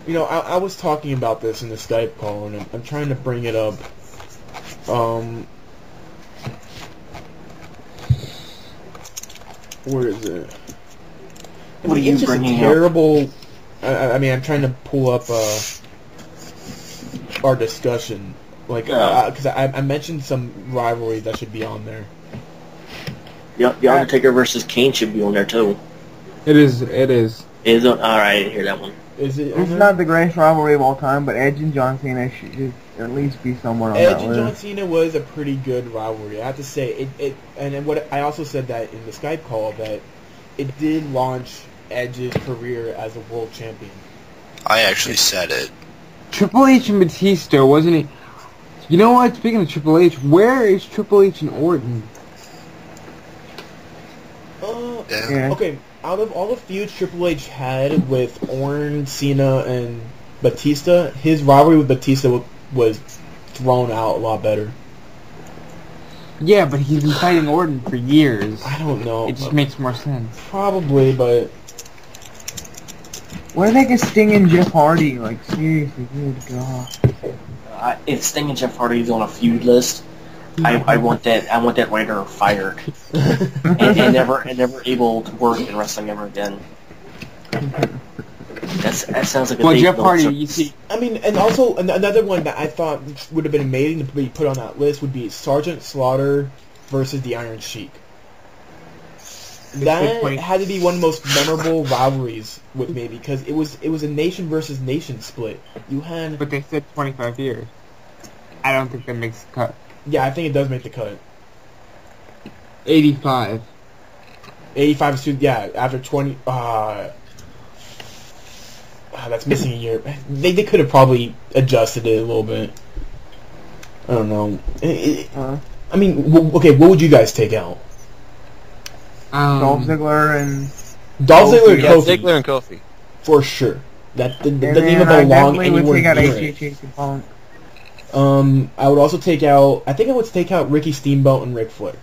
You know, I was talking about this in the Skype call, and I'm trying to bring it up. Where is it? What are you it's just bringing a terrible. I mean, I'm trying to pull up our discussion, like, because I mentioned some rivalries that should be on there. The Undertaker versus Kane should be on there too. It is. It is. Is it? All right, I didn't hear that one. Is it? It's not the greatest rivalry of all time, but Edge and John Cena should at least be somewhere on Edge that and list. John Cena was a pretty good rivalry. I have to say and then what I also said that in the Skype call that it did launch Edge's career as a world champion. I actually said it. Triple H and Batista, wasn't he? You know what? Speaking of Triple H, where is Triple H and Orton? Yeah. Okay, out of all the feuds Triple H had with Orton, Cena, and Batista, his rivalry with Batista was thrown out a lot better. Yeah, but he's been fighting Orton for years. I don't know. It just makes more sense. Probably, but... What if they get Sting and Jeff Hardy? Like, seriously, good God. If Sting and Jeff Hardy's on a feud list, I want that writer fired and never able to work in wrestling ever again. That sounds like a Jeff Hardy, you see. I mean, and also another one that I thought would have been amazing to be put on that list would be Sergeant Slaughter versus the Iron Sheik. That had to be one of the most memorable rivalries with me because it was a nation versus nation split. You had, but they said 25 years. I don't think that makes the cut. Yeah, I think it does make the cut. 85. 85 is yeah. After 20, that's missing a year. They could have probably adjusted it a little bit. I don't know. I mean, okay, what would you guys take out? Dolph Ziggler and Ziggler and Kofi. For sure. That doesn't even I belong definitely would anywhere take out near HHH and Punk. I would also take out... I think I would take out Ricky Steamboat and Ric Flair.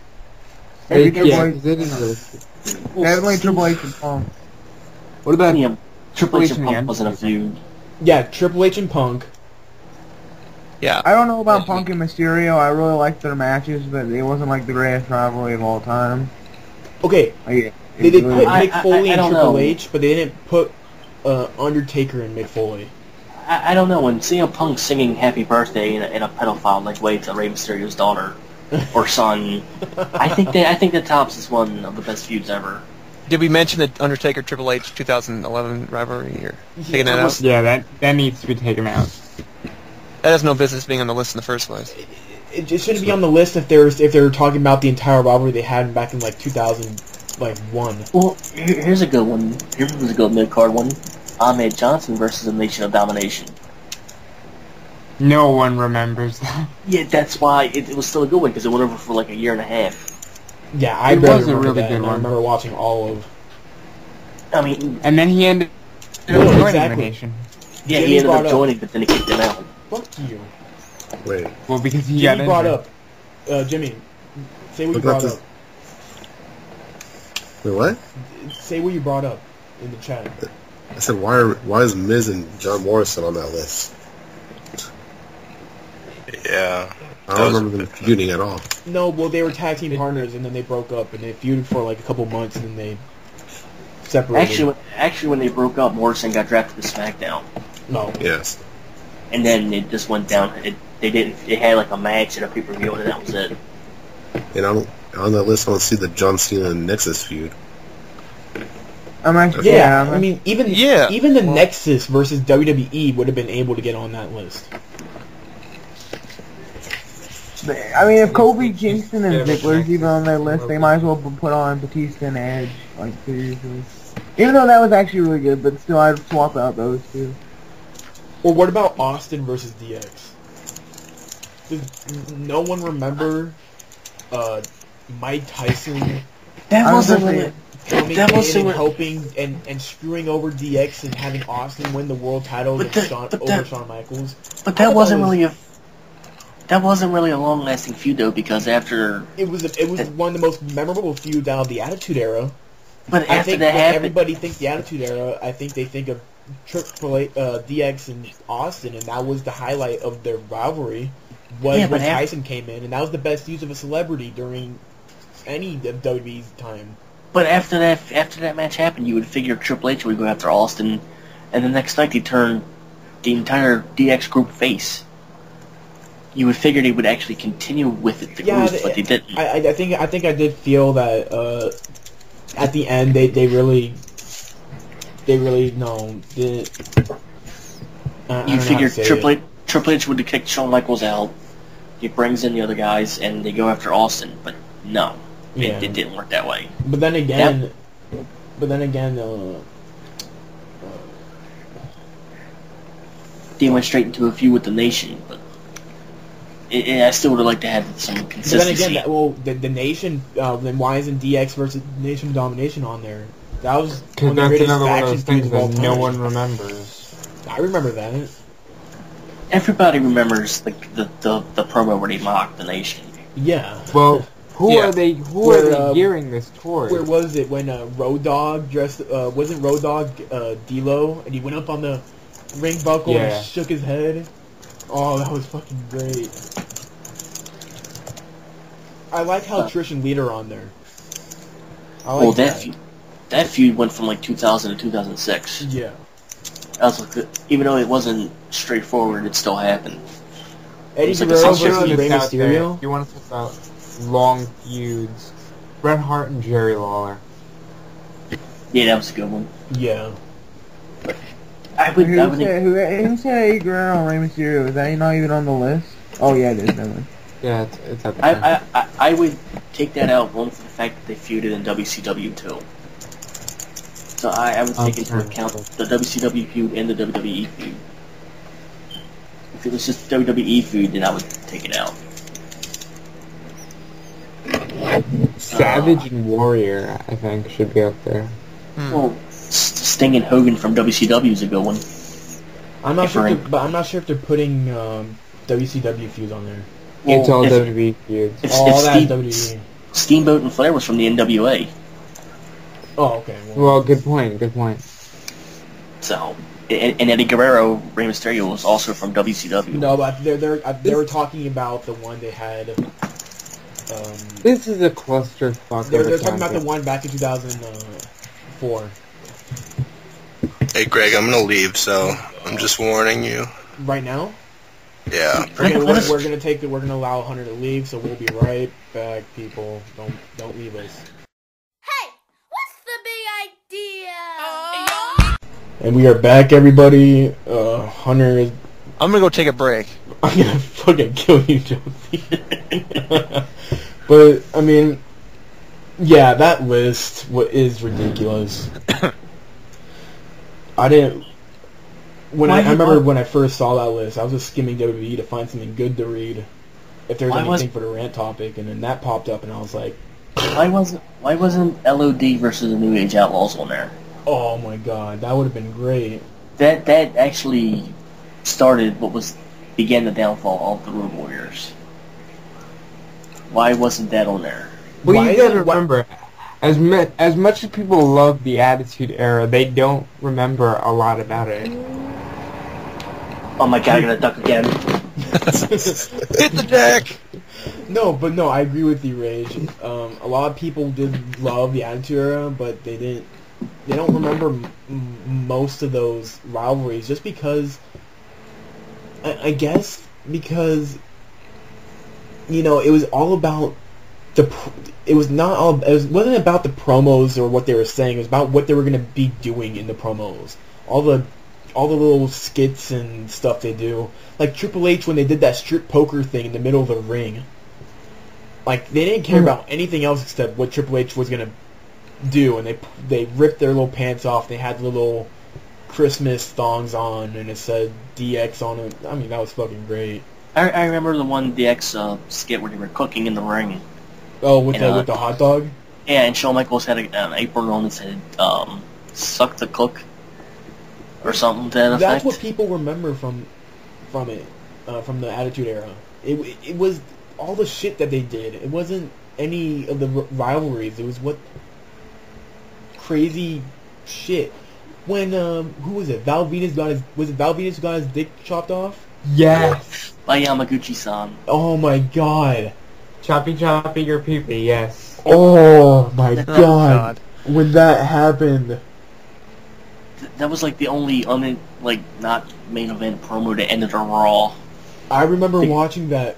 Definitely Triple H and Punk. What about Triple H and Punk wasn't a feud. Yeah, Triple H and Punk. Yeah. I don't know about Punk and Mysterio. I really liked their matches, but it wasn't like the greatest rivalry of all time. Okay. They put Mick Foley and Triple know. H, but they didn't put Undertaker and Mick Foley. I don't know. When CM Punk singing "Happy Birthday" in a pedophile-like way to Rey Mysterio's daughter or son, I think that tops is one of the best feuds ever. Did we mention the Undertaker Triple H 2011 rivalry here? Taking that out? Yeah, that needs to be taken out. That has no business being on the list in the first place. It just shouldn't be on the list if they were talking about the entire rivalry they had back in like 2001. Well, here's a good one. Here's a good mid-card one. Ahmed Johnson versus the Nation of Domination. No one remembers that. Yeah, that's why it was still a good one because it went over for like a year and a half. Yeah, I barely remember that. I remember watching all of. I mean, and then he ended up joining the Nation. Yeah, he ended up joining, but then he kicked him out. Fuck you. Wait. Well, because he Jimmy got brought injured. up. Jimmy, say what you brought up. Wait, what? Say what you brought up in the chat. I said, why is Miz and John Morrison on that list? Yeah. I don't remember them feuding at all. No, well, they were tag team partners, and then they broke up, and they feuded for like a couple months, and then they separated. Actually, when they broke up, Morrison got drafted to SmackDown. No. Yes. And then it just went down. They had like a match and a pay-per-view, and that was it. And on that list, I don't see the John Cena and Nexus feud. I mean, even the Nexus versus WWE would have been able to get on that list. I mean, if Kofi Kingston and Ziggler's even on that list, they might as well put on Batista and Edge. Like, seriously. Even though that was actually really good, but still, I'd swap out those two. Or what about Austin versus DX? Does no one remember Mike Tyson? That wasn't really... helping and screwing over DX and having Austin win the world title against Shawn Michaels. But that wasn't really a long-lasting feud though, because after it was one of the most memorable feuds out of the Attitude Era. But after that happened, everybody thinks the Attitude Era. I think they think of DX and Austin, and that was the highlight of their rivalry. When Tyson came in, and that was the best use of a celebrity during any of WWE's time. But after that match happened, you would figure Triple H would go after Austin, and the next night he turned the entire DX group face. You would figure they would actually continue with it, but they didn't. I think I did feel that at the end they really did. You figure Triple H would have kicked Shawn Michaels out. He brings in the other guys, and they go after Austin. But no, it didn't work that way. But then again, they went straight into a feud with the Nation. But I still would have liked to have some consistency. But then again, the Nation. Then why isn't DX versus Nation Domination on there? That was one of the greatest faction feuds of all time. No one remembers. I remember that. Everybody remembers the promo where they mocked the Nation. Yeah. Well, who are they gearing this towards? Where was it when Road Dogg wasn't Road Dogg D-Lo, and he went up on the ring buckle and shook his head? Oh, that was fucking great. I like how Trish and Lita are on there. That feud went from like 2000 to 2006. Yeah. That was even though it wasn't straightforward, it still happened. Eddie Guerrero versus Rey Mysterio. You want to talk about long feuds? Bret Hart and Jerry Lawler. Yeah, that was a good one. Yeah. Who said Eddie Guerrero and Rey Mysterio? Is that not even on the list? Oh yeah, it is. Never. Yeah, it's at the I would take that out only for the fact that they feuded in WCW too. So I would take into account the WCW feud and the WWE feud. If it was just WWE feud, then I would take it out. Savage and Warrior, I think, should be up there. Well, Sting and Hogan from WCW is a good one. I'm not sure if they're putting WCW feuds on there. Well, it's all WWE feuds. That's WWE. Steamboat and Flair was from the NWA. Oh, okay. Well, good point. So, and Eddie Guerrero, Rey Mysterio was also from WCW. No, but they were talking about the one they had. This is a clusterfuck. They're talking about the one back in 2004. Hey, Greg, I'm gonna leave, so I'm just warning you. Right now? Yeah. Okay, we're gonna allow Hunter to leave, so we'll be right back, people. Don't leave us. And we are back, everybody. Hunter is... I'm gonna go take a break. I'm gonna fucking kill you, Josie. But, I mean... Yeah, that list is ridiculous. I remember when I first saw that list, I was just skimming WWE to find something good to read. If there's anything for the rant topic, and then that popped up, and I was like... Why wasn't LOD versus the New Age Outlaws on there? Oh my god, that would have been great. That actually began the downfall of the Road Warriors. Why wasn't that on there? Well, you gotta remember, as much as people love the Attitude Era, they don't remember a lot about it. Oh my god, I'm gonna duck again. Hit the deck! No, I agree with you, Rage. A lot of people did love the Attitude Era, but they don't remember most of those rivalries, just because, I guess, because, you know, it was all about it wasn't about the promos or what they were saying. It was about what they were going to be doing in the promos. All the little skits and stuff they do. Like Triple H when they did that strip poker thing in the middle of the ring. Like, they didn't care about anything else except what Triple H was going to do, and they ripped their little pants off. They had little Christmas thongs on, and it said DX on it. I mean, that was fucking great. I remember the one DX skit where they were cooking in the ring. Oh, with the hot dog? Yeah, and Shawn Michaels had an apron on that said, suck the cook, or something to that effect. That's what people remember from it, from the Attitude Era. It was all the shit that they did. It wasn't any of the rivalries. It was what crazy shit. when who was it? Val Venus was it Val Venus who got his dick chopped off? Yes. By Yamaguchi-san. Oh my god. Choppy choppy your pee-pee, yes. Oh my god. God. When that happened. That was like the only not main event promo that ended a Raw. I remember watching that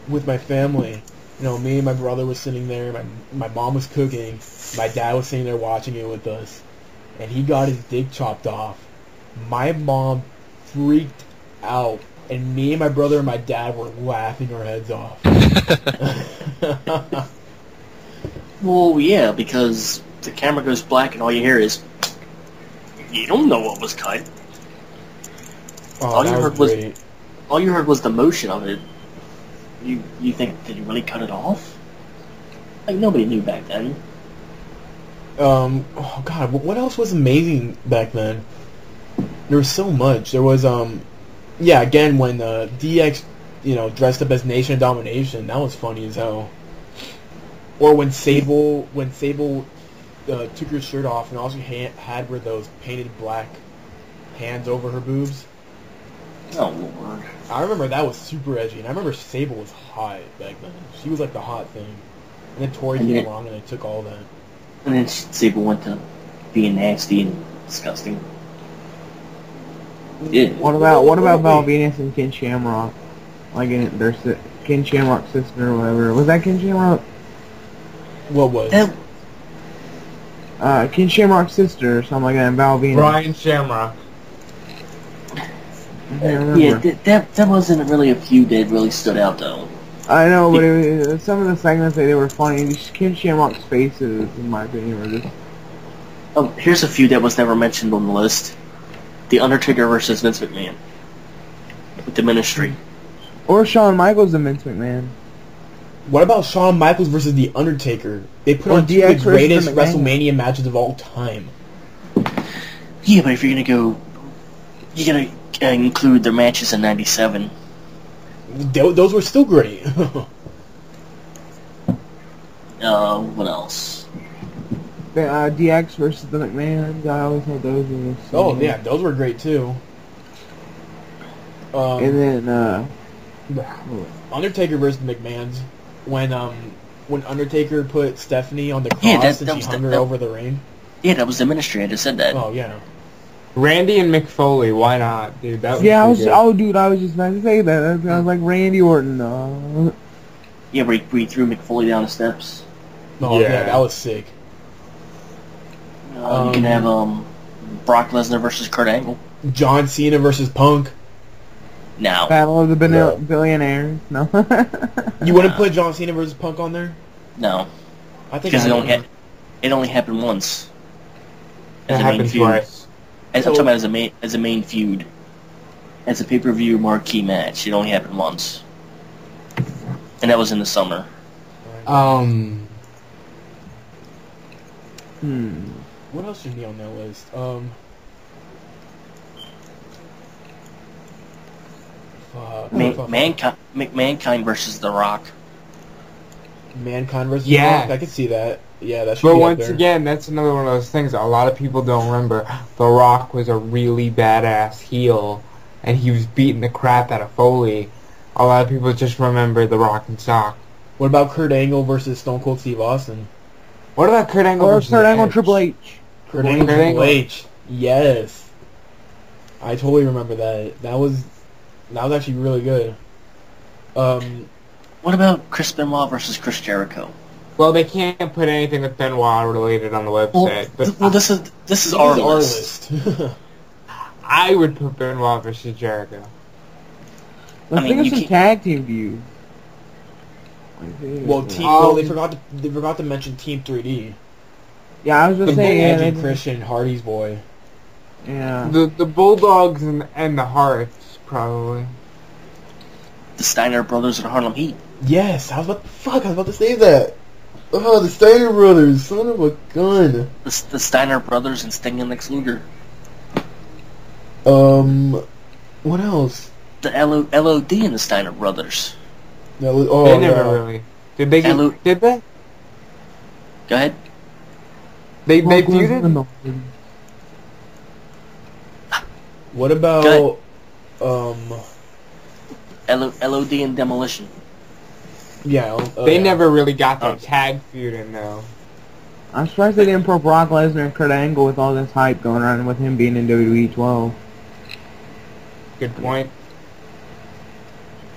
with my family. You know, me and my brother was sitting there, my mom was cooking, my dad was sitting there watching it with us, and he got his dick chopped off. My mom freaked out, and me and my brother and my dad were laughing our heads off. Well, yeah, because the camera goes black and all you hear is, you don't know what was cut. Oh, All you that heard was great. All you heard was the motion of it. You think, did he really cut it off? Like, nobody knew back then. Oh god, what else was amazing back then? There was so much. There was, yeah, again, when DX, you know, dressed up as Nation of Domination, that was funny as hell. Or when Sable took her shirt off and all she had were those painted black hands over her boobs. Oh, Lord. I remember that was super edgy, and I remember Sable was hot back then. She was like the hot thing. And then Tori came along and they took all that. And then Sable went to being nasty and disgusting. Yeah. What about Val Venus and Ken Shamrock? Like their Ken Shamrock's sister or whatever. Was that Ken Shamrock? What was? Ken Shamrock's sister or something like that, and Val Venus. Brian Shamrock. Yeah, that wasn't really a feud that really stood out, though. I know, but some of the segments they were funny. Just Ken Shamrock's faces, in my opinion, were just... Oh, here's a feud that was never mentioned on the list. The Undertaker versus Vince McMahon. With the Ministry. Or Shawn Michaels and Vince McMahon. What about Shawn Michaels versus The Undertaker? They put Or on two of DX the greatest versus McMahon. WrestleMania matches of all time. Yeah, but if you're gonna go... You gotta include their matches in '97. Those were still great. What else? DX versus the McMahons. I always thought those were... Oh, yeah, those were great, too. And then, Undertaker versus the McMahons. When Undertaker put Stephanie on the cross and she hung her over the ring. Yeah, that was the Ministry. I just said that. Oh, yeah. Randy and Mick Foley, why not, dude? That was yeah, good. I was just about to say that. I was like Randy Orton. Yeah, where he threw Mick Foley down the steps. Oh, yeah, that was sick. You can have Brock Lesnar versus Kurt Angle. John Cena versus Punk. No. Battle of the Billionaires. No. You wouldn't put John Cena versus Punk on there? No. I think because it only happened once. It happened twice. I'm talking about as a main feud. As a pay-per-view marquee match, it only happened once. And that was in the summer. What else should be on that list? Mankind versus The Rock. Mankind versus The Rock? I could see that. Yeah, that should but be once up there. again, that's another one of those things a lot of people don't remember. The Rock was a really badass heel, and he was beating the crap out of Foley. A lot of people just remember The Rock and Sock. What about Kurt Angle versus Stone Cold Steve Austin? What about Kurt Angle versus Kurt Angle Edge? Triple H? Kurt Angle Triple H. Yes. I totally remember that. That was actually really good. What about Chris Benoit versus Chris Jericho? Well, they can't put anything with Benoit related on the website. Well, this is our list. I would put Benoit versus Jericho. Let's think of some tag team views. Well, they forgot to mention Team 3D. Yeah, I was just saying. Edge and Christian, Hardy's boy. Yeah. The Bulldogs and the Hearts probably. The Steiner Brothers and Harlem Heat. Yes, I was about to say that. Oh, the Steiner Brothers, son of a gun. The Steiner Brothers and Sting and Lex Luger. What else? The LOD and the Steiner Brothers. They never really. Did they? Did they? Go ahead. They feuded. What about LOD and Demolition? Yeah, they never really got their tag feud in though. I'm surprised they didn't put Brock Lesnar and Kurt Angle with all this hype going on with him being in WWE 12. Good point.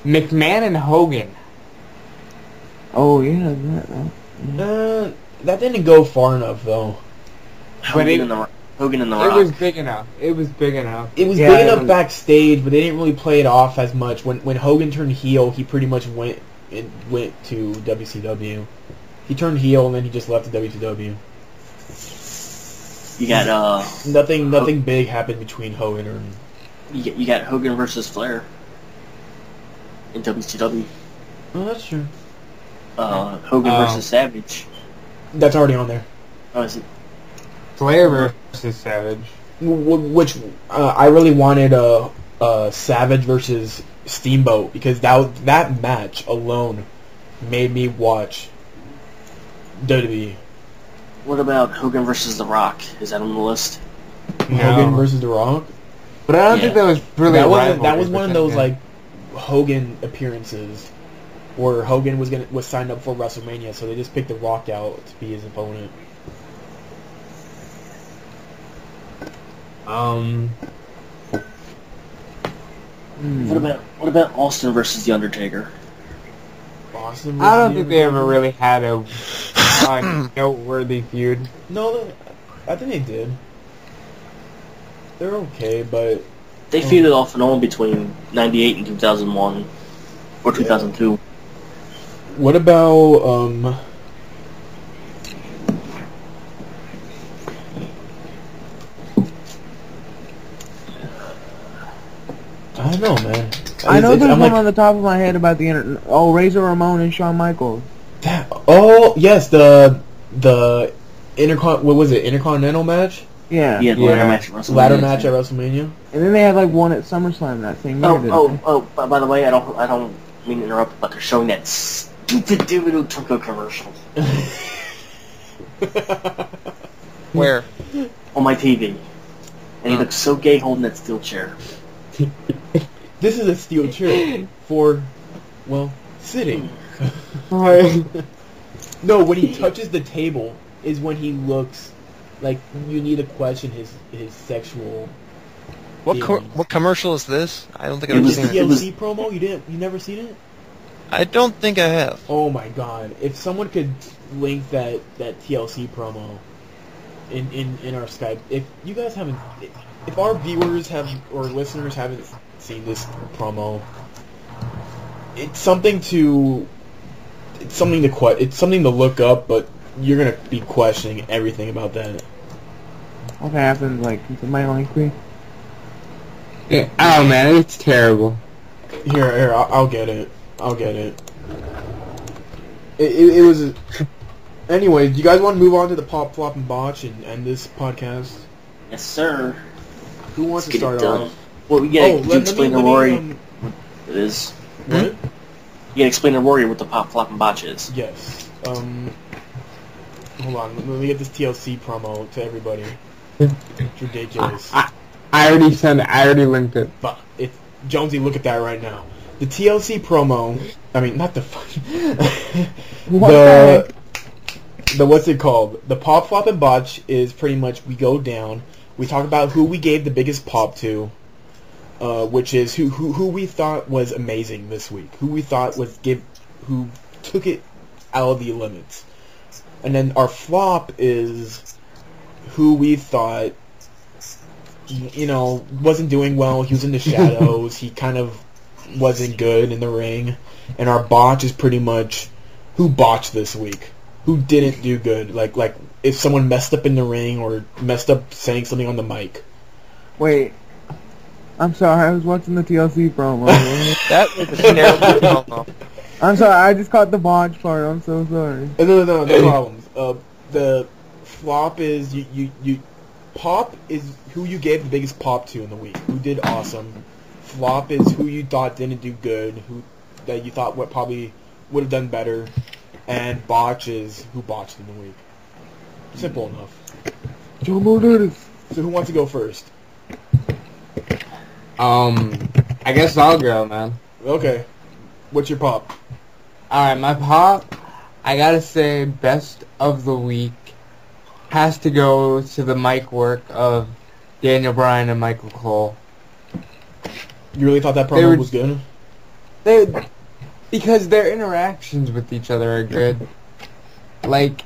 McMahon and Hogan. Oh yeah, that didn't go far enough though. Hogan and the Rock. It was big enough. It was big enough. It was big enough backstage, but they didn't really play it off as much. When Hogan turned heel, he pretty much went to WCW. He turned heel and then he just left to WCW. You got nothing big happened between Hogan and. You got Hogan versus Flair in WCW. Oh, that's true. Hogan versus Savage. That's already on there. Oh, is it? Flair versus Savage. Which I really wanted Savage versus Steamboat because that match alone made me watch WWE. What about Hogan versus The Rock? Is that on the list? No. Hogan versus The Rock? But I don't think that was really that was one of those like Hogan appearances where Hogan was signed up for WrestleMania, so they just picked The Rock out to be his opponent. What about Austin versus The Undertaker? Austin versus I don't think they ever really had a noteworthy feud. No, I think they did. They're okay, but... They feuded off and on between 98 and 2001. Or 2002. What about, I don't know, man. I know there's one on the top of my head about the Razor Ramon and Shawn Michaels. Yes, the what was it? Intercontinental match? Yeah. Yeah, ladder match at WrestleMania. Ladder match at WrestleMania. And then they had like one at SummerSlam that same year. By the way, I don't mean to interrupt, but they're showing that stupid Doodoo Turco commercial. Where? On my TV. And he looks so gay holding that steel chair. This is a steel chair for, well, sitting. No, when he touches the table is when he looks like you need to question his sexual. What commercial is this? I don't think I've seen it. It was TLC promo. You never seen it? I don't think I have. Oh my god! If someone could link that TLC promo in our Skype, if you guys haven't, if our viewers or listeners haven't seen this promo, it's something to look up, but you're gonna be questioning everything about that. What happens? Like, can somebody link me? Yeah. Oh man, it's terrible. Here, I'll get it. It was. Anyway, do you guys want to move on to the pop, flop, and botch and end this podcast? Yes, sir. Who wants to start off? Well, you gotta explain to Rory what it is. What? You gotta explain to Rory what the pop, flop, and botch is. Yes. Hold on. Let me get this TLC promo to everybody. It's ridiculous. I already sent it. I already linked it. Fuck. Jonesy, look at that right now. The TLC promo. I mean, not the what's it called? The pop, flop, and botch is pretty much we go down. We talk about who we gave the biggest pop to, which is who we thought was amazing this week. Who we thought who took it out of the limits. And then our flop is who we thought, wasn't doing well. He was in the shadows. He kind of wasn't good in the ring. And our botch is pretty much who botched this week. Who didn't do good. Like if someone messed up in the ring or messed up saying something on the mic. Wait. I'm sorry, I was watching the TLC promo. That was a terrible promo. I'm sorry, I just caught the botch part. I'm so sorry. No problems. The flop is you pop is who you gave the biggest pop to in the week. Who did awesome. Flop is who you thought didn't do good. That you thought probably would have done better. And botch is who botched in the week. Simple enough. So who wants to go first? I guess I'll go, man. Okay. What's your pop? Alright, my pop, I gotta say, best of the week has to go to the mic work of Daniel Bryan and Michael Cole. You really thought that promo was good? Because their interactions with each other are good. Like,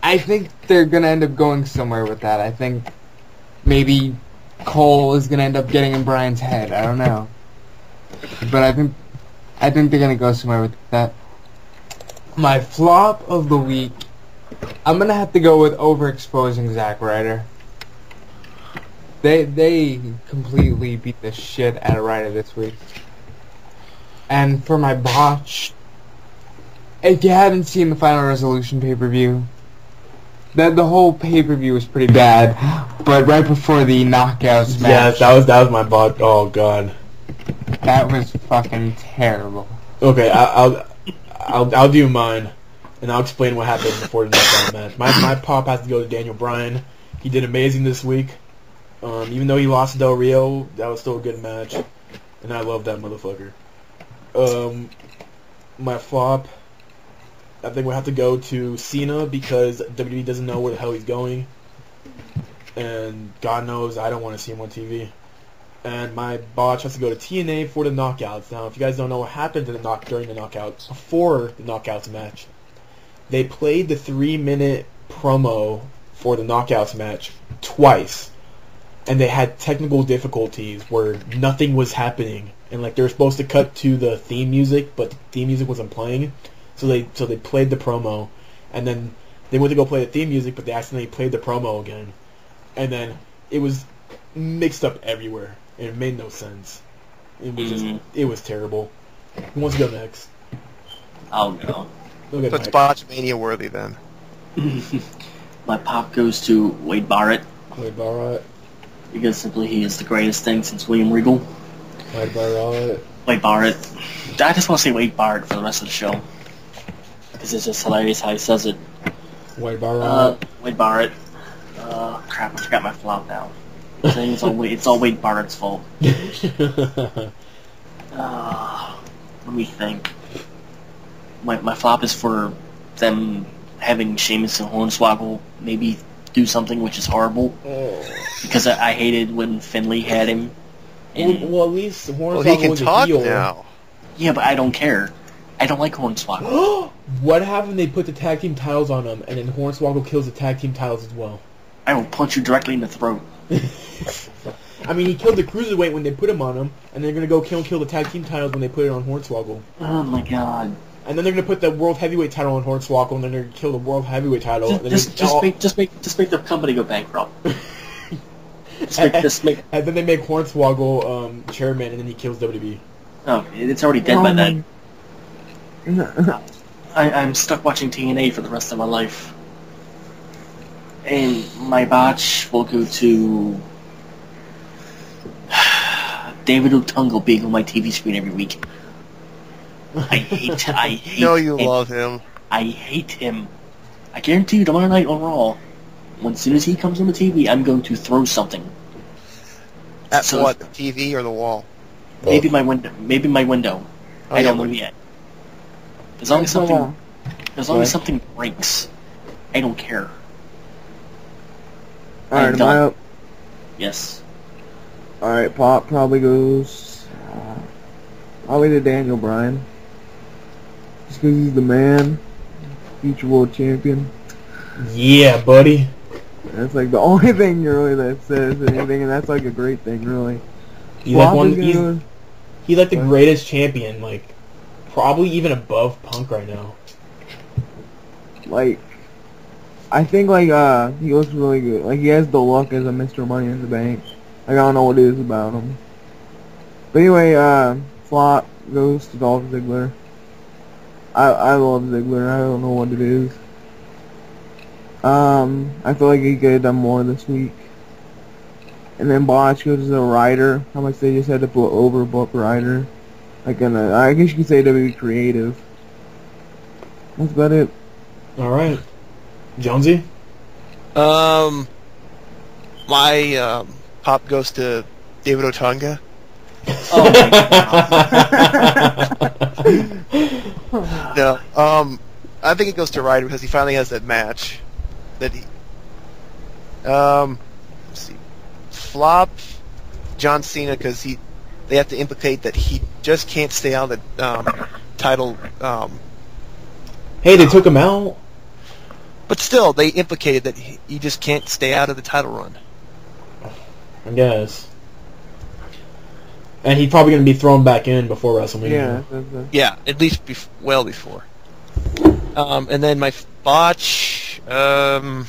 I think they're gonna end up going somewhere with that. I think maybe Cole is gonna end up getting in Bryan's head. I don't know, but I think they're gonna go somewhere with that. My flop of the week, I'm gonna have to go with overexposing Zack Ryder. They completely beat the shit out of Ryder this week. And for my botch, if you haven't seen the Final Resolution pay-per-view, the whole pay-per-view was pretty bad, but right before the knockouts match... Yes, that was my botch. Oh, God. That was fucking terrible. Okay, I'll do mine, and I'll explain what happened before the knockout match. My pop has to go to Daniel Bryan. He did amazing this week. Even though he lost to Del Rio, that was still a good match, and I love that motherfucker. My flop, I think we'll have to go to Cena because WWE doesn't know where the hell he's going, and God knows I don't want to see him on TV. And my botch has to go to TNA for the knockouts. Now, if you guys don't know what happened to during the knockouts, before the knockouts match, they played the 3-minute promo for the knockouts match twice. And they had technical difficulties where nothing was happening, and like they were supposed to cut to the theme music, but the theme music wasn't playing, so they played the promo, and then they went to go play the theme music, but they accidentally played the promo again, and then it was mixed up everywhere, and it made no sense. It was it was terrible. Who wants to go next? I'll go. Okay, So it's Botchmania worthy then. My pop goes to Wade Barrett. Wade Barrett. Because simply he is the greatest thing since William Regal. Wade Barrett. Wade Barrett. I just want to say Wade Barrett for the rest of the show. Because it's just hilarious how he says it. Wade Barrett. Wade Barrett. Crap, I forgot my flop now. I'm saying it's all Wade Barrett's fault. Let me think. My flop is for them having Sheamus and Hornswoggle maybe do something which is horrible. Because I hated when Finlay had him. Well, at least Hornswoggle he can was talk a heel. now. Yeah, but I don't care. I don't like Hornswoggle. What happened if they put the tag team titles on him, and then Hornswoggle kills the tag team titles as well? I will punch you directly in the throat. I mean, he killed the Cruiserweight when they put him on him, and they're going to go kill the tag team titles when they put it on Hornswoggle. Oh my god. And then they're going to put the World Heavyweight title on Hornswoggle, and then they're going to kill the World Heavyweight title. Just make the company go bankrupt. And then they make Hornswoggle chairman, and then he kills WWE. Oh, it's already dead by then. I'm stuck watching TNA for the rest of my life. And my botch will go to David Otunga being on my TV screen every week. I hate No, you him. love him. I hate him. I guarantee you tomorrow night on Raw, as soon as he comes on the TV, I'm going to throw something. At what, the TV or the wall? Maybe my window. I don't know yet. As long as something breaks, I don't care. Alright, am I up? Yes. Alright, Pop probably goes... probably to Daniel Bryan. Just because he's the man. Future world champion. Yeah, buddy. That's like the only thing really that says anything, and that's like a great thing, really. He's like the greatest champion, like, probably even above Punk right now. Like, I think, like, he looks really good. Like, he has the look as a Mr. Money in the Bank. Like, I don't know what it is about him. But anyway, flop goes to Dolph Ziggler. I love Ziggler. I don't know what it is. I feel like he could have done more this week. And then botch goes to Ryder. How much they just had to put overbook Ryder. Like, I guess you could say WWE creative. That's about it. Alright. Jonesy? My pop goes to David Otunga. Oh my God. No, I think it goes to Ryder because he finally has that match. That he, let's see, flop John Cena because they have to implicate that he just can't stay out of the title. Hey, they took him out. But still, they implicated that he just can't stay out of the title run. I guess. And he's probably going to be thrown back in before WrestleMania. Yeah, at least well before. And then my botch. I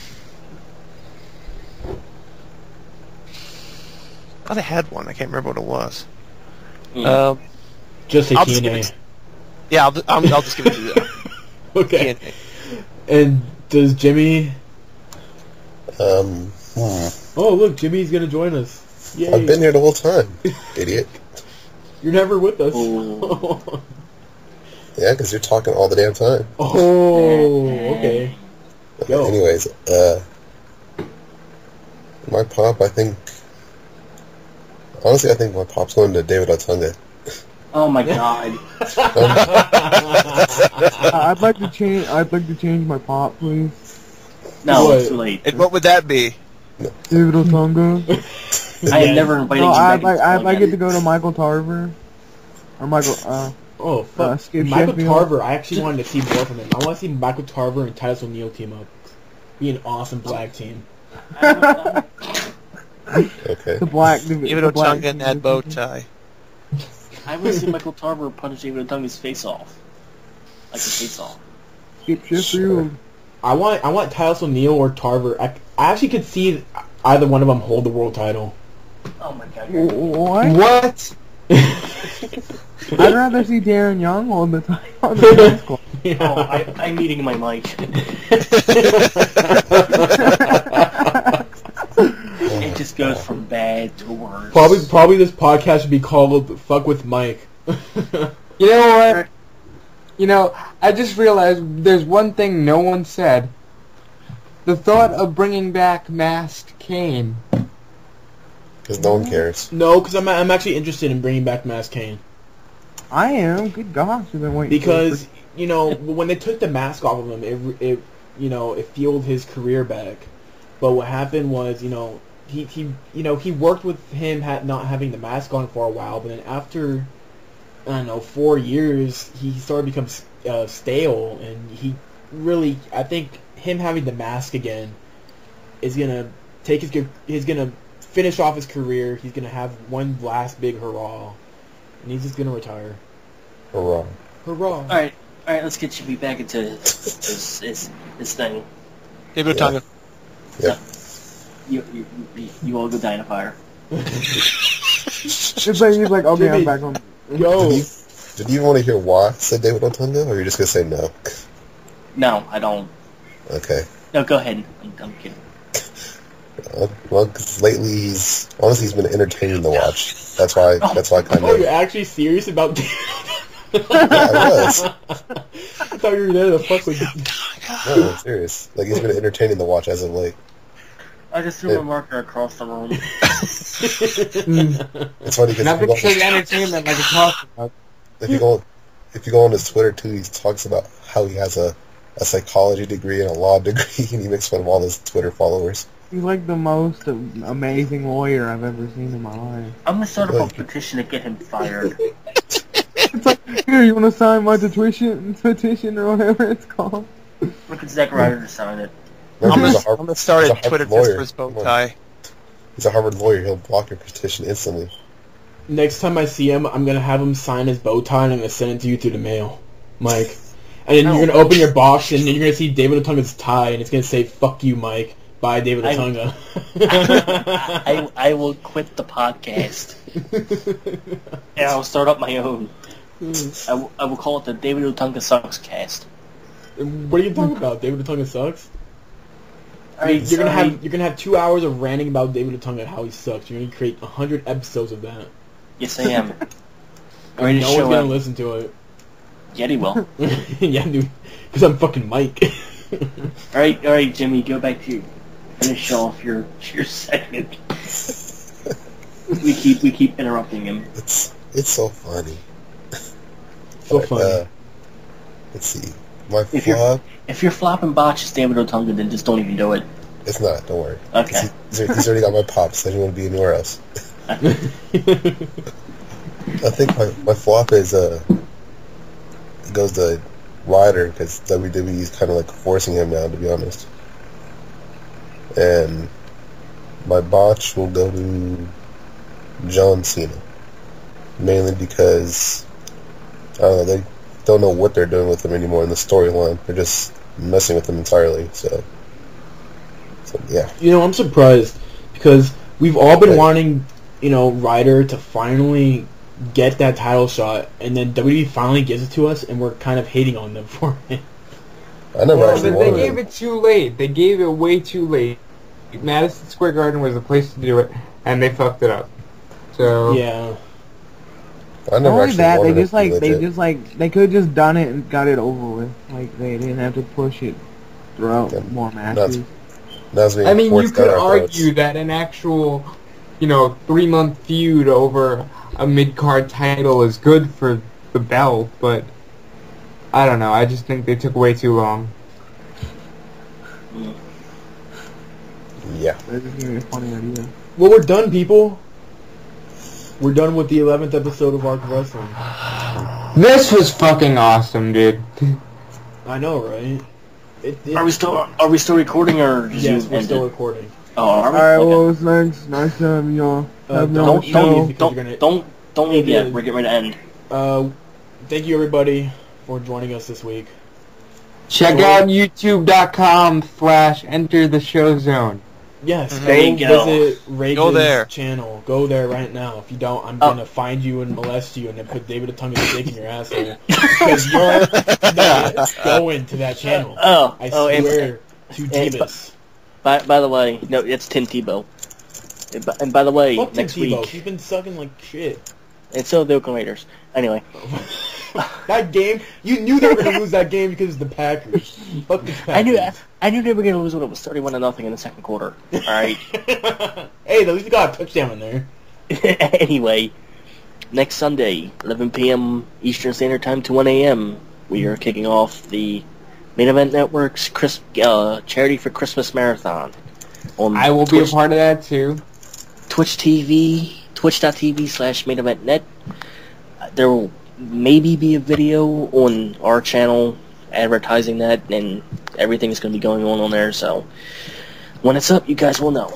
thought I had one. I can't remember what it was. Just a TNA. Yeah, I'll just give it to you. Okay. TNA. And does Jimmy... Oh, Oh, look, Jimmy's going to join us. Yay. I've been here the whole time, idiot. You're never with us. Oh. Yeah, because you're talking all the damn time. Oh, okay. Go. Anyways, my pop, I think... Honestly, I think my pop's going to David Otunga. Oh my God. I'd like to change my pop, please. No, What? it's too late. And what would that be? David Otunga. I am never inviting No, you back. I'd like it to go to Michael Tarver. Or Michael, Oh, fuck. Skip Michael Sheffield. Tarver, I actually wanted to see more from him. I want to see Michael Tarver and Titus O'Neil team up. Be an awesome black team. Okay. the black. David the black Otunga and that bow tie. I want to see Michael Tarver punch David Otunga's face off. Like a face off. Skip Sheffield. I want Titus O'Neil or Tarver. I actually could see either one of them hold the world title. Oh my God. What? What? I'd rather see Darren Young hold the title on the men's squad. Oh, I'm eating my mic. It just goes from bad to worse. Probably this podcast should be called "Fuck with Mike." You know what? You know, I just realized there's one thing no one said. The thought of bringing back Masked Kane. Because no one cares. No, because I'm actually interested in bringing back Masked Kane. I am. Good gosh, I've been waiting. Because you know when they took the mask off of him, it fueled his career back. But what happened was he worked with him not having the mask on for a while, but then after 4 years he started to become stale, and I think him having the mask again is gonna gonna finish off his career. He's gonna have one last big hurrah, and he's just gonna retire. Hurrah. Hurrah! All right, let's get Jimmy back into this thing. David Otunga. Yep. You all go die in a fire. It's like he's like, okay, Jimmy, I'm back on. Yo. Did you want to hear why I said David Otunga, or you're just going to say no? No, I don't. Okay. No, go ahead. I'm kidding. Well, because lately he's been entertaining to watch. That's why I kind Oh, of... you're actually serious about David? Yeah, I was. I thought you were there to fuck with you. No, I'm serious. Like, he's been entertaining to watch as of late. I just threw a marker across the room. It's funny Not because because entertainment like it's talking about. if you go on his Twitter too, he talks about how he has a psychology degree and a law degree, and he makes fun of all his Twitter followers. He's like the most amazing lawyer I've ever seen in my life. I'm gonna start up a petition to get him fired. It's like, here, you want to sign my petition or whatever it's called? Look at Zack Ryder to sign it. I'm He's gonna start he's a Twitter Harvard just lawyer. for his bow Come on. tie. He's a Harvard lawyer. He'll block your petition instantly. Next time I see him, I'm gonna have him sign his bow tie, and I'm gonna send it to you through the mail, Mike. And then you're gonna open your box, and then you're gonna see David Otunga's tie, and it's gonna say "Fuck you, Mike." By David Otunga. I will quit the podcast. And I'll start up my own. I will call it the David Otunga Sucks Cast. What are you talking about? David Otunga sucks. Alright, You're gonna have 2 hours of ranting about David Otunga and how he sucks. You're gonna create 100 episodes of that. Yes, I am. And no one's gonna listen to it. Yeti will. Yeah, dude. Because I'm fucking Mike. Alright, Jimmy, go back to finish off your segment. We keep interrupting him. It's so funny. So funny. Let's see. My If flop. If you're flopping botches, David Otunga, then just don't even do it. It's not. Don't worry. Okay. He's already got my pops. So he wouldn't be anywhere else. I think my flop is it goes to Ryder because WWE is kind of like forcing him now, to be honest. And my botch will go to John Cena, mainly because I don't know, they don't know what they're doing with him anymore in the storyline. They're just messing with him entirely. So yeah. You know, I'm surprised because we've all been wanting, you know, Ryder to finally get that title shot, and then WWE finally gives it to us, and we're kind of hating on them for it. I never actually But they wanted gave it too late. They gave it way too late. Madison Square Garden was the place to do it, and they fucked it up. So Yeah. I never Not only actually that, wanted they it just to be like legit. they could have just done it and got it over with. Like they didn't have to push it throughout Yeah, more matches. That's being I mean, you forced could down our argue throats. that an actual, 3-month feud over a mid-card title is good for the belt, but I don't know. I just think they took way too long. Yeah. That just gave me a funny idea. Well, we're done, people. We're done with the 11th episode of Arc of Wrestling. This was fucking awesome, dude. I know, right? Are we still recording or just Yes, you we're end still it? recording. Oh, are we? Alright, Okay. well, it's nice having y'all. Have me on the show. Don't leave yet. We're getting ready to end. Thank you, everybody, for joining us this week. Check out youtube.com/EntertheShowZone. Yes, There you go. visit Rage's Go there. channel. Go there right now. If you don't, I'm gonna find you and molest you and then put David Otunga's dick in your asshole. Because you're not going to that channel. I swear to Tebus. By the way, no, it's Tim Tebow. And by the way, Fuck Tim next Tebow. week, He's been sucking like shit. and so the Oakland Raiders. Anyway, That game, you knew they were gonna lose that game because of the Packers. Fuck the Packers. I knew they were gonna lose when it was 31-0 in the second quarter. All right. Hey, at least you got a touchdown in there. Anyway, next Sunday, 11 p.m. Eastern Standard Time to 1 a.m., we are kicking off the Main Event Network's Charity for Christmas Marathon. On I will be a part of that too. twitch.tv/main-event-net. There will maybe be a video on our channel advertising that, and everything's going to be going on there, so when it's up, you guys will know.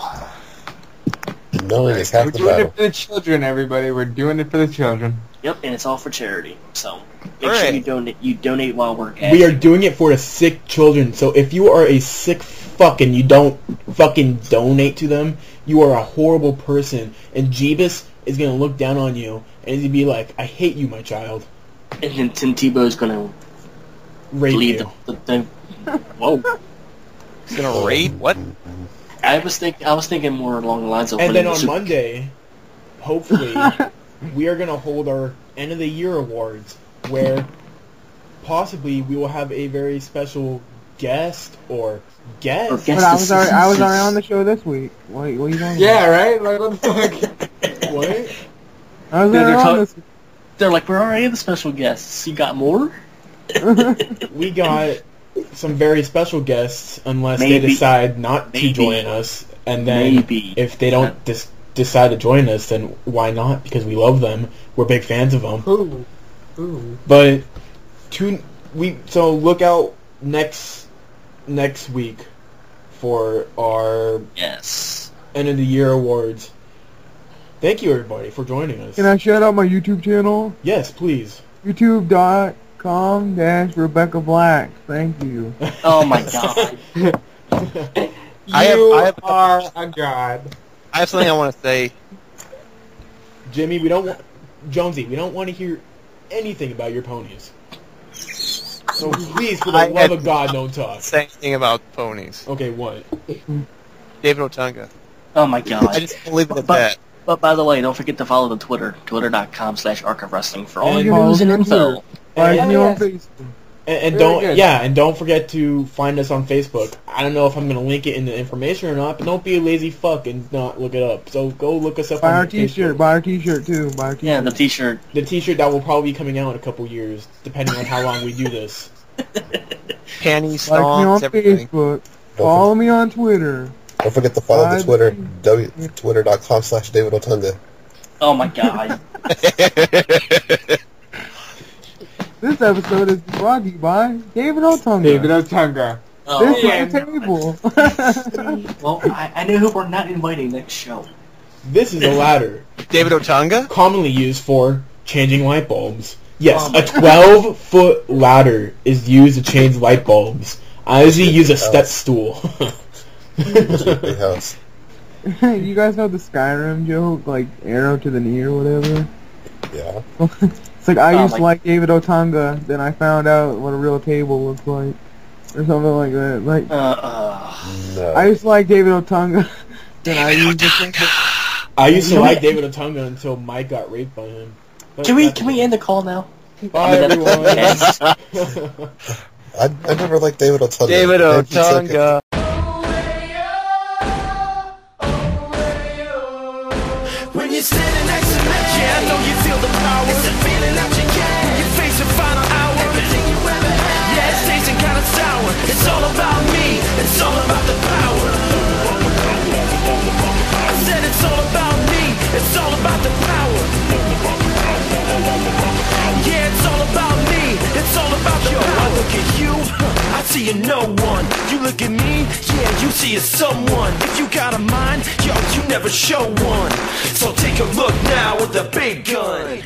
Knowing is half We're the doing battle. it for the children, everybody. We're doing it for the children. Yep, and it's all for charity, so make All sure right. you donate while we're at We are doing it for the sick children. So if you are a sick fuck and you don't fucking donate to them, you are a horrible person. And Jeebus is going to look down on you and he's going to be like, I hate you, my child. And then Tim Tebow's going to Rape leave you. the whoa. He's gonna raid? What? I was thinking more along the lines of... And then on Super- Monday, hopefully, we are going to hold our end of the year awards where possibly we will have a very special guest or guest. Or guest But I was already on the show this week. What are you talking Yeah, right? Like, what the fuck? What? about? I was They're already on this. They're like, we're already the special guests. You got more? We got some very special guests unless Maybe. they decide not Maybe. to join us. And then Maybe. if they don't decide to join us, then why not? Because we love them. We're big fans of them. Ooh. But so look out next week for our Yes. end of the year awards. Thank you, everybody, for joining us. Can I shout out my YouTube channel? Yes, please. YouTube.com/Rebecca Black. Thank you. Oh my god. You I have are a god. I have something I want to say. Jimmy, Jonesy, we don't want to hear anything about your ponies. So please, for the I love had- of God, don't talk. Say anything about ponies. Okay, what? David Otunga. Oh my I god. just believe it at But- that. But by the way, don't forget to follow the Twitter, twitter.com/archivewrestling for all And your follow news and the info. Like me on And, Facebook. And don't forget to find us on Facebook. I don't know if I'm gonna link it in the information or not, but don't be a lazy fuck and not look it up. So go look us up. Buy on our T-shirt. Facebook. Buy our T-shirt too. Buy our T-shirt. Yeah, the T-shirt. The T-shirt that will probably be coming out in a couple years, depending on how long we do this. Panties, Like me on thongs, everything. Facebook. Follow me on Twitter. Don't forget to follow the Twitter, twitter.com/David Otunga. Oh my god. This episode is brought to you by David Otunga. David Otunga. Oh, This yeah. is the table. Well, I know who we're not inviting next show. This is a ladder, David Otunga? commonly used for changing light bulbs. Yes, Oh my a 12-foot ladder is used to change light bulbs. I usually use a step stool. Big house. You guys know the Skyrim joke, like arrow to the knee or whatever? Yeah. It's like I Oh used to my- like David Otunga, then I found out what a real table looks like, or something like that. Like No. I used to like David Otunga, then I used to think that I used to like David Otunga until Mike got raped by him. But Can we that's okay. end the call now? Bye, everyone. Yes. I never liked David Otunga. David Maybe it's okay. Otunga. When you're standing next to me, yeah, I know you feel the power. It's a feeling that you get. You face your final hour. Everything you ever had. Yeah, it's tasting kind of sour. It's all about me. It's all about the power. I said it's all about me. It's all about the power. Yeah, it's all about me. It's all about the power. I look at you, I see you no one. You look at me, yeah, you see a someone. If you got a mind, yo, you never show one. So take a look now with the big gun.